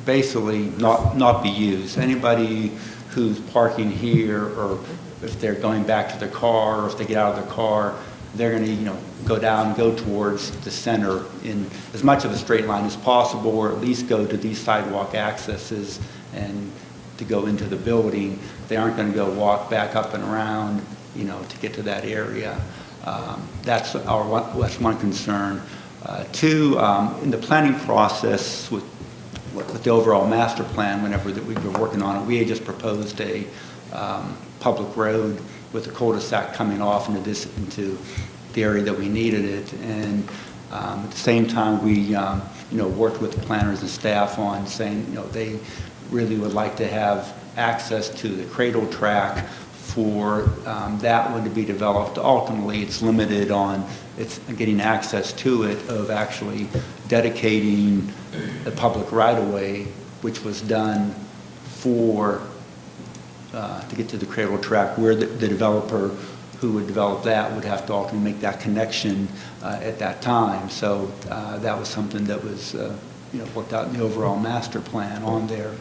basically not be used. Anybody who's parking here, or if they're going back to their car, or if they get out of their car, they're going to go down, go towards the center in as much of a straight line as possible, or at least go to these sidewalk accesses and to go into the building. They aren't going to go walk back up and around, to get to that area. That's one concern. Two, in the planning process with the overall master plan, whenever that we've been working on it, we had just proposed a public road with a cul-de-sac coming off into the area that we needed it. And at the same time, we worked with the planners and staff on saying they really would like to have access to the cradle track for that one to be developed. Ultimately, it's limited on getting access to it, of actually dedicating the public right-of-way, which was done to get to the cradle track, where the developer who would develop that would have to ultimately make that connection at that time. So that was something that was worked out in the overall master plan on there.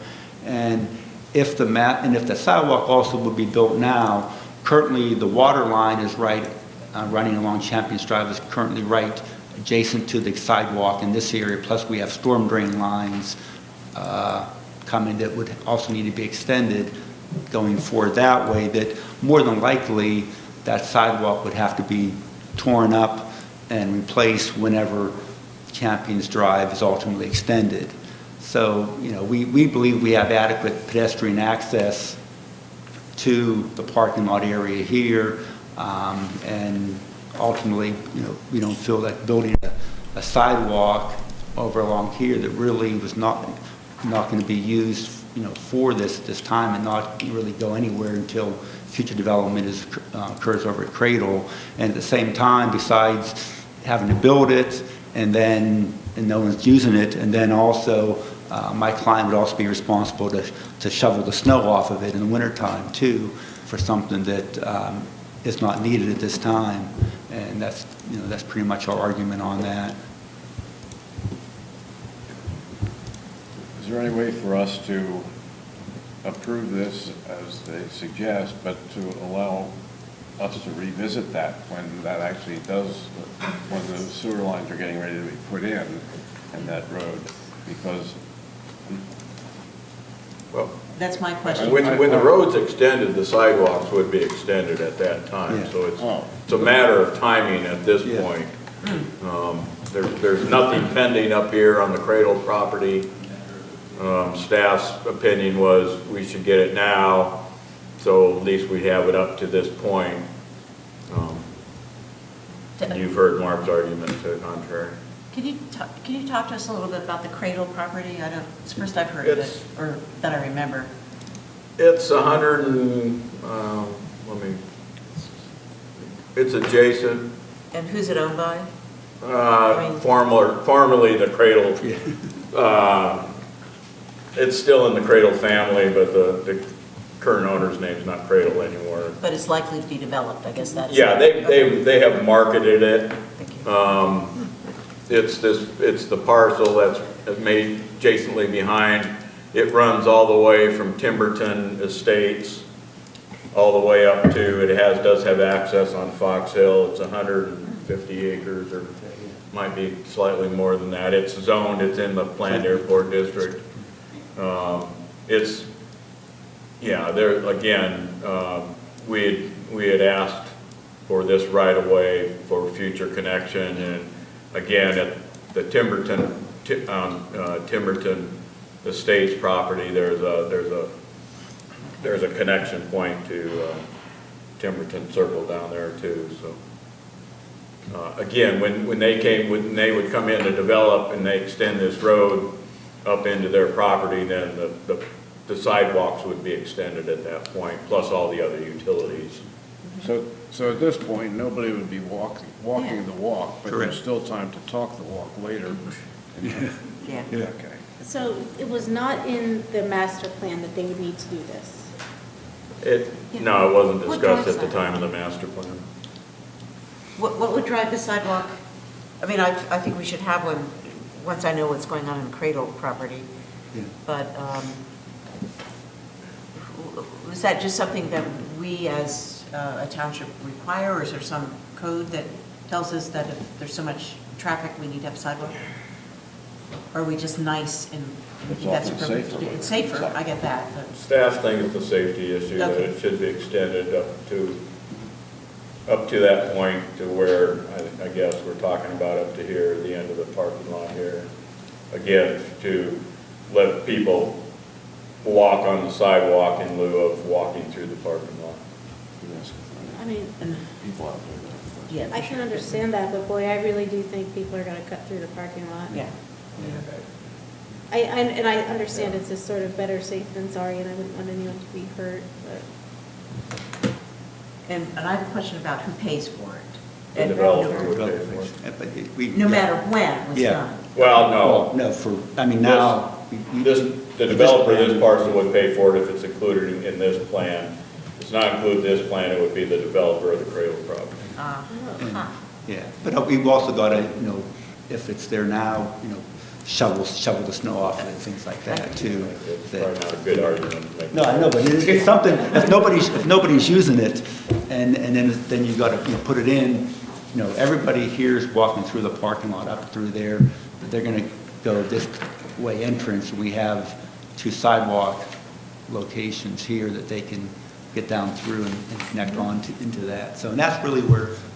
And if the sidewalk also would be built now, currently the water line is running along Champions Drive, is currently right adjacent to the sidewalk in this area. Plus we have storm drain lines coming that would also need to be extended going forward that way, that more than likely that sidewalk would have to be torn up and replaced whenever Champions Drive is ultimately extended. So, we believe we have adequate pedestrian access to the parking lot area here, and ultimately, we don't feel that building a sidewalk over along here that really was not going to be used, for this time, and not really go anywhere until future development occurs over at Cradle. And at the same time, besides having to build it and no one's using it, and then also my client would also be responsible to shovel the snow off of it in the wintertime too, for something that is not needed at this time. And that's pretty much our argument on that. Is there any way for us to approve this as they suggest, but to allow us to revisit that when that actually when the sewer lines are getting ready to be put in that road? Because that's my question. When the road's extended, the sidewalks would be extended at that time. Yeah. So it's a matter of timing at this point. There's nothing pending up here on the Cradle property. Staff's opinion was we should get it now, so at least we have it up to this point. You've heard Mark's argument to the contrary. Can you talk to us a little bit about the Cradle property? It's the first I've heard of it, or that I remember. It's it's adjacent. And who's it owned by? Formerly the Cradle. It's still in the Cradle family, but the current owner's name's not Cradle anymore. But it's likely to be developed, I guess that's. Yeah, they have marketed it. Thank you. It's the parcel that's made adjacently behind. It runs all the way from Timberton Estates all the way up to, does have access on Fox Hill. It's 150 acres, or might be slightly more than that. It's zoned, it's in the planned airport district. We had asked for this right of way for future connection, and again, at the Timberton Estates property, there's a connection point to Timberton Circle down there too, so. Again, when they would come in to develop and they extend this road up into their property, then the sidewalks would be extended at that point, plus all the other utilities. So at this point, nobody would be walking the walk, but Correct. there's still time to talk the walk later. Yeah. Okay. So it was not in the master plan that they would need to do this? No, it wasn't What discussed drives at the that? time of the master plan. What would drive the sidewalk? I mean, I think we should have one, once I know what's going on in the Cradle property. Yeah. But was that just something that we as a township require, or is there some code that tells us that if there's so much traffic, we need to have a sidewalk? Or are we just nice and It's that's often appropriate to safer. do? It's safer, I get that, but. Staff think it's a safety issue, that Okay. it should be extended up to that point to where, I guess we're talking about up to here, the end of the parking lot here. Again, to let people walk on the sidewalk in lieu of walking through the parking lot. I mean, People out there. Yeah. I can understand that, but boy, I really do think people are gonna cut through the parking lot. Yeah. And I understand it's just sort of better safe than sorry, and I wouldn't want anyone to be hurt, but. And I have a question about who pays for it. The And- developer would pay for it. Yeah, but we- No yeah. matter when it was Yeah. done. Well, no. Well, no, for, I mean, now. The developer, this parcel would pay for it if it's included in this plan. If it's not included in this plan, it would be the developer of the Cradle property. Huh. Yeah, but we've also got to, if it's there now, shovel the snow off and things like that too. It's that- probably not a good argument to make. No, I know, but it's something, if nobody's using it, and then you've got to, put it in, everybody here is walking through the parking lot up through there, but they're going to go this way entrance, we have 2 sidewalk locations here that they can get down through and connect on into that. So, and that's really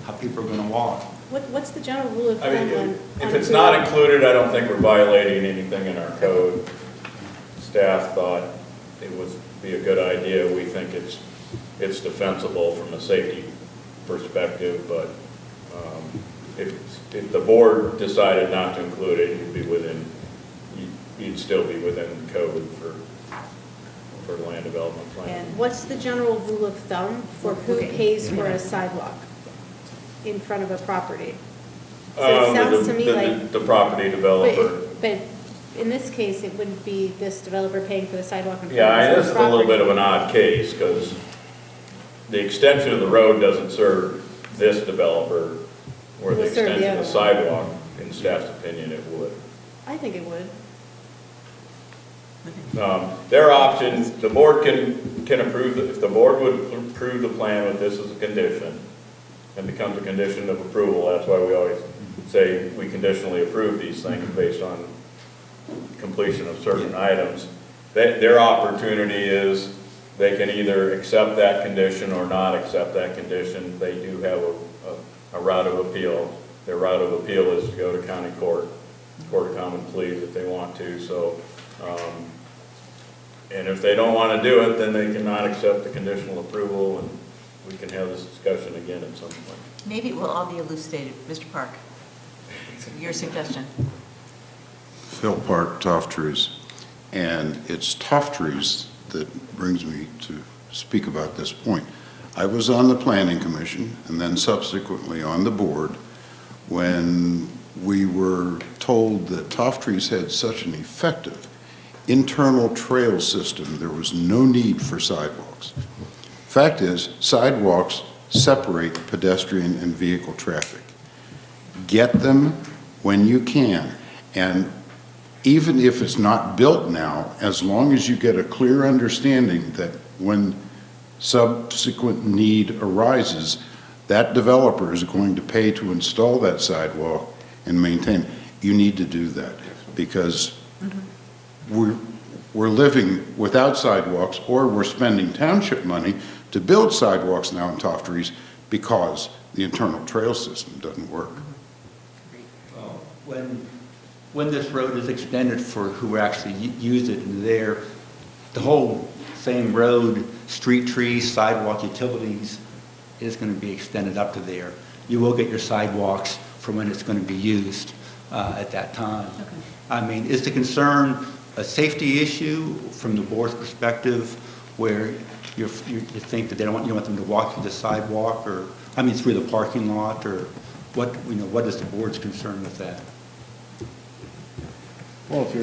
how people are going to walk. What's the general rule of I thumb mean, on? if it's not included, I don't think we're violating anything in our code. Staff thought it would be a good idea. We think it's defensible from a safety perspective, but if the board decided not to include it, you'd still be within the code for the land development plan. And what's the general rule of thumb for who pays for a sidewalk in front of a property? So it sounds to me like. The property developer. But in this case, it wouldn't be this developer paying for the sidewalk in front Yeah, of this his is own a little bit property. of an odd case, because the extension of the road doesn't serve this developer, where It the would serve the extension of the other sidewalk, in staff's opinion, it would. I think it would. Their option, the board can approve, if the board would approve the plan with this as a condition, and becomes a condition of approval, that's why we always say we conditionally approve these things based on completion of certain items. Their opportunity is, they can either accept that condition or not accept that condition. They do have a route of appeal. Their route of appeal is to go to county court of common pleas if they want to, so. And if they don't want to do it, then they cannot accept the conditional approval, and we can have this discussion again at some point. Maybe it will all be elucidated. Mr. Park, your suggestion. Phil Park, tough trees. And it's tough trees that brings me to speak about this point. I was on the Planning Commission and then subsequently on the board when we were told that tough trees had such an effective internal trail system, there was no need for sidewalks. Fact is, sidewalks separate pedestrian and vehicle traffic. Get them when you can. And even if it's not built now, as long as you get a clear understanding that when subsequent need arises, that developer is going to pay to install that sidewalk and maintain. You need to do that because we're living without sidewalks, or we're spending township money to build sidewalks now in tough trees because the internal trail system doesn't work. When this road is extended for who actually use it, and the whole same road, street trees, sidewalk, utilities, is going to be extended up to there. You will get your sidewalks for when it's going to be used at that time. I mean, is the concern a safety issue from the board's perspective, where you think that you don't want them to walk through the sidewalk, or, I mean, through the parking lot, or what, what is the board's concern with that? Well, if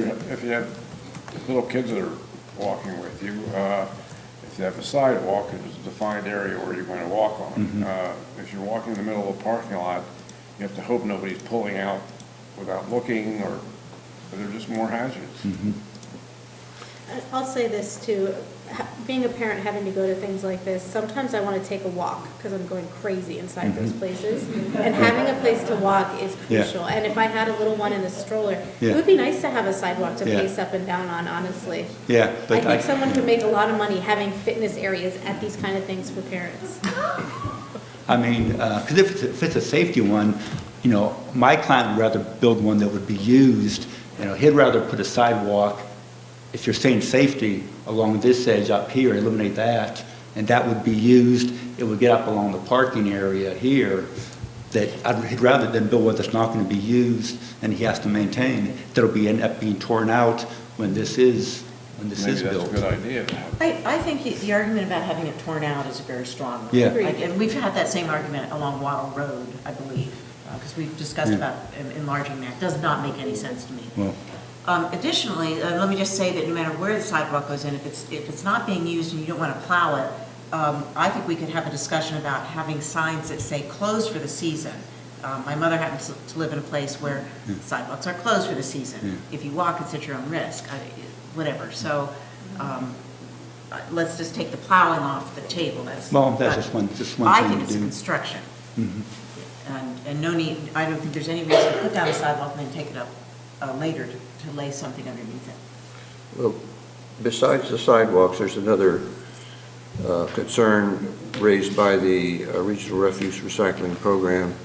you have little kids that are walking with you, if you have a sidewalk, there's a defined area where you're going to walk on. Mm-hmm. If you're walking in the middle of a parking lot, you have to hope nobody's pulling out without looking, or they're just more hazards. Mm-hmm. I'll say this too, being a parent having to go to things like this, sometimes I want to take a walk because I'm going crazy inside those places. And having a place to walk is crucial. And if I had a little one in a stroller, it would be nice to have a sidewalk to pace up and down on, honestly. Yeah, but I think someone could make a lot of money having fitness areas at these kind of things for parents. I mean, because if it's a safety one, my client would rather build one that would be used. He'd rather put a sidewalk, if you're saying safety, along this edge up here, eliminate that, and that would be used. It would get up along the parking area here. That he'd rather than build one that's not going to be used and he has to maintain, that'll end up being torn out when this is built. Maybe that's a good idea. I think the argument about having it torn out is a very strong one. Yeah. And we've had that same argument along Wattle Road, I believe, because we've discussed about enlarging that. Does not make any sense to me. Well, Additionally, let me just say that no matter where the sidewalk goes in, if it's not being used and you don't want to plow it, I think we could have a discussion about having signs that say closed for the season. My mother happens to live in a place where sidewalks are closed for the season. If you walk, it's at your own risk, whatever. So let's just take the plowing off the table. That's just one I thing think to it's do. construction. Mm-hmm. And no need, I don't think there's any reason to put down a sidewalk and then take it up later to lay something underneath it. Well, besides the sidewalks, there's another concern raised by the Regional Refuse Recycling Program.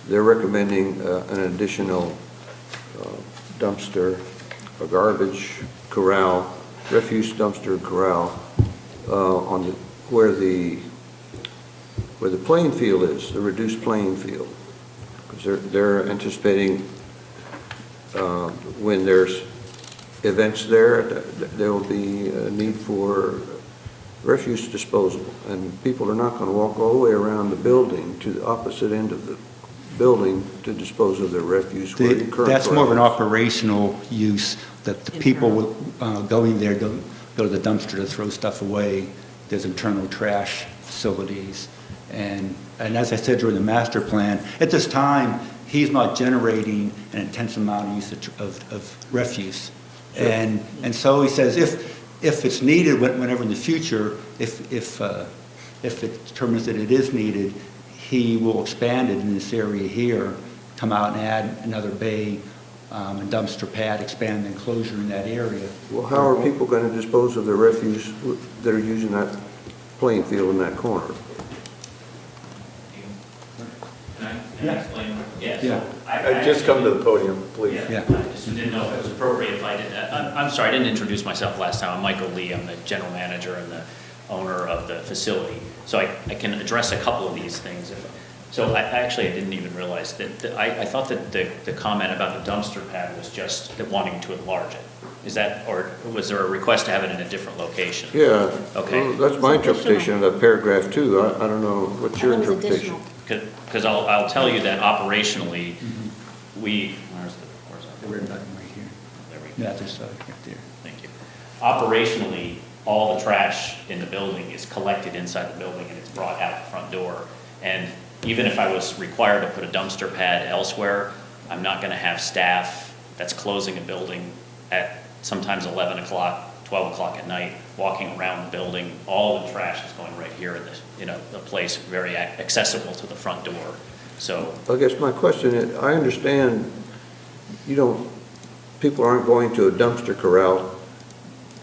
They're recommending an additional dumpster, a garbage corral, refuse dumpster corral where the playing field is, the reduced playing field. Because they're anticipating when there's events there will be a need for refuse disposal, and people are not going to walk all the way around the building to the opposite end of the building to dispose of their refuse. That's more of an operational use, that the people going there don't go to the dumpster to throw stuff away. There's internal trash facilities. And as I said during the master plan, at this time, he's not generating an intense amount of usage of refuse. Sure. And so he says if it's needed, whenever in the future, if it determines that it is needed, he will expand it in this area here, come out and add another bay, a dumpster pad, expand the enclosure in that area. Well, how are people going to dispose of their refuse that are using that playing field in that corner? Can I explain? Yeah. Yeah. I Just come to the podium, please. Yeah, I just didn't know if it was appropriate if I did that. I'm sorry, I didn't introduce myself last time. I'm Michael Lee. I'm the general manager and the owner of the facility. So I can address a couple of these things. So I didn't even realize that, I thought that the comment about the dumpster pad was just that wanting to enlarge it. Is that, or was there a request to have it in a different location? Yeah. Okay. Well, that's my interpretation of that paragraph too. I don't know, what's your interpretation? Because I'll tell you that operationally, where's The red button right here. There we go. Yeah, there's right there. Thank you. Operationally, all the trash in the building is collected inside the building and it's brought out the front door. And even if I was required to put a dumpster pad elsewhere, I'm not going to have staff that's closing a building at sometimes 11 o'clock, 12 o'clock at night, walking around the building. All the trash is going right here in a place very accessible to the front door. So I guess my question is, I understand people aren't going to a dumpster corral.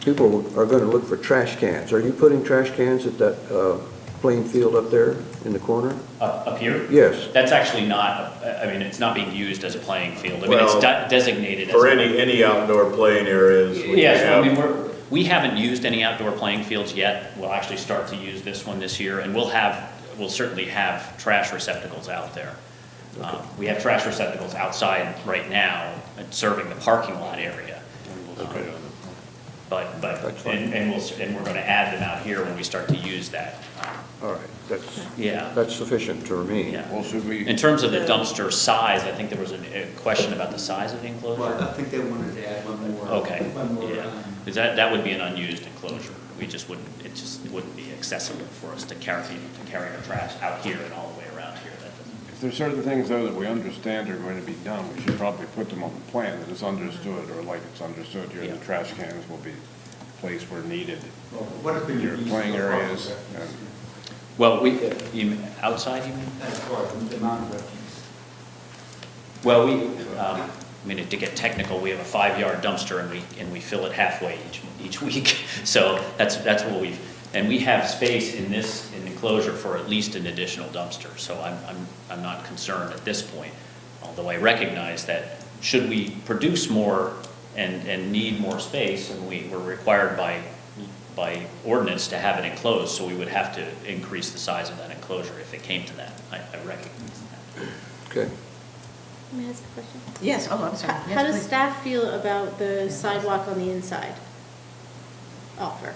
People are going to look for trash cans. Are you putting trash cans at that playing field up there in the corner? Up here? Yes. That's actually not, it's not being used as a playing field. I mean, Well, it's designated as. For any outdoor playing areas. We haven't used any outdoor playing fields yet. We'll actually start to use this one this year, and we'll have we'll certainly have trash receptacles out there. We have trash receptacles outside right now, serving the parking lot area. But, and we're gonna add them out here when we start to use that. All right, Yeah. that's sufficient for me. Yeah. Well, should we? In terms of the dumpster size, I think there was a question about the size of the enclosure. Well, I think they wanted to add one more. Okay, One more, yeah, because that would be an unused enclosure. We just wouldn't, it just wouldn't be accessible for us to carry our trash out here and all the way around here. That doesn't. If there's certain things, though, that we understand are going to be done, we should probably put them on the plan that it's understood, or like it's understood here, the trash cans will be placed where needed. Well, what has been Your used playing so far? areas. And Well, outside, you mean? As far as the amount of refuse. Well, I mean, to get technical, we have a 5-yard dumpster and we fill it halfway each week. So that's what and we have space in this enclosure for at least an additional dumpster. So I'm not concerned at this point, although I recognize that should we produce more and need more space, and we're required by ordinance to have it enclosed, so we would have to increase the size of that enclosure if it came to that. I recognize that. Okay. May I ask a question? Yes, oh, I'm sorry. How Yes, does please. staff feel about the sidewalk on the inside offer?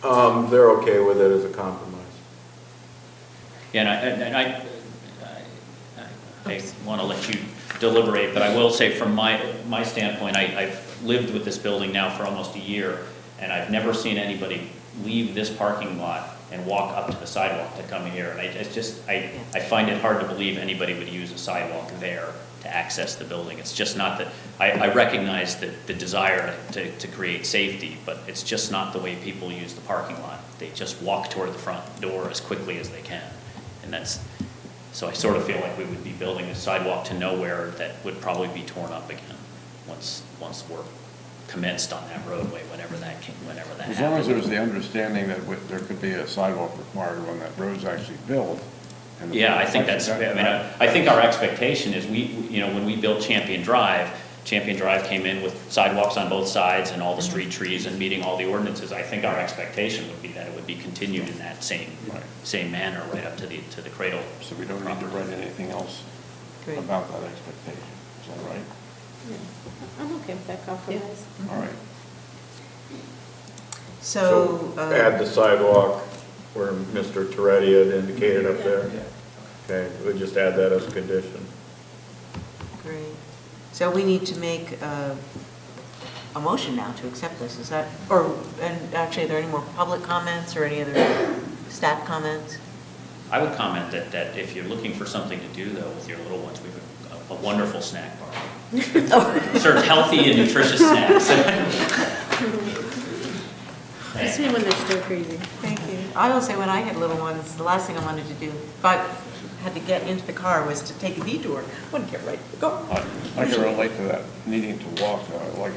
They're okay with it as a compromise. Yeah, and I want to let you deliberate, but I will say from my standpoint, I've lived with this building now for almost a year, and I've never seen anybody leave this parking lot and walk up to the sidewalk to come here. And I find it hard to believe anybody would use a sidewalk there to access the building. It's just not that, I recognize the desire to create safety, but it's just not the way people use the parking lot. They just walk toward the front door as quickly as they can. And so I sort of feel like we would be building a sidewalk to nowhere that would probably be torn up again once we're commenced on that roadway, whenever that happens. As long as there's the understanding that there could be a sidewalk required when that road's actually built. Yeah, I think that's, I think our expectation is when we built Champion Drive came in with sidewalks on both sides and all the street trees and meeting all the ordinances. I think our expectation would be that it would be continued in that same manner right up to the cradle. So we don't need to write anything else Great. about that expectation. Is that right? Yeah. I'm okay with that compromise. All right. So. Add the sidewalk where Mr. Toretti had indicated up there. Okay, we'll just add that as a condition. Great. So we need to make a motion now to accept this, is that, and actually, are there any more public comments or any other staff comments? I would comment that if you're looking for something to do though with your little ones, we have a wonderful snack bar. Serves healthy and nutritious snacks. Especially when they're still crazy. Thank you. I will say when I had little ones, the last thing I wanted to do, if I had to get into the car, was to take a detour. I wouldn't get right to go. I can relate to that, needing to walk, like,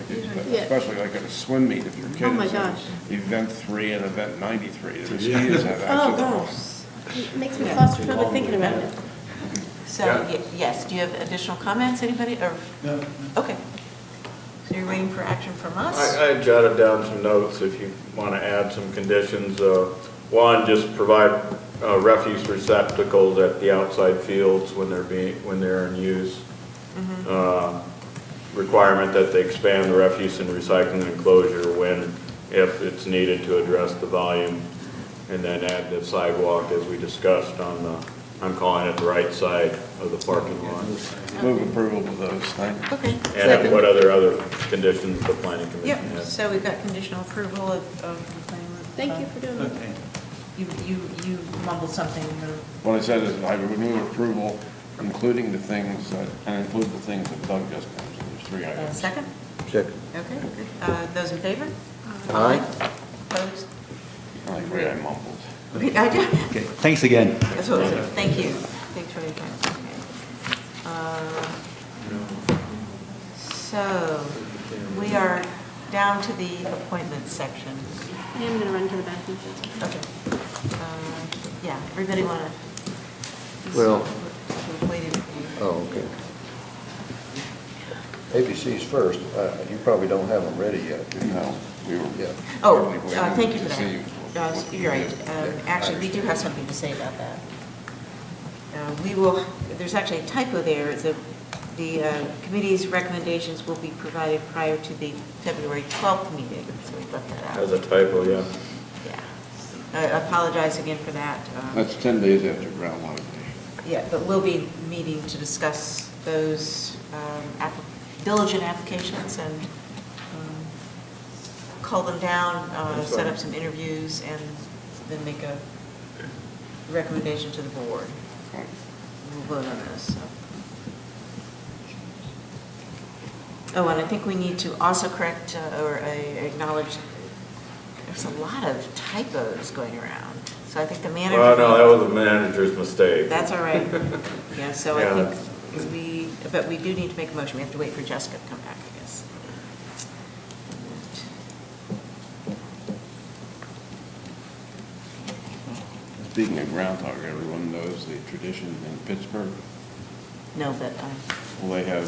Yeah. especially like at a swim meet if your kid Oh my is in gosh. Event 3 and Event 93. The mosquitoes have Oh, accidents. gosh. It makes me claustrophobic thinking about it. So, yes, do you have additional comments, anybody? Or No. Okay. So you're waiting for action from us? I jotted down some notes if you want to add some conditions. One, just provide refuse receptacles at the outside fields when they're in use. Requirement that they expand the refuse and recycling enclosure if it's needed to address the volume. And then add the sidewalk as we discussed I'm calling it the right side of the parking lot. Move approval of those things. Okay. And what other conditions the planning commission Yep, has. so we've got conditional approval of the planning. Thank you for doing that. You mumbled something. What I said is I would move approval, including the things, and include the things that Doug just mentioned. There's 3 items. Second? Second. Okay, good. Those in favor? Aye. Opposed? I agree, I mumbled. I do. Okay, thanks again. That's what I said. Thank you. Thanks for your time. So, we are down to the appointments section. I am going to run to the bathroom. Okay. Yeah, everybody want to? Well- Waited. Oh, okay. ABC's first. You probably don't have them ready yet, do you? No, we were. Yeah. Oh, waiting thank you to for see that. you. You're right. Actually, we do have something to say about that. We will, there's actually a typo there. The committee's recommendations will be provided prior to the February 12th meeting, so we left that out. As a typo, yeah. Yeah. I apologize again for that. That's 10 days after groundhog day. Yeah, but we'll be meeting to discuss those diligent applications and cull them down, That's set fine. up some interviews, and then make a recommendation to the board. We'll vote on this, so. Oh, and I think we need to also correct or acknowledge, there's a lot of typos going around. So I think the manager. Well, no, that was a manager's mistake. That's all right. Yeah, so Yeah. I think but we do need to make a motion. We have to wait for Jessica to come back, I guess. Speaking of groundhog, everyone knows the tradition in Pittsburgh. No, but Well, they have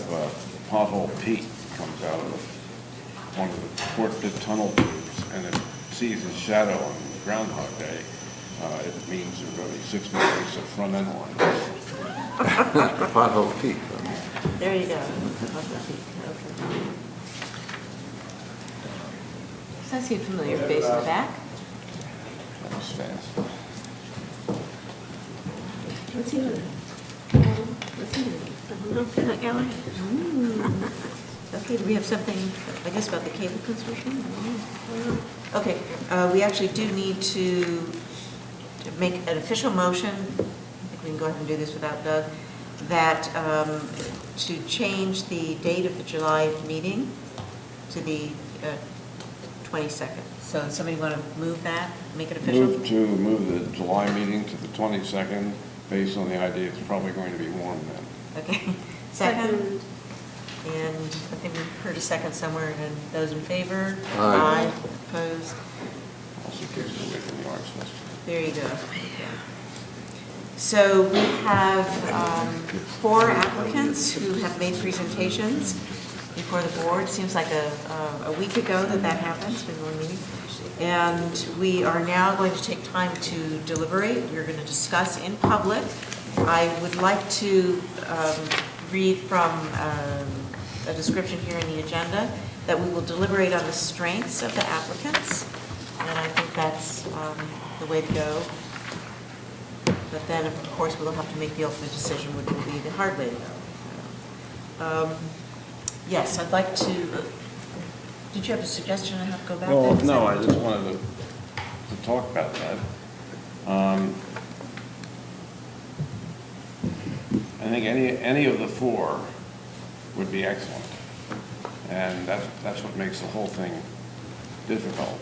Pothole Pete comes out of one of the Fort Pitt tunnel tubes, and it sees his shadow on Groundhog Day. It means there are going to be 6 more weeks of front end lines. Pothole Pete. there you go. Okay. Does I see a familiar face in the back? That was fast. What's he doing? What's he doing? Okay, do we have something, I guess, about the cable consortium? Okay, we actually do need to make an official motion, I think we can go ahead and do this without Doug, that to change the date of the July meeting to the 22nd. So does somebody want to move that, make it official? Move the July meeting to the 22nd, based on the idea it's probably going to be warm then. Okay, second? And I think we heard a second somewhere, and those in favor? Aye. Opposed? Also keeps it away from the Arts Festival. There you go. So we have 4 applicants who have made presentations before the board. Seems like a week ago that happened, it's been one meeting. And we are now going to take time to deliberate. We're going to discuss in public. I would like to read from a description here in the agenda that we will deliberate on the strengths of the applicants. And I think that's the way to go. But then, of course, we'll have to make the ultimate decision, which will be the hard way to go. Yes, I'd like to, did you have a suggestion on how to go about Well, that? no, I just wanted to talk about that. I think any of the 4 would be excellent. And that's what makes the whole thing difficult.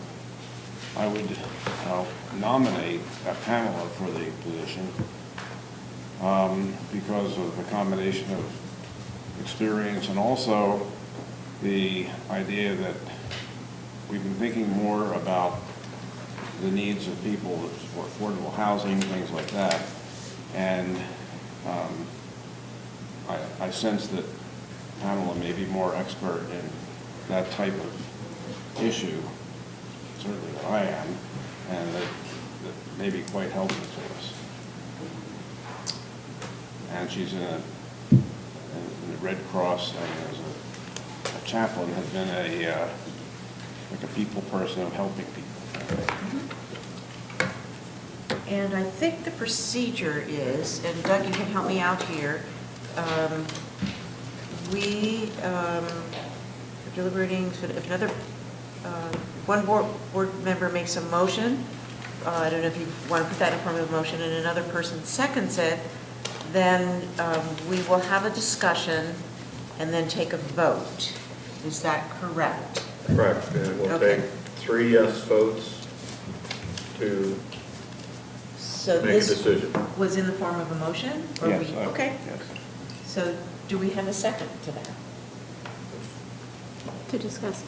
I would nominate Pamela for the position because of the combination of experience and also the idea that we've been thinking more about the needs of people for affordable housing, things like that. And I sense that Pamela may be more expert in that type of issue, certainly than I am, and that may be quite helpful to us. And she's in the Red Cross, and as a chaplain, has been like a people person of helping people. And I think the procedure is, and Doug, you can help me out here, we are deliberating, so if another, one board member makes a motion, I don't know if you want to put that in form of a motion, and another person seconds it, then we will have a discussion and then take a vote. Is that correct? Correct, and we'll Okay. take 3 yes votes to So make a this decision. was in the form of a motion? Or Yes, Okay. yes. So do we have a second to that? To discuss.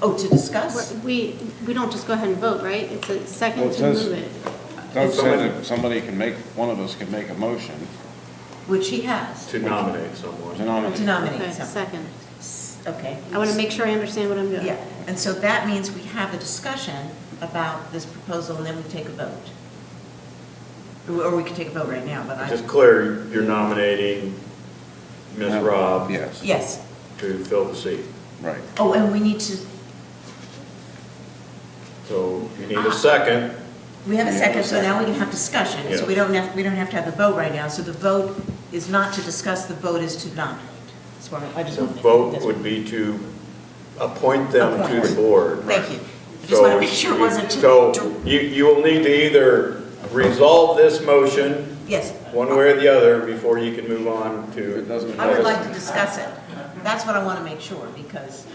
Oh, to discuss? We don't just go ahead and vote, right? It's a Well, second it to says- move it. Doug said that somebody can make, one of us can make a motion Which he has. To nominate someone. to nominate. To nominate Okay, someone. second. Okay. I want to make sure I understand what I'm doing. Yeah, and so that means we have a discussion, about this proposal, and then we take a vote. Or we could take a vote right now, but Just clear, you're nominating Ms. Robb Yes, Yes. to fill the seat. right. Oh, and we need to, So you need a second. we have a second, so now we can have discussion. So we don't have to have the vote right now. So the vote is not to discuss, the vote is to nominate. That's why I just The want to. vote would be to appoint them to the board. Thank you. I just want to make sure it wasn't to. So you will need to either resolve this motion Yes, one way or the other before you can move on to. I would like to discuss it. That's what I want to make sure, because,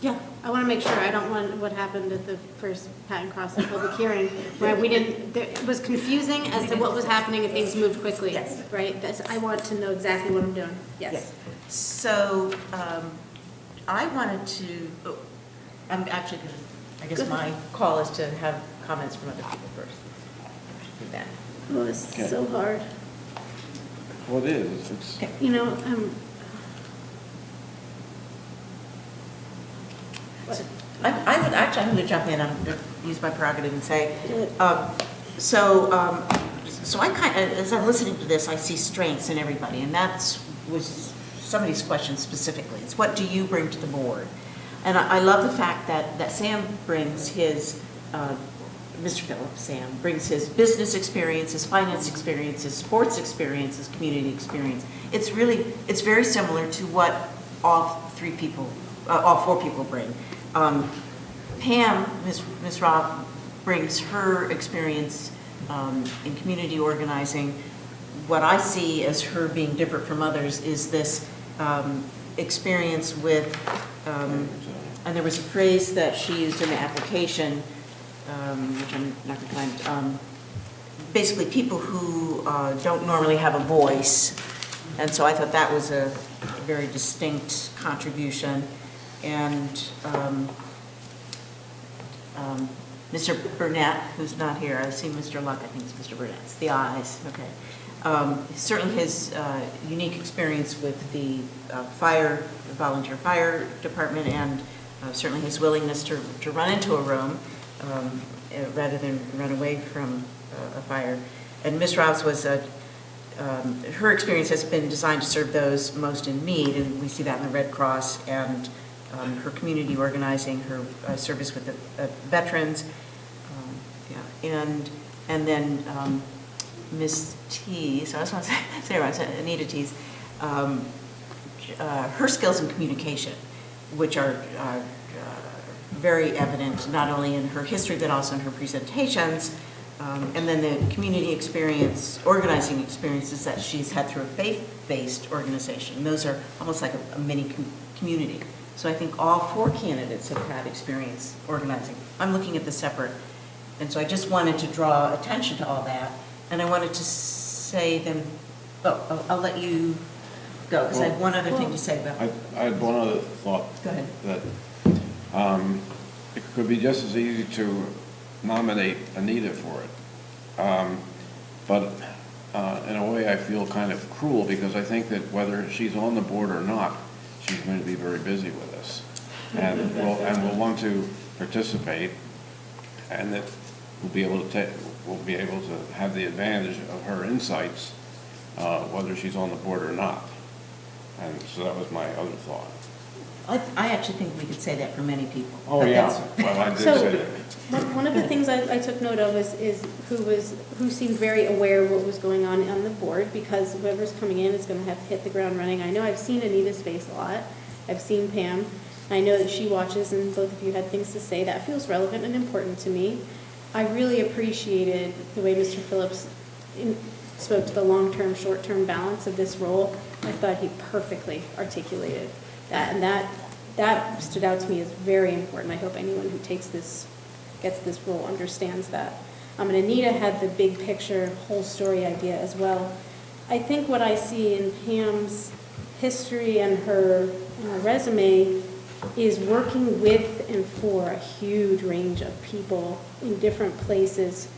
Yeah, I want to make sure, I don't want what happened at the first Patton Crossing public hearing, where we didn't, it was confusing as to what was happening and things moved quickly. Yes. Right, I want to know exactly what I'm doing, yes. yes. So I wanted to, I'm actually going to, I guess my call is to have comments from other people first. Do that. Oh, it's so hard. Well, it is, it's, You know, I would, actually, I'm going to jump in, I'm going to use my prerogative and say, so I kind of, as I'm listening to this, I see strengths in everybody, and was somebody's question specifically. It's what do you bring to the board? And I love the fact that Sam brings his, Mr. Phillips, Sam, brings his business experience, his finance experience, his sports experience, his community experience. It's very similar to what all four people bring. Pam, Ms. Robb, brings her experience in community organizing. What I see as her being different from others is this experience with, and there was a phrase that she used in the application, which I'm not going to find, basically people who don't normally have a voice. And so I thought that was a very distinct contribution. And Mr. Burnett, who's not here, I see Mr. Luck, I think it's Mr. Burnett's, the eyes, okay. Certainly his unique experience with the volunteer fire department, and certainly his willingness to run into a room rather than run away from a fire. And Ms. Robb's was her experience has been designed to serve those most in need, and we see that in the Red Cross, and her community organizing, her service with the veterans, and then Ms. T, so I just want to say her name, Anita T's, her skills in communication, which are very evident not only in her history but also in her presentations, and then the community experience, organizing experiences that she's had through a faith-based organization. Those are almost like a mini community. So I think all four candidates have had experience organizing. I'm looking at the separate, and so I just wanted to draw attention to all that, and I wanted to say then, I'll let you go, because I have one other thing to say about. I had one other thought. Go ahead. That it could be just as easy to nominate Anita for it. But in a way I feel kind of cruel, because I think that whether she's on the board or not, she's going to be very busy with us. And will want to participate, and that we'll be able to have the advantage of her insights, whether she's on the board or not. And so that was my other thought. I actually think we could say that for many people. Oh, yeah, well, I did say that. One of the things I took note of is who seemed very aware of what was going on the board, because whoever's coming in is going to have to hit the ground running. I know I've seen Anita's face a lot. I've seen Pam. I know that she watches, and both of you had things to say. That feels relevant and important to me. I really appreciated the way Mr. Phillips spoke to the long-term, short-term balance of this role. I thought he perfectly articulated that, and that stood out to me as very important. I hope anyone who gets this role understands that. And Anita had the big picture, whole story idea as well. I think what I see in Pam's history and her resume is working with and for a huge range of people in different places,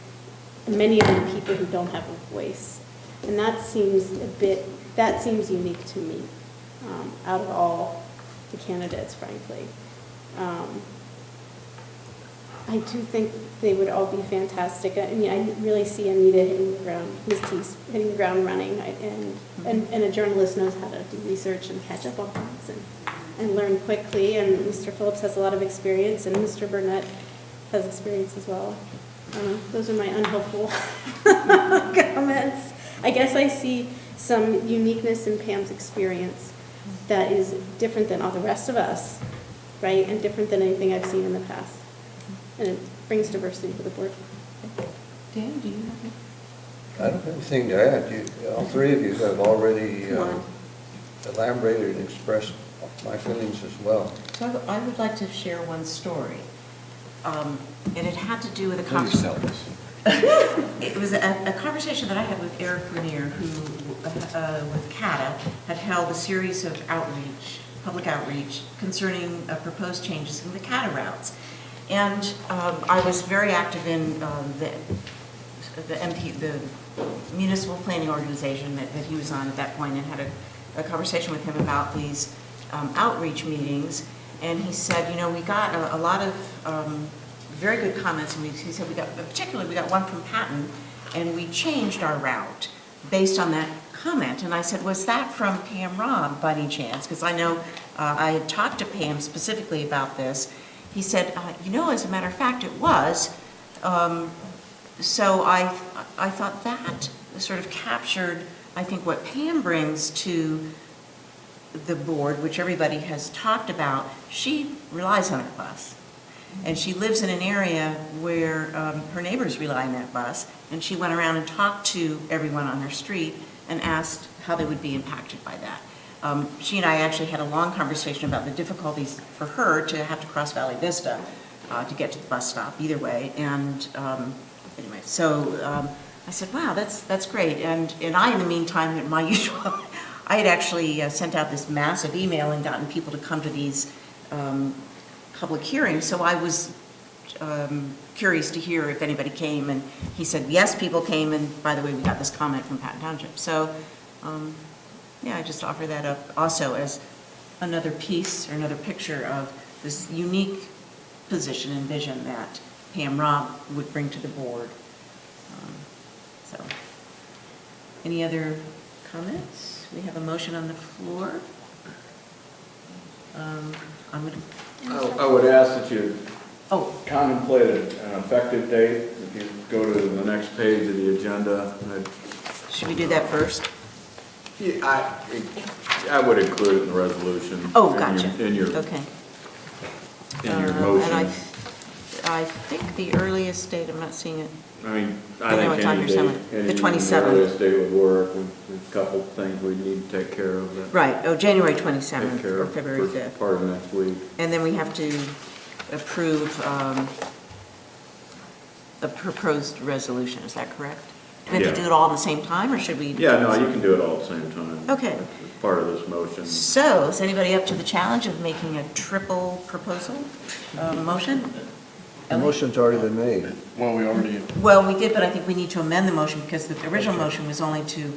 many of them people who don't have a voice. And that seems unique to me, out of all the candidates, frankly. I do think they would all be fantastic. I mean, I really see Anita hitting the ground, Ms. Teese hitting the ground running, and a journalist knows how to do research and catch up on things and learn quickly, and Mr. Phillips has a lot of experience, and Mr. Burnett has experience as well. Those are my unhelpful comments. I guess I see some uniqueness in Pam's experience that is different than all the rest of us, right, and different than anything I've seen in the past. And it brings diversity to the board. Dan, do you have I don't have anything to add. All three of you have already elaborated and expressed my feelings as well. So I would like to share one story. And it had to do with a Please conversation. tell us. It was a conversation that I had with Eric Grenier, who, with CATA, had held a series of public outreach concerning proposed changes in the CATA routes. And I was very active in the municipal planning organization that he was on at that point, and had a conversation with him about these outreach meetings. And he said, we got a lot of very good comments, and he said we got one from Patton, and we changed our route based on that comment. And I said, was that from Pam Robb by any chance? Because I know I had talked to Pam specifically about this. He said, as a matter of fact, it was. So I thought that sort of captured, I think, what Pam brings to the board, which everybody has talked about. She relies on her bus. And she lives in an area where her neighbors rely on that bus. And she went around and talked to everyone on her street and asked how they would be impacted by that. She and I actually had a long conversation about the difficulties for her to have to cross Valley Vista to get to the bus stop either way. And anyway, so I said, wow, that's great. And I, in the meantime, in my usual, I had actually sent out this massive email and gotten people to come to these public hearings. So I was curious to hear if anybody came. And he said, yes, people came. And by the way, we got this comment from Patton Township. So yeah, I just offer that up also as another piece or another picture of this unique position and vision that Pam Robb would bring to the board. So, any other comments? We have a motion on the floor. I would ask that you contemplate an effective date. If you go to the next page of the agenda. Should we do that first? Yeah, I would include it in the resolution. Oh, gotcha. In your okay. In your motion. And I think the earliest date, I'm not seeing it. I mean, I know it's on any here somewhere. date, The 27th. The earliest date would work. There's a couple of things we need to take care of. That Right, January take 27th care or of February first 5th. part of next week. And then we have to approve a proposed resolution, is that correct? Do we have to do it all at the same time, or should we? Yeah, no, you can do it all at the same time. Okay. It's part of this motion. So, is anybody up to the challenge of making a triple proposal, motion? The motion's already been made. Well, we already, Well, we did, but I think we need to amend the motion, because the original motion was only to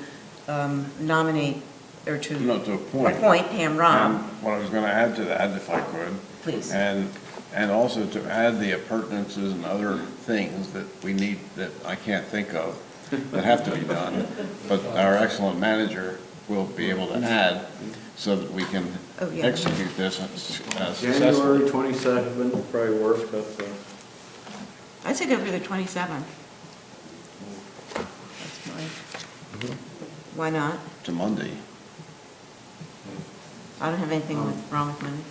nominate, or to to appoint. appoint Pam Robb. And what I was going to add to that, if I could. Please. And also to add the appurtenances and other things that we need, that I can't think of, that have to be done, but our excellent manager will be able to add so that we can execute this successfully. January 27th would probably work. I'd say go for the 27th. That's fine. Why not? It's a Monday. I don't have anything wrong with Monday.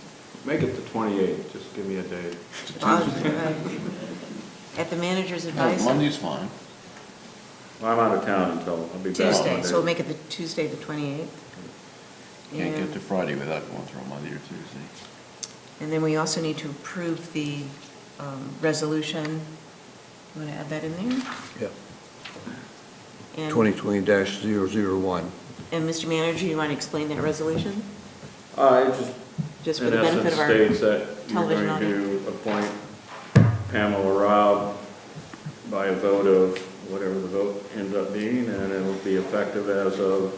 Make it the 28th, just give me a date. At the manager's advice? Monday's fine. Well, I'm out of town until, I'll be back Tuesday, Monday. so we'll make it the Tuesday, the 28th. Can't get to Friday without going through a Monday or Tuesday. And then we also need to approve the resolution. You want to add that in there? Yeah. And- 2020-001. And Mr. Manager, you want to explain that resolution? It Just for in the benefit essence of our states that you're television going audience. to appoint Pamela Robb by a vote of whatever the vote ends up being, and it will be effective as of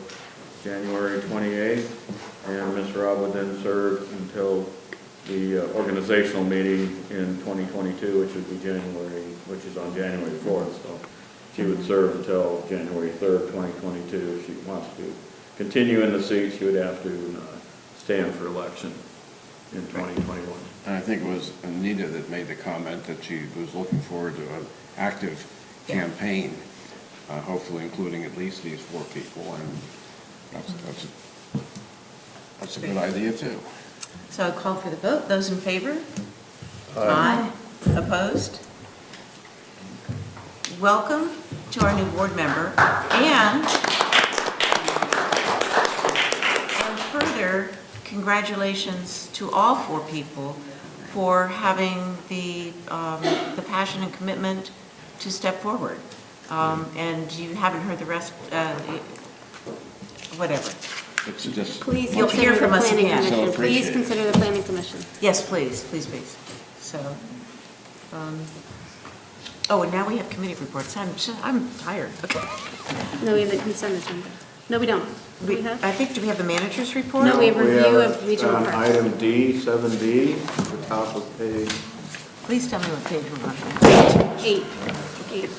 January 28th. And Ms. Robb would then serve until the organizational meeting in 2022, which would be which is on January 4th. So she would serve until January 3rd, 2022. If she wants to continue in the seat, she would have to stand for election in 2021. And I think it was Anita that made the comment that she was looking forward to an active campaign, hopefully including at least these 4 people, and that's a good idea too. So I'll call for the vote. Those in favor? Aye. Opposed? Welcome to our new board member, and further, congratulations to all 4 people for having the passion and commitment to step forward. And you haven't heard the rest, whatever. It's just. Please You'll hear consider from the us planning again. commission. So Please appreciate it. consider the planning commission. Yes, please, please, please. So, oh, and now we have committee reports. I'm tired. Okay. No, we have the consent agenda. No, we don't. Do we have? I think, do we have the manager's report? No, we have review have of regional on parks. item D, 7D, at the top of page, Please tell me what page we're on. 8. 8.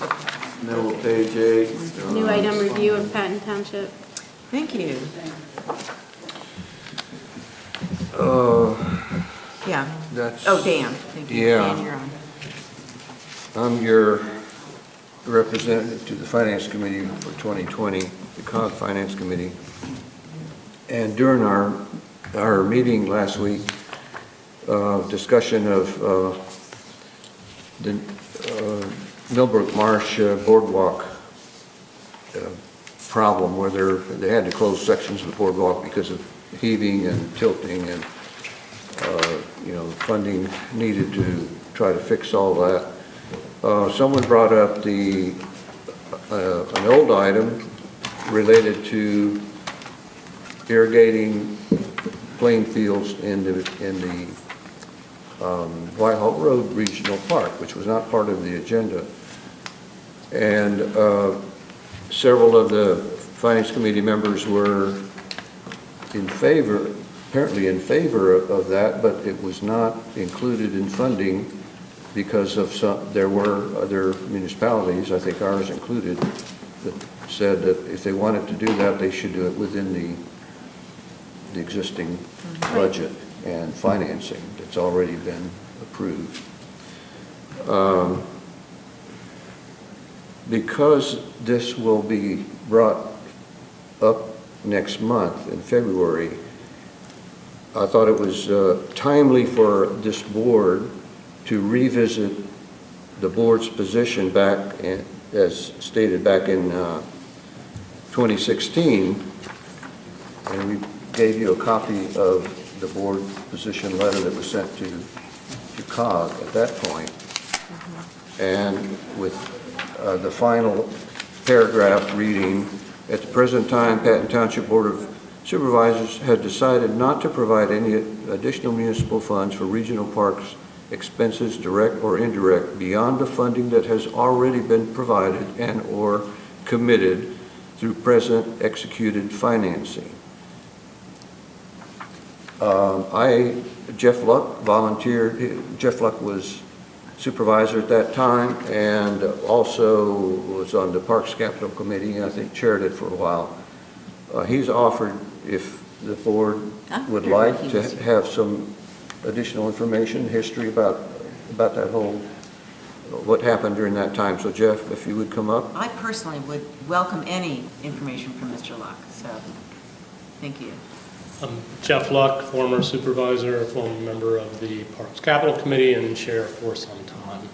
middle of page 8. New item, review of Patton Township. Thank you. Yeah. That's. Oh, Dan. Thank you. Yeah. Dan, you're on. I'm your representative to the Finance Committee for 2020, the COG Finance Committee. And during our meeting last week, discussion of the Millbrook Marsh Boardwalk problem, where they had to close sections of the boardwalk because of heaving and tilting and, funding needed to try to fix all that. Someone brought up an old item related to irrigating playing fields in the Whitehall Road Regional Park, which was not part of the agenda. And several of the Finance Committee members were apparently in favor of that, but it was not included in funding because there were other municipalities, I think ours included, that said that if they wanted to do that, they should do it within the existing budget and financing that's already been approved. Because this will be brought up next month in February, I thought it was timely for this board to revisit the board's position back, as stated back in 2016, and we gave you a copy of the board position letter that was sent to COG at that point. And with the final paragraph reading, at the present time, Patton Township Board of Supervisors has decided not to provide any additional municipal funds for regional parks expenses, direct or indirect, beyond the funding that has already been provided and or committed through present executed financing. Jeff Luck volunteered. Jeff Luck was supervisor at that time and also was on the Parks Capital Committee, and I think chaired it for a while. He's offered, if the board would like, to have some additional information, history about that whole, what happened during that time. So Jeff, if you would come up. I personally would welcome any information from Mr. Luck, so thank you. Jeff Luck, former supervisor, former member of the Parks Capital Committee, and chair for some time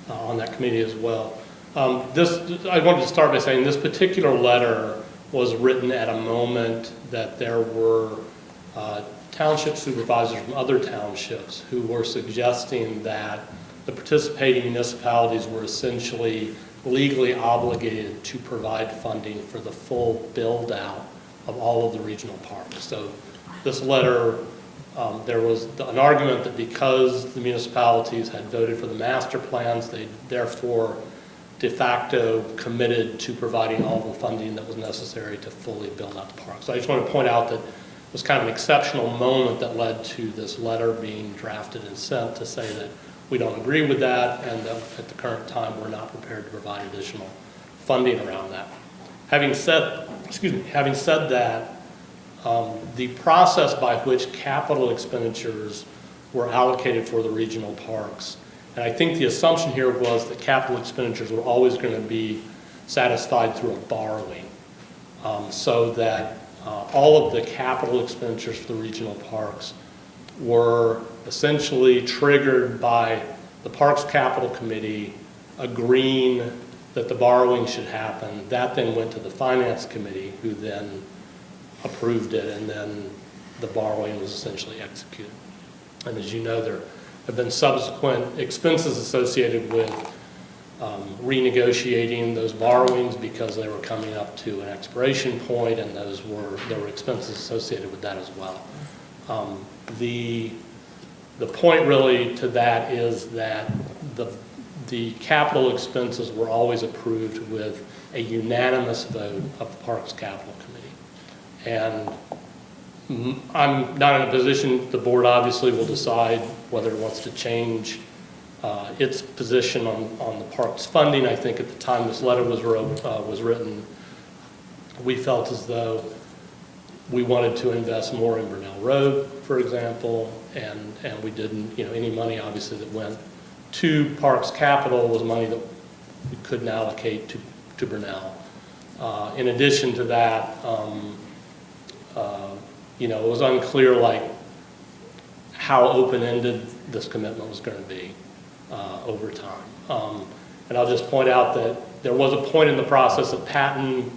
on that committee as well. I wanted to start by saying this particular letter was written at a moment that there were township supervisors from other townships who were suggesting that the participating municipalities were essentially legally obligated to provide funding for the full build-out of all of the regional parks. So this letter, there was an argument that because the municipalities had voted for the master plans, they therefore de facto committed to providing all the funding that was necessary to fully build out the park. So I just want to point out that was kind of an exceptional moment that led to this letter being drafted and sent to say that we don't agree with that, and that at the current time, we're not prepared to provide additional funding around that. Having said that, the process by which capital expenditures were allocated for the regional parks, and I think the assumption here was that capital expenditures were always going to be satisfied through a borrowing, so that all of the capital expenditures for the regional parks were essentially triggered by the Parks Capital Committee agreeing that the borrowing should happen. That then went to the Finance Committee, who then approved it, and then the borrowing was essentially executed. And as you know, there have been subsequent expenses associated with renegotiating those borrowings because they were coming up to an expiration point, and there were expenses associated with that as well. The point really to that is that the capital expenses were always approved with a unanimous vote of the Parks Capital Committee. And I'm not in a position, the board obviously will decide whether it wants to change its position on the parks funding. I think at the time this letter was written, we felt as though we wanted to invest more in Burnell Road, for example, and we didn't, any money obviously that went to Parks Capital was money that we couldn't allocate to Burnell. In addition to that, it was unclear how open-ended this commitment was going to be over time. And I'll just point out that there was a point in the process that Patton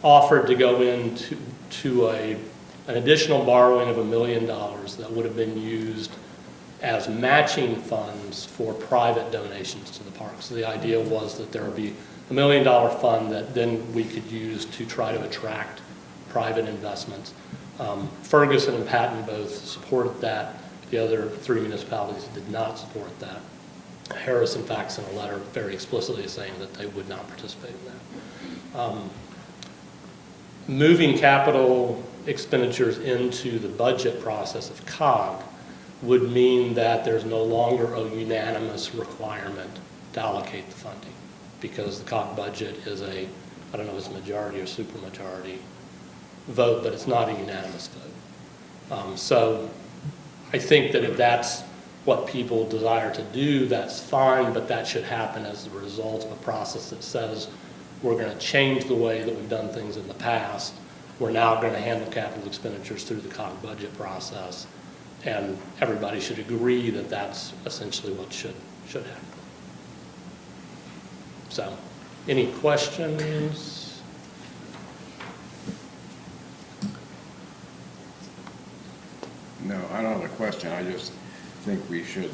offered to go into an additional borrowing of $1 million that would have been used as matching funds for private donations to the park. So the idea was that there would be $1 million fund that then we could use to try to attract private investments. Ferguson and Patton both supported that. The other 3 municipalities did not support that. Harris, in fact, sent a letter very explicitly saying that they would not participate in that. Moving capital expenditures into the budget process of COG would mean that there's no longer a unanimous requirement to allocate the funding, because the COG budget is I don't know if it's a majority or supermajority vote, but it's not a unanimous vote. So I think that if that's what people desire to do, that's fine, but that should happen as a result of a process that says we're going to change the way that we've done things in the past. We're now going to handle capital expenditures through the COG budget process, and everybody should agree that that's essentially what should happen. So, any questions? No, I don't have a question. I just think we should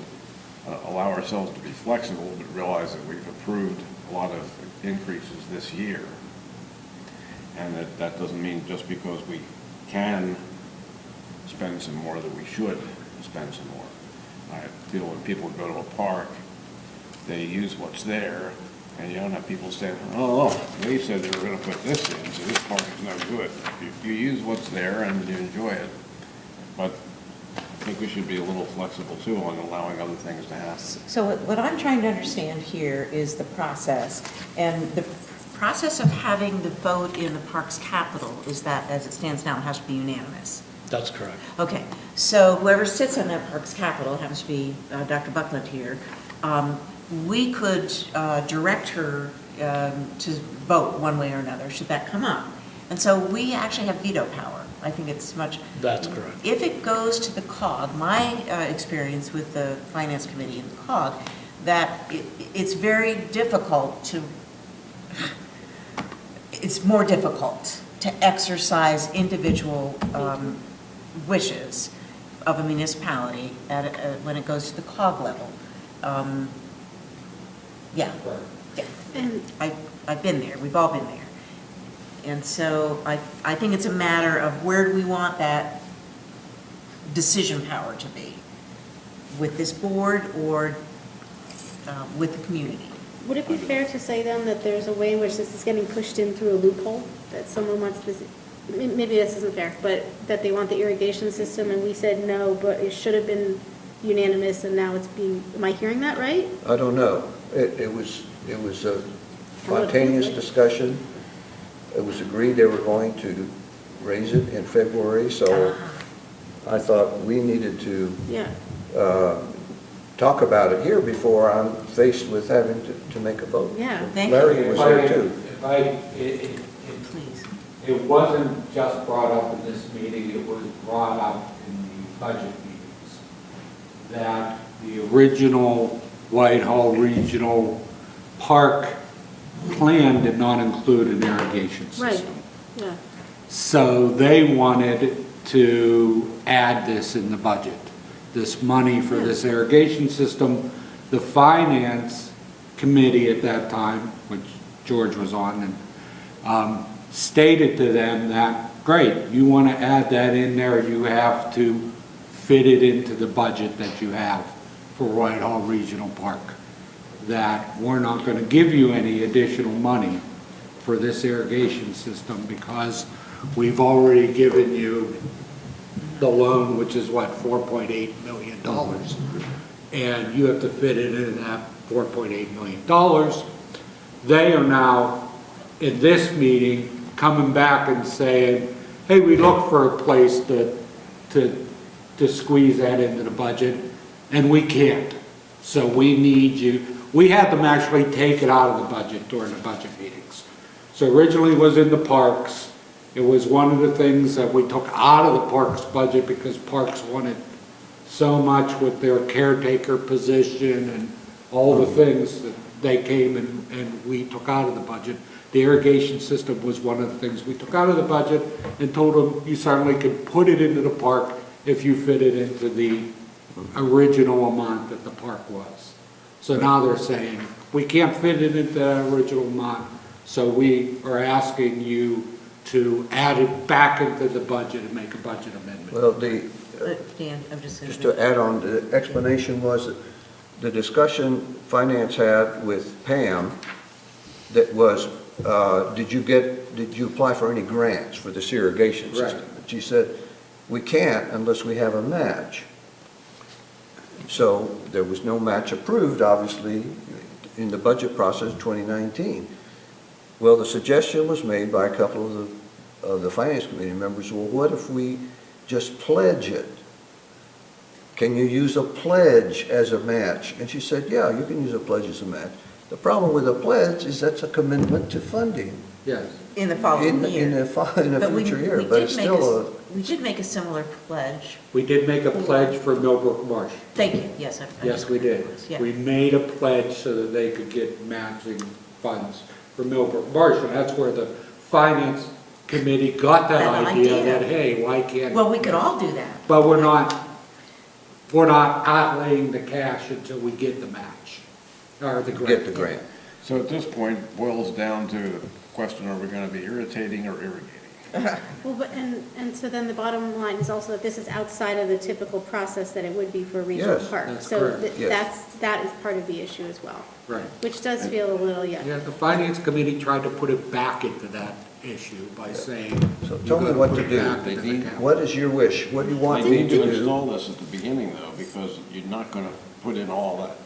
allow ourselves to be flexible, but realize that we've approved a lot of increases this year. And that doesn't mean just because we can spend some more that we should spend some more. I feel when people go to a park, they use what's there, and you don't have people saying, oh, they said they were going to put this in, so this park is no good. You use what's there and you enjoy it. But I think we should be a little flexible too on allowing other things to happen. So what I'm trying to understand here is the process, and the process of having the vote in the Parks Capital is that, as it stands now, it has to be unanimous. That's correct. Okay, so whoever sits on that Parks Capital, it happens to be Dr. Buckland here, we could direct her to vote one way or another, should that come up. And so we actually have veto power. I think it's much... That's correct. If it goes to the COG, my experience with the Finance Committee and the COG, that it's very difficult to... It's more difficult to exercise individual wishes of a municipality when it goes to the COG level. Yeah. And I've been there. We've all been there. And so I think it's a matter of where do we want that decision power to be? With this board or with the community? would it be fair to say then that there's a way in which this is getting pushed in through a loophole, that someone wants this maybe this isn't fair, but that they want the irrigation system, and we said no, but it should have been unanimous, and now it's being, am I hearing that right? I don't know. It was a spontaneous discussion. It was agreed they were going to raise it in February, so I thought we needed to talk about it here before I'm faced with having to make a vote. Yeah. Larry was there too. Please. It wasn't just brought up in this meeting, it was brought up in the budget meetings, that the original Whitehall Regional Park plan did not include an irrigation system. Right, yeah. So they wanted to add this in the budget, this money for this irrigation system. The finance committee at that time, which George was on, and stated to them that, great, you want to add that in there, you have to fit it into the budget that you have for Whitehall Regional Park. That we're not going to give you any additional money for this irrigation system because we've already given you the loan, which is what, $4.8 million. And you have to fit it in that $4.8 million. They are now, in this meeting, coming back and saying, hey, we look for a place to squeeze that into the budget, and we can't. So we need you. We had them actually take it out of the budget during the budget meetings. So originally it was in the parks. It was one of the things that we took out of the parks budget because parks wanted so much with their caretaker position and all the things that they came and we took out of the budget. The irrigation system was one of the things we took out of the budget and told them you certainly could put it into the park if you fit it into the original amount that the park was. So now they're saying, we can't fit it into that original amount, so we are asking you to add it back into the budget and make a budget amendment. Well, Dan, I'm just to add on, the explanation was that the discussion finance had with Pam that was, did you apply for any grants for this irrigation system? Right. She said, we can't unless we have a match. So there was no match approved, obviously, in the budget process 2019. Well, the suggestion was made by a couple of the finance committee members, well, what if we just pledge it? Can you use a pledge as a match? And she said, yeah, you can use a pledge as a match. The problem with a pledge is that's a commitment to funding. Yes. In the following year. In a future year, but it's still we did make a similar pledge. We did make a pledge for Millbrook Marsh. Thank you, yes. Yes, we did. Yeah. We made a pledge so that they could get matching funds for Millbrook Marsh, and that's where the finance committee got that idea that, hey, why can't... Well, we could all do that. But we're not outlaying the cash until we get the match, or the grant. Get the grant. So at this point, boils down to the question, are we going to be irritating or irrigating? Well, but, and so then the bottom line is also that this is outside of the typical process that it would be for a regional Yes, park. that's So correct. that is part of the issue as well. Right. Which does feel a little, Yeah, the finance committee tried to put it back into that issue by saying... So tell me what to do. What is your wish? What do you want They me need to to do? install this at the beginning, though, because you're not going to put in all that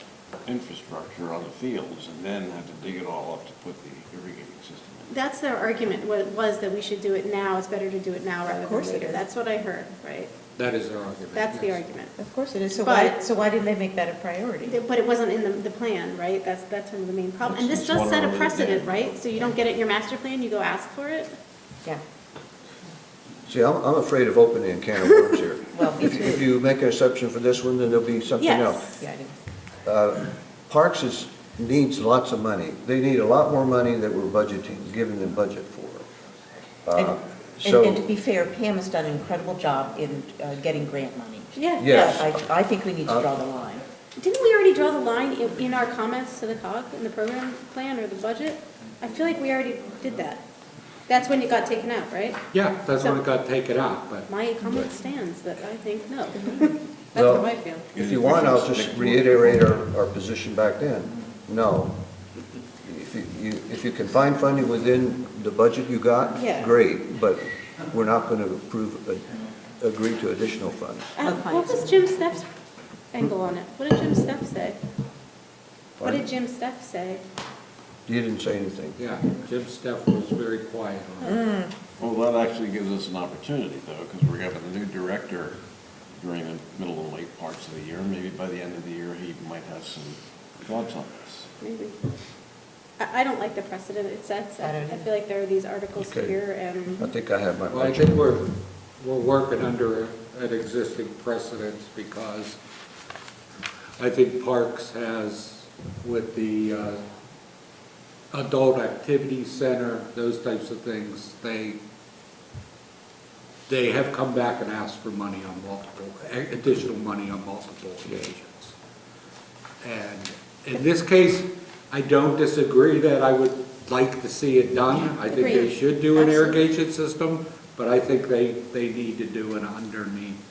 infrastructure on the fields and then have to dig it all up to put the irrigating system in. That's their argument, what it was that we should do it now, it's better to do it now rather than later. That's what I heard, right? That is their argument. That's the yes. argument. Of course it is. So But- why didn't they make that a priority? But it wasn't in the plan, right? That's one of the main problems. And this It's does one set a of the- precedent, right? So you don't get it in your master plan, you go ask for it? Yeah. See, I'm afraid of opening a can of worms here. Well, me too. If you make an exception for this one, then there'll be something else. Yes. Yeah, I do. Parks needs lots of money. They need a lot more money that we're giving them budget for. And to be fair, Pam has done an incredible job in getting grant money. Yeah. Yes. I think we need to draw the line. Didn't we already draw the line in our comments to the COG, in the program plan or the budget? I feel like we already did that. That's when it got taken out, right? Yeah, that's when it got taken out, but... My comment stands that I think no. That's Well, how I feel. If you want, I'll just reiterate our position back then. No. If you can find funding within the budget you got, Yeah. great, but we're not going to agree to additional funds. What was Jim Steff's angle on it? What did Jim Steff say? What did Jim Steff say? You didn't say anything. Yeah, Jim Steff was very quiet on it. Well, that actually gives us an opportunity, though, because we're having a new director during the middle and late parts of the year. Maybe by the end of the year, he might have some thoughts on this. Maybe. I don't like the precedent it sets. I feel like there are these articles Okay. here and. I think I have my Well, I budget. think we're working under an existing precedence because I think Parks has, with the adult activity center, those types of things, they have come back and asked for money on additional money on multiple occasions. And in this case, I don't disagree that I would like to see it done. I think they Agreed. should do an Absolutely. irrigation system, but I think they need to do it underneath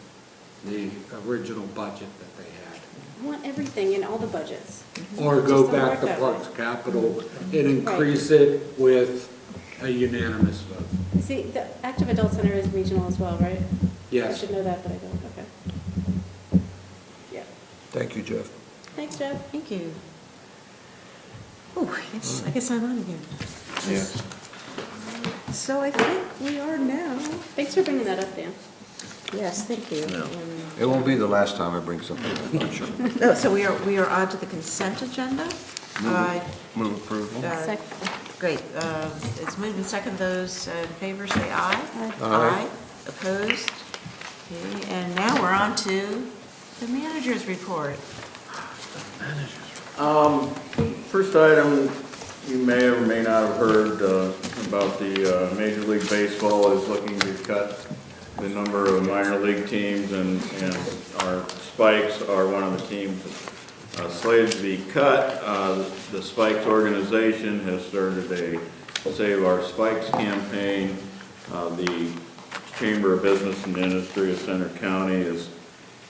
the original budget that they had. I want everything in all the budgets. Or It go just doesn't back work to that way. Parks Capital and increase it with a unanimous vote. See, the Active Adult Center is regional as well, right? I Yes. should know that, but I don't. Okay. Yeah. Thank you, Jeff. Thanks, Jeff. Thank you. Oh, I guess I'm on again. Yes. So I think we are now. Thanks for bringing that up, Dan. Yes, thank you. It won't be the last time I bring something up, I'm sure. No, so we are on to the consent agenda. Move approval. Great. It's moved and second. Those in favor say aye. Aye. Opposed? Okay, and now we're on to the manager's report. First item, you may or may not have heard about the Major League Baseball is looking to cut the number of minor league teams, and our Spikes are one of the teams slated to be cut. The Spikes organization has started a Save Our Spikes campaign. The Chamber of Business and Industry of Center County is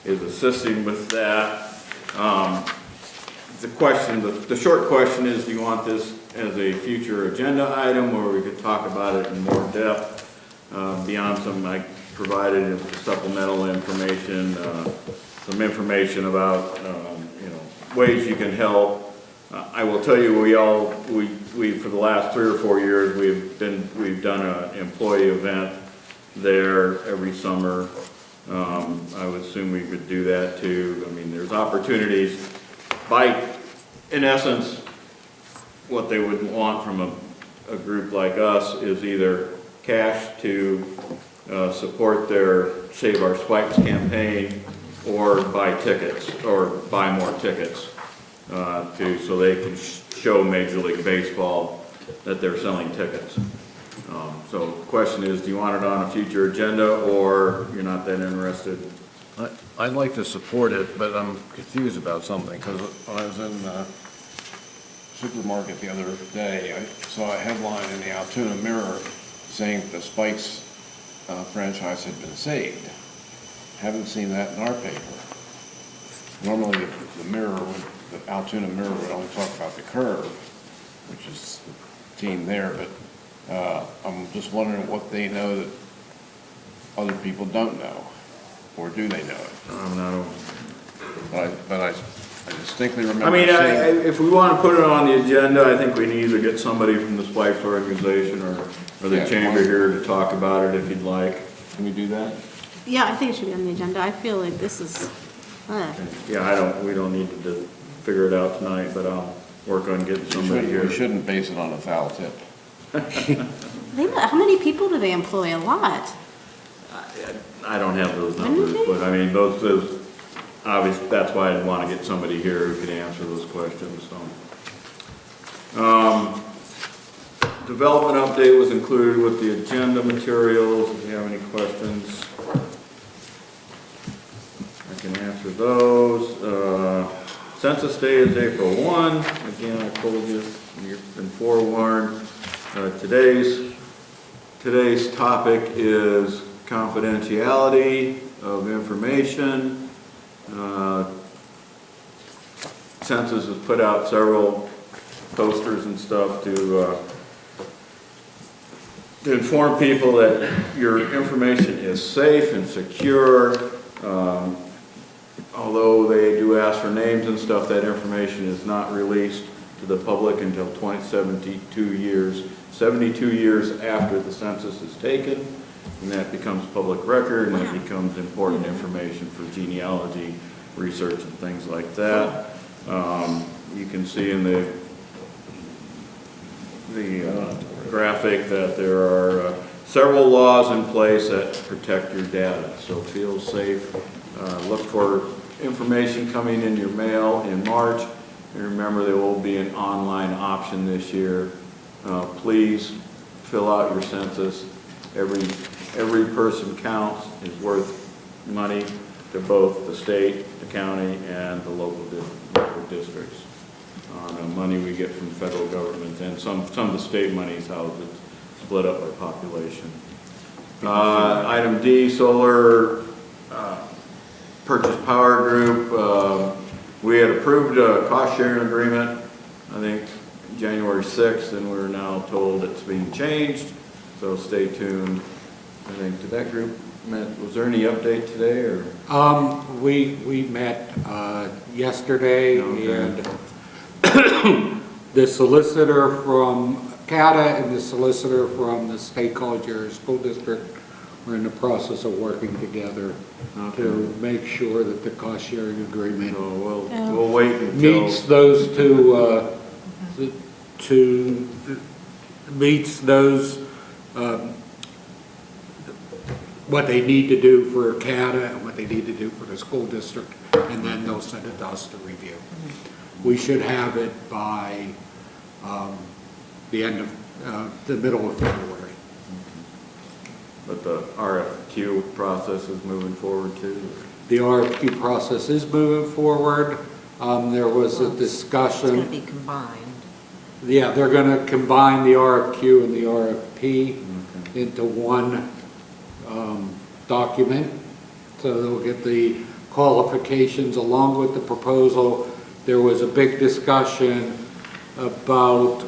assisting with that. The short question is, do you want this as a future agenda item where we could talk about it in more depth beyond some I provided supplemental information, some information about ways you can help. I will tell you, we for the last 3 or 4 years we've done an employee event there every summer. I would assume we could do that too. I mean, there's opportunities. In essence, what they would want from a group like us is either cash to support their Save Our Spikes campaign, or buy tickets, or buy more tickets, so they can show Major League Baseball that they're selling tickets. So the question is, do you want it on a future agenda, or you're not that interested? I'd like to support it, but I'm confused about something, because when I was in the supermarket the other day, I saw a headline in the Altoona Mirror saying the Spikes franchise had been saved. Haven't seen that in our paper. Normally, the Altoona Mirror would only talk about the Curve, which is the team there, but I'm just wondering what they know that other people don't know. Or do they know it? No. But I distinctly remember I mean, saying... if we want to put it on the agenda, I think we need to get somebody from the Spikes organization or the chamber here to talk about it if you'd like. Can we do that? Yeah, I think it should be on the agenda. I feel like this is, Yeah, we don't need to figure it out tonight, but I'll work on getting somebody here. We shouldn't base it on a foul tip. how many people do they employ? A lot. I don't have those numbers, but I mean, those obviously, that's why I'd want to get somebody here who could answer those questions, so. Development update was included with the agenda materials. If you have any questions, I can answer those. Census day is April 1. Again, I told you, you've been forewarned. Today's topic is confidentiality of information. Census has put out several posters and stuff to to inform people that your information is safe and secure. Although they do ask for names and stuff, that information is not released to the public until 72 years after the census is taken, and that becomes public record, and it becomes important information for genealogy research and things like that. You can see in the graphic that there are several laws in place that protect your data, so feel safe. Look for information coming in your mail in March, and remember there will be an online option this year. Please fill out your census. Every person counts, is worth money to both the state, the county, and the local districts. The money we get from federal government, and some of the state money is how it's split up by population. Item D, solar purchase power group. We had approved a cost sharing agreement, I think January 6th, and we're now told it's being changed, so stay tuned. I think, did that group met, was there any update today, or? We met yesterday, Okay. and the solicitor from CATA and the solicitor from the State College Area School District were in the process of working together to make sure that the cost sharing agreement We'll wait until meets those meets those what they need to do for CATA and what they need to do for the school district, and then they'll send it to us to review. We should have it by the end of the middle of February. But the RFQ process is moving forward too? The RFQ process is moving forward. There was a discussion. It's going to be combined. Yeah, they're going to combine the RFQ and the RFP into one document. So they'll get the qualifications along with the proposal. There was a big discussion about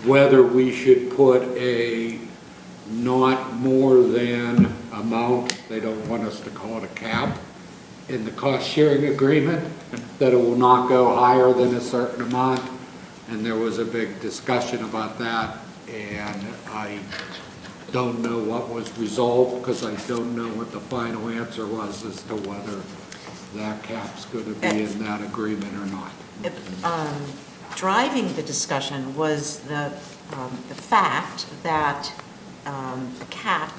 whether we should put a not more than amount, they don't want us to call it a cap, in the cost sharing agreement, that it will not go higher than a certain amount. And there was a big discussion about that, and I don't know what was resolved because I don't know what the final answer was as to whether that cap's going to be in that agreement or not. Driving the discussion was the fact that the cap,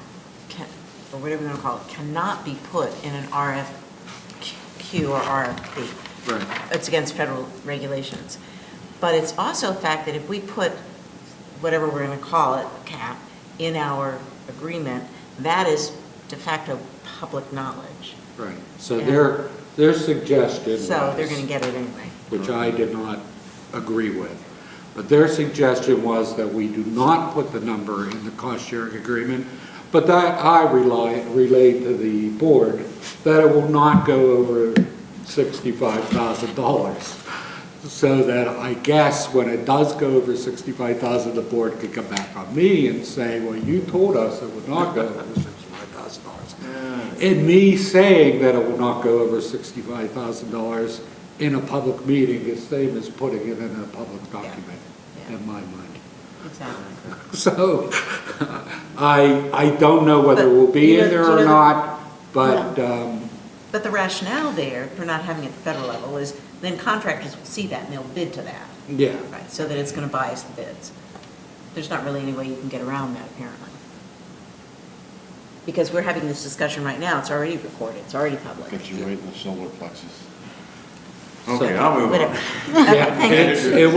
or whatever you want to call it, cannot be put in an RFQ or RFP. Right. It's against federal regulations. But it's also a fact that if we put whatever we're going to call it, cap, in our agreement, that is de facto public knowledge. Right. So their suggestion was, So they're going to get it anyway. which I did not agree with, but their suggestion was that we do not put the number in the cost sharing agreement, but that I relayed to the board that it will not go over $65,000. So that I guess when it does go over $65,000, the board could come back on me and say, well, you told us it would not go over $65,000. And me saying that it will not go over $65,000 in a public meeting is the same as putting it in a public document, in my mind. Exactly. So I don't know whether it will be in there or not, but But the rationale there for not having it at the federal level is then contractors will see that and they'll bid to that. yeah. Right, so that it's going to bias the bids. There's not really any way you can get around that, apparently. Because we're having this discussion right now, it's already recorded, it's already public. But you're waiting the solar plexus. Okay, I'll move on. Whatever. Yeah, Thank you. it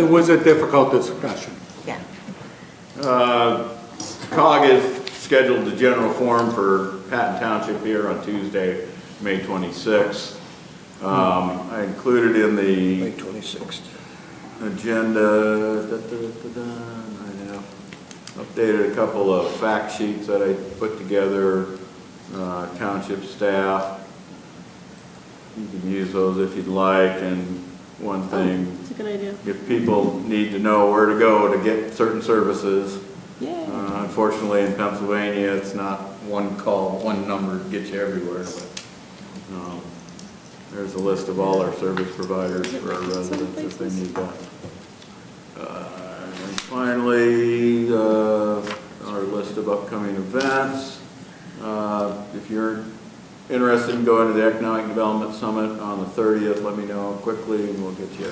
was a difficult discussion. Yeah. COG is scheduled the general forum for Patton Township here on Tuesday, May 26th. I included in the May 26th. agenda, I have updated a couple of fact sheets that I put together, township staff. You can use those if you'd like, and one thing, That's a good idea. if people need to know where to go to get certain services, Unfortunately, in Pennsylvania, it's not one call, one number gets you everywhere, but there's a list of all our service providers for our residents if they need that. And finally, our list of upcoming events. If you're interested in going to the Economic Development Summit on the 30th, let me know quickly and we'll get you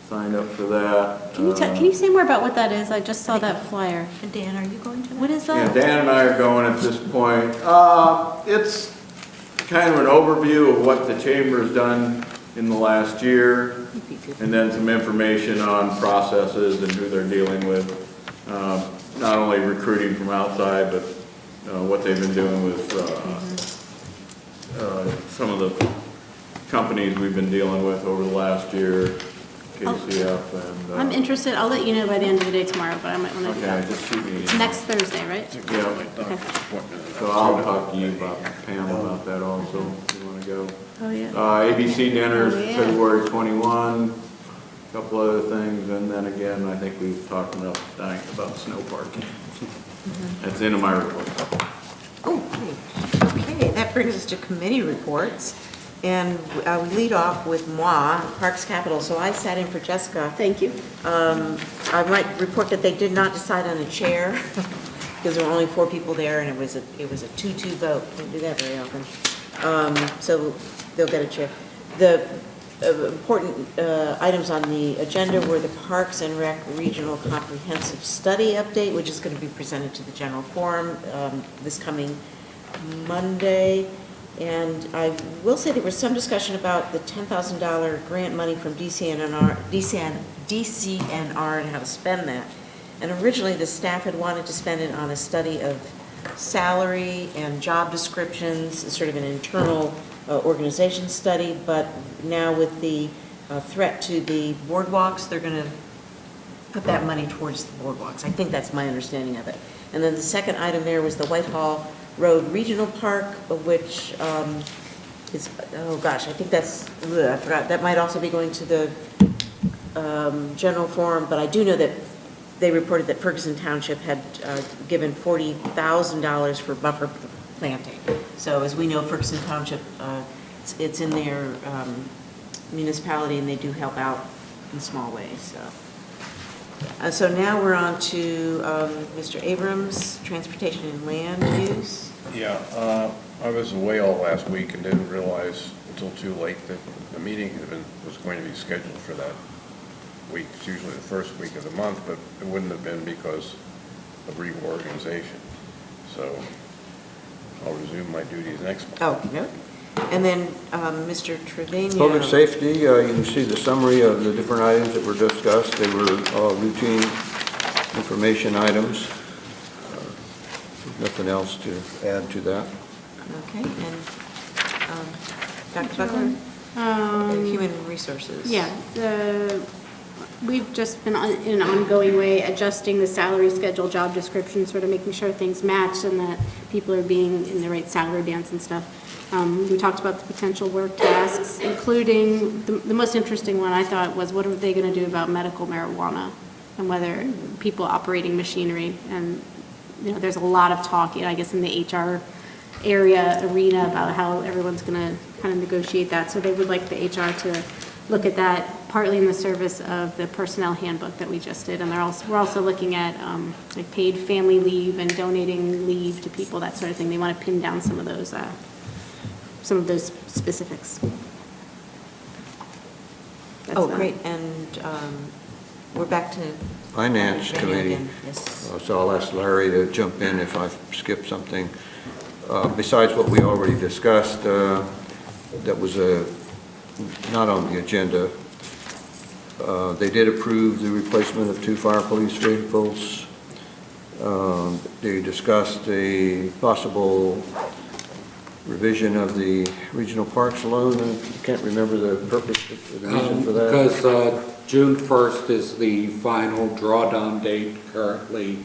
signed up for that. Can you say more about what that is? I just saw that flyer. And Dan, are you going to that? What is Yeah, that? Dan and I are going at this point. It's kind of an overview of what the chamber has done in the last year, and then some information on processes and who they're dealing with. Not only recruiting from outside, but what they've been doing with some of the companies we've been dealing with over the last year, KCF and... I'm interested. I'll let you know by the end of the day tomorrow, but I might want to do Okay, that. just shoot me. It's next Thursday, right? Yeah. Okay. So I'll talk to you about, Pam, about that also, if you want to go. Oh, yeah. ABC dinners, Oh, yeah. February 21, a couple other things, and then again, I think we've talked enough tonight about snow parking. That's into my report. Oh, great. Okay, that brings us to committee reports. And we lead off with moi, Parks Capital. So I sat in for Jessica. Thank you. I might report that they did not decide on a chair because there were only 4 people there and it was a 2-2 vote. Don't do that very often. So they'll get a chair. The important items on the agenda were the Parks and Rec Regional Comprehensive Study update, which is going to be presented to the general forum this coming Monday. And I will say there was some discussion about the $10,000 grant money from DCNR and how to spend that. And originally, the staff had wanted to spend it on a study of salary and job descriptions, sort of an internal organization study, but now with the threat to the boardwalks, they're going to put that money towards the boardwalks. I think that's my understanding of it. And then the second item there was the Whitehall Road Regional Park, which is, oh gosh, I think that's, I forgot, that might also be going to the general forum, but I do know that they reported that Ferguson Township had given $40,000 for buffer planting. So as we know, Ferguson Township, it's in their municipality and they do help out in small ways, so. So now we're on to Mr. Abrams, Transportation and Land Use. Yeah, I was away all last week and didn't realize until too late that the meeting was going to be scheduled for that week. It's usually the first week of the month, but it wouldn't have been because of reorganization. So I'll resume my duties next month. Oh, no. And then Mr. Trevino. Public safety, you can see the summary of the different items that were discussed. They were all routine information items. Nothing else to add to that. Okay, and Dr. Buckler? Human Resources. Yeah, we've just been in an ongoing way adjusting the salary schedule, job description, sort of making sure things match and that people are being in the right salary bands and stuff. We talked about the potential work tasks, including the most interesting one I thought was what are they going to do about medical marijuana and whether people operating machinery. And you know, there's a lot of talk, I guess, in the HR arena about how everyone's going to kind of negotiate that. So they would like the HR to look at that partly in the service of the personnel handbook that we just did. And we're also looking at like paid family leave and donating leave to people, that sort of thing. They want to pin down some of those specifics. That's Oh, that. great, and we're back to Finance Committee. again. Yes. So I'll ask Larry to jump in if I've skipped something. Besides what we already discussed, that was not on the agenda. They did approve the replacement of 2 fire police vehicles. They discussed a possible revision of the regional parks loan. I can't remember the purpose, the reason for that. Because June 1st is the final drawdown date currently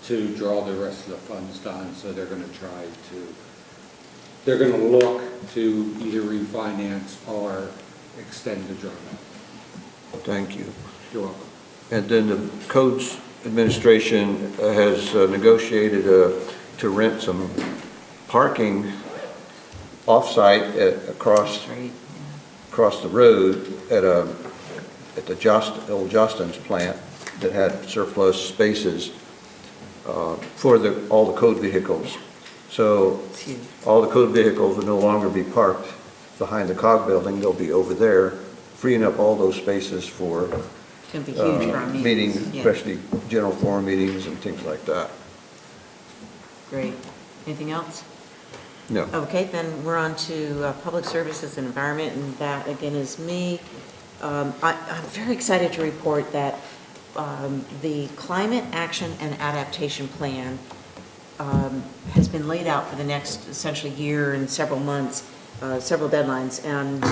to draw the rest of the funds down, so they're going to look to either refinance or extend the drawdown. Thank you. You're welcome. And then the codes administration has negotiated to rent some parking off-site across the road at the old Justin's plant that had surplus spaces for all the code vehicles. So all the code vehicles will no longer be parked behind the COG building, they'll be over there, freeing up all those spaces for It's going to be huge for our meetings, meetings. Yeah. especially general forum meetings and things like that. Great. Anything else? No. Okay, then we're on to Public Services and Environment, and that again is me. I'm very excited to report that the Climate Action and Adaptation Plan has been laid out for the next essentially year and several months, several deadlines. And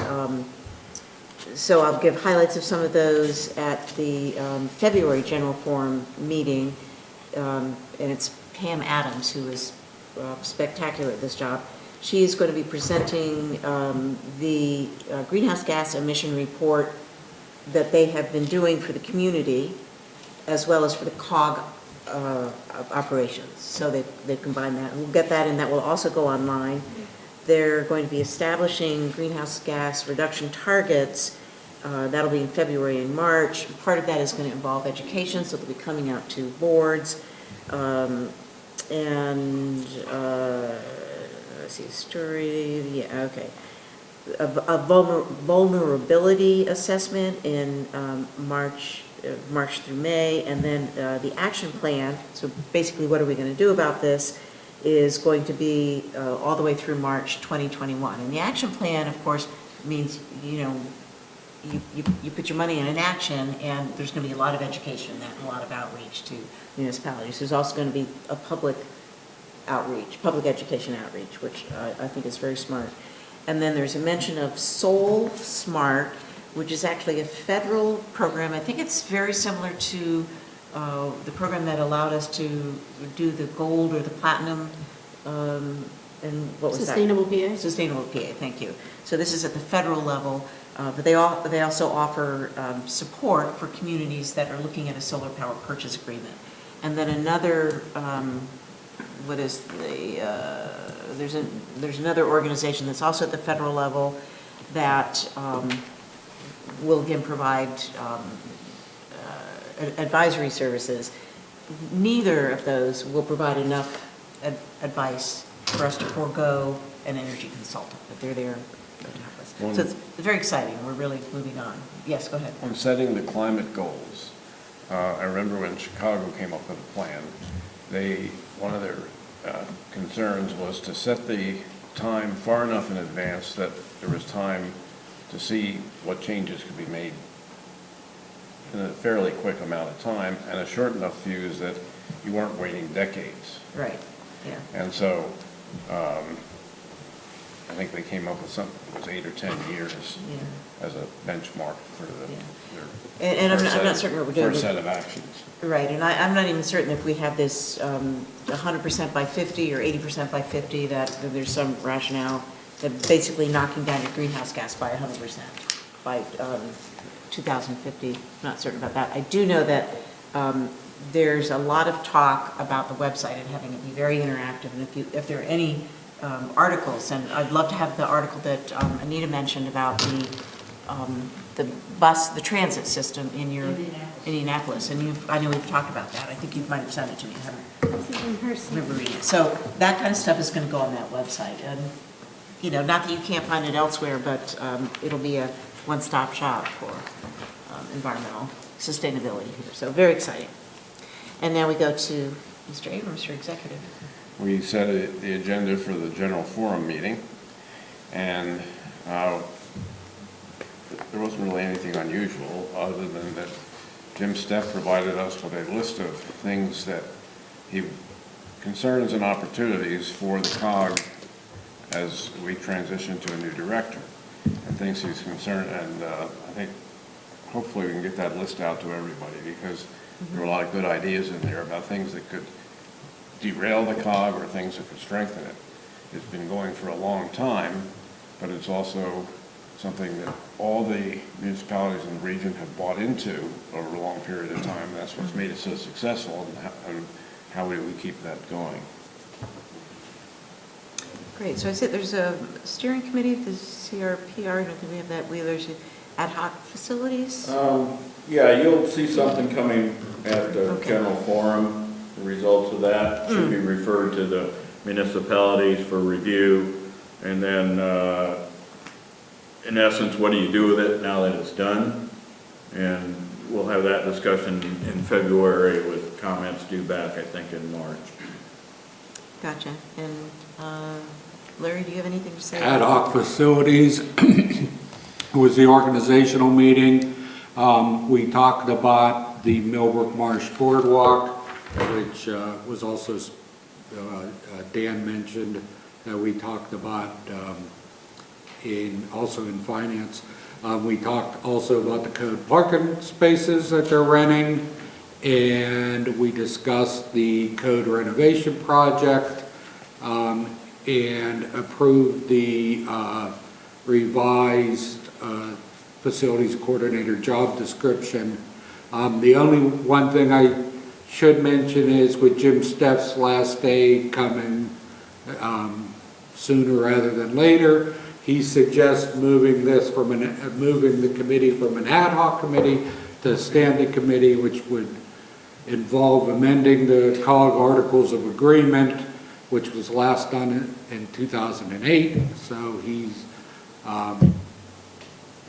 so I'll give highlights of some of those at the February General Forum meeting. And it's Pam Adams, who is spectacular at this job. She is going to be presenting the greenhouse gas emission report that they have been doing for the community, as well as for the COG operations. So they've combined that. We'll get that, and that will also go online. They're going to be establishing greenhouse gas reduction targets. That'll be in February and March. Part of that is going to involve education, so they'll be coming out to boards. Let's see, story, yeah, okay. A vulnerability assessment in March through May, and then the action plan. So basically, what are we going to do about this is going to be all the way through March 2021. And the action plan, of course, means, you know, you put your money in an action, and there's going to be a lot of education in that and a lot of outreach to municipalities. There's also going to be a public outreach, public education outreach, which I think is very smart. And then there's a mention of Soul Smart, which is actually a federal program. I think it's very similar to the program that allowed us to do the gold or the platinum, and what was Sustainable that? PA. Sustainable PA, thank you. So this is at the federal level, but they also offer support for communities that are looking at a solar power purchase agreement. And then another, what is the, there's another organization that's also at the federal level that will again provide advisory services. Neither of those will provide enough advice for us to forego an energy consultant, but they're there to help us. So it's very exciting. We're really moving on. Yes, go ahead. On setting the climate goals, I remember when Chicago came up with a plan, one of their concerns was to set the time far enough in advance that there was time to see what changes could be made in a fairly quick amount of time, and a short enough fuse that you weren't waiting decades. Right, yeah. And so I think they came up with something that was 8 or 10 years as a benchmark for And I'm not certain what we're doing. First set of actions. Right, and I'm not even certain if we have this 100% by 50 or 80% by 50, that there's some rationale that basically knocking down your greenhouse gas by 100% by 2050. Not certain about that. I do know that there's a lot of talk about the website and having it be very interactive, and if there are any articles, and I'd love to have the article that Anita mentioned about the transit system in your Indianapolis, and I know we've talked about that. I think you might have sent it to me. I haven't remember reading it. So that kind of stuff is going to go on that website, and not that you can't find it elsewhere, but it'll be a one-stop shop for environmental sustainability here. So very exciting. And now we go to Mr. Abrams, your executive. We set the agenda for the general forum meeting, and there wasn't really anything unusual other than that Jim Steff provided us with a list of things that concerns and opportunities for the COG as we transition to a new director, and things he's concerned, and I think hopefully we can get that list out to everybody, because there are a lot of good ideas in there about things that could derail the COG or things that could strengthen it. It's been going for a long time, but it's also something that all the municipalities in the region have bought into over a long period of time. That's what's made it so successful, and how do we keep that going? Great, so I said there's a steering committee of the CRPR, I don't think we have that, there's ad hoc facilities? Yeah, you'll see something coming at the general forum. The results of that should be referred to the municipalities for review. And then, in essence, what do you do with it now that it's done? And we'll have that discussion in February with comments due back, I think, in March. Gotcha. And Larry, do you have anything to say? Ad hoc facilities was the organizational meeting. We talked about the Millbrook Marsh Boardwalk, which was also, Dan mentioned, that we talked about also in finance. We talked also about the code parking spaces that they're renting, and we discussed the code renovation project, and approved the revised facilities coordinator job description. The only one thing I should mention is with Jim Steff's last day coming sooner rather than later, he suggests moving the committee from an ad hoc committee to a standing committee, which would involve amending the COG Articles of Agreement, which was last done in 2008. So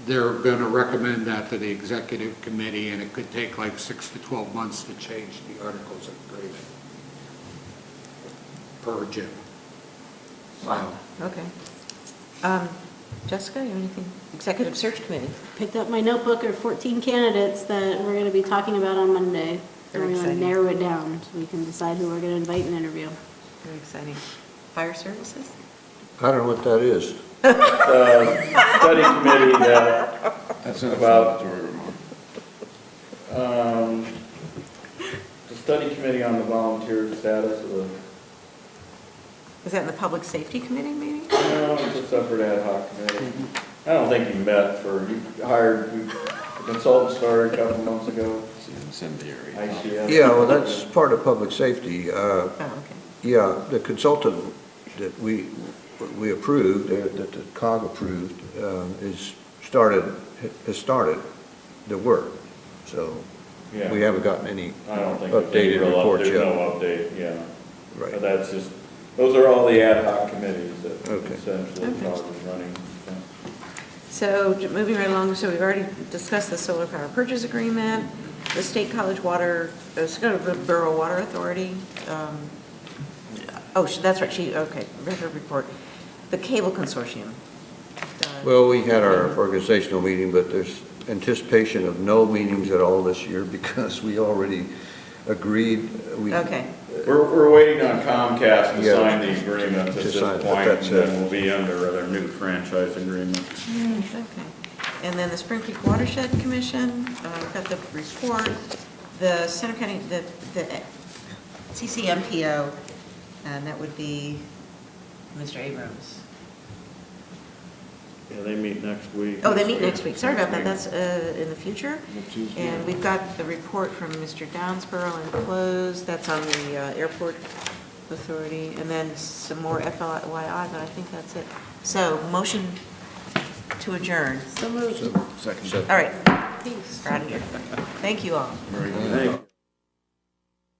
they're going to recommend that to the executive committee, and it could take like 6 to 12 months to change the Articles of Agreement per Jim. Wow, okay. Jessica, you have anything? Executive Search Committee. Picked up my notebook of 14 candidates that we're going to be talking about on Monday. So we're going to exciting. narrow it down so we can decide who we're going to invite and interview. Very exciting. Fire Services? I don't know what that is. Study committee That's in about Vermont. the study committee on the volunteer status of the. Is that in the Public Safety Committee meeting? No, it's a separate ad hoc committee. I don't think you met you hired, the consultant started a couple months ago. It's incendiary. ICF. Yeah, well, that's part of public safety. Oh, okay. Yeah, the consultant that we approved, that the COG approved, has started the work. So Yeah. we haven't gotten any I don't think updated reports there's yet. no update, yeah. Right. But that's just, those are all the ad hoc committees that Okay. essentially COG is running. So moving right along, so we've already discussed the solar power purchase agreement, the State College Water, Borough Water Authority. That's right, record report. The Cable Consortium. Well, we had our organizational meeting, but there's anticipation of no meetings at all this year because we already agreed. Okay. We're waiting on Comcast to Yeah. sign the agreement at To this sign, point, but and that's then it. we'll be under their new franchise agreement. Okay. And then the Spring Creek Watershed Commission, we've got the report, the Center County, the CCMPO, and that would be Mr. Abrams. Yeah, they meet next week. Oh, they meet next week. Sorry about that. That's in the future. And we've got the report from Mr. Downsboro enclosed. That's on the Airport Authority. And then some more FYI, but I think that's it. So motion to adjourn. So moved. Second. All right. Peace. We're out of here. Thank you all. Very good. Thank you.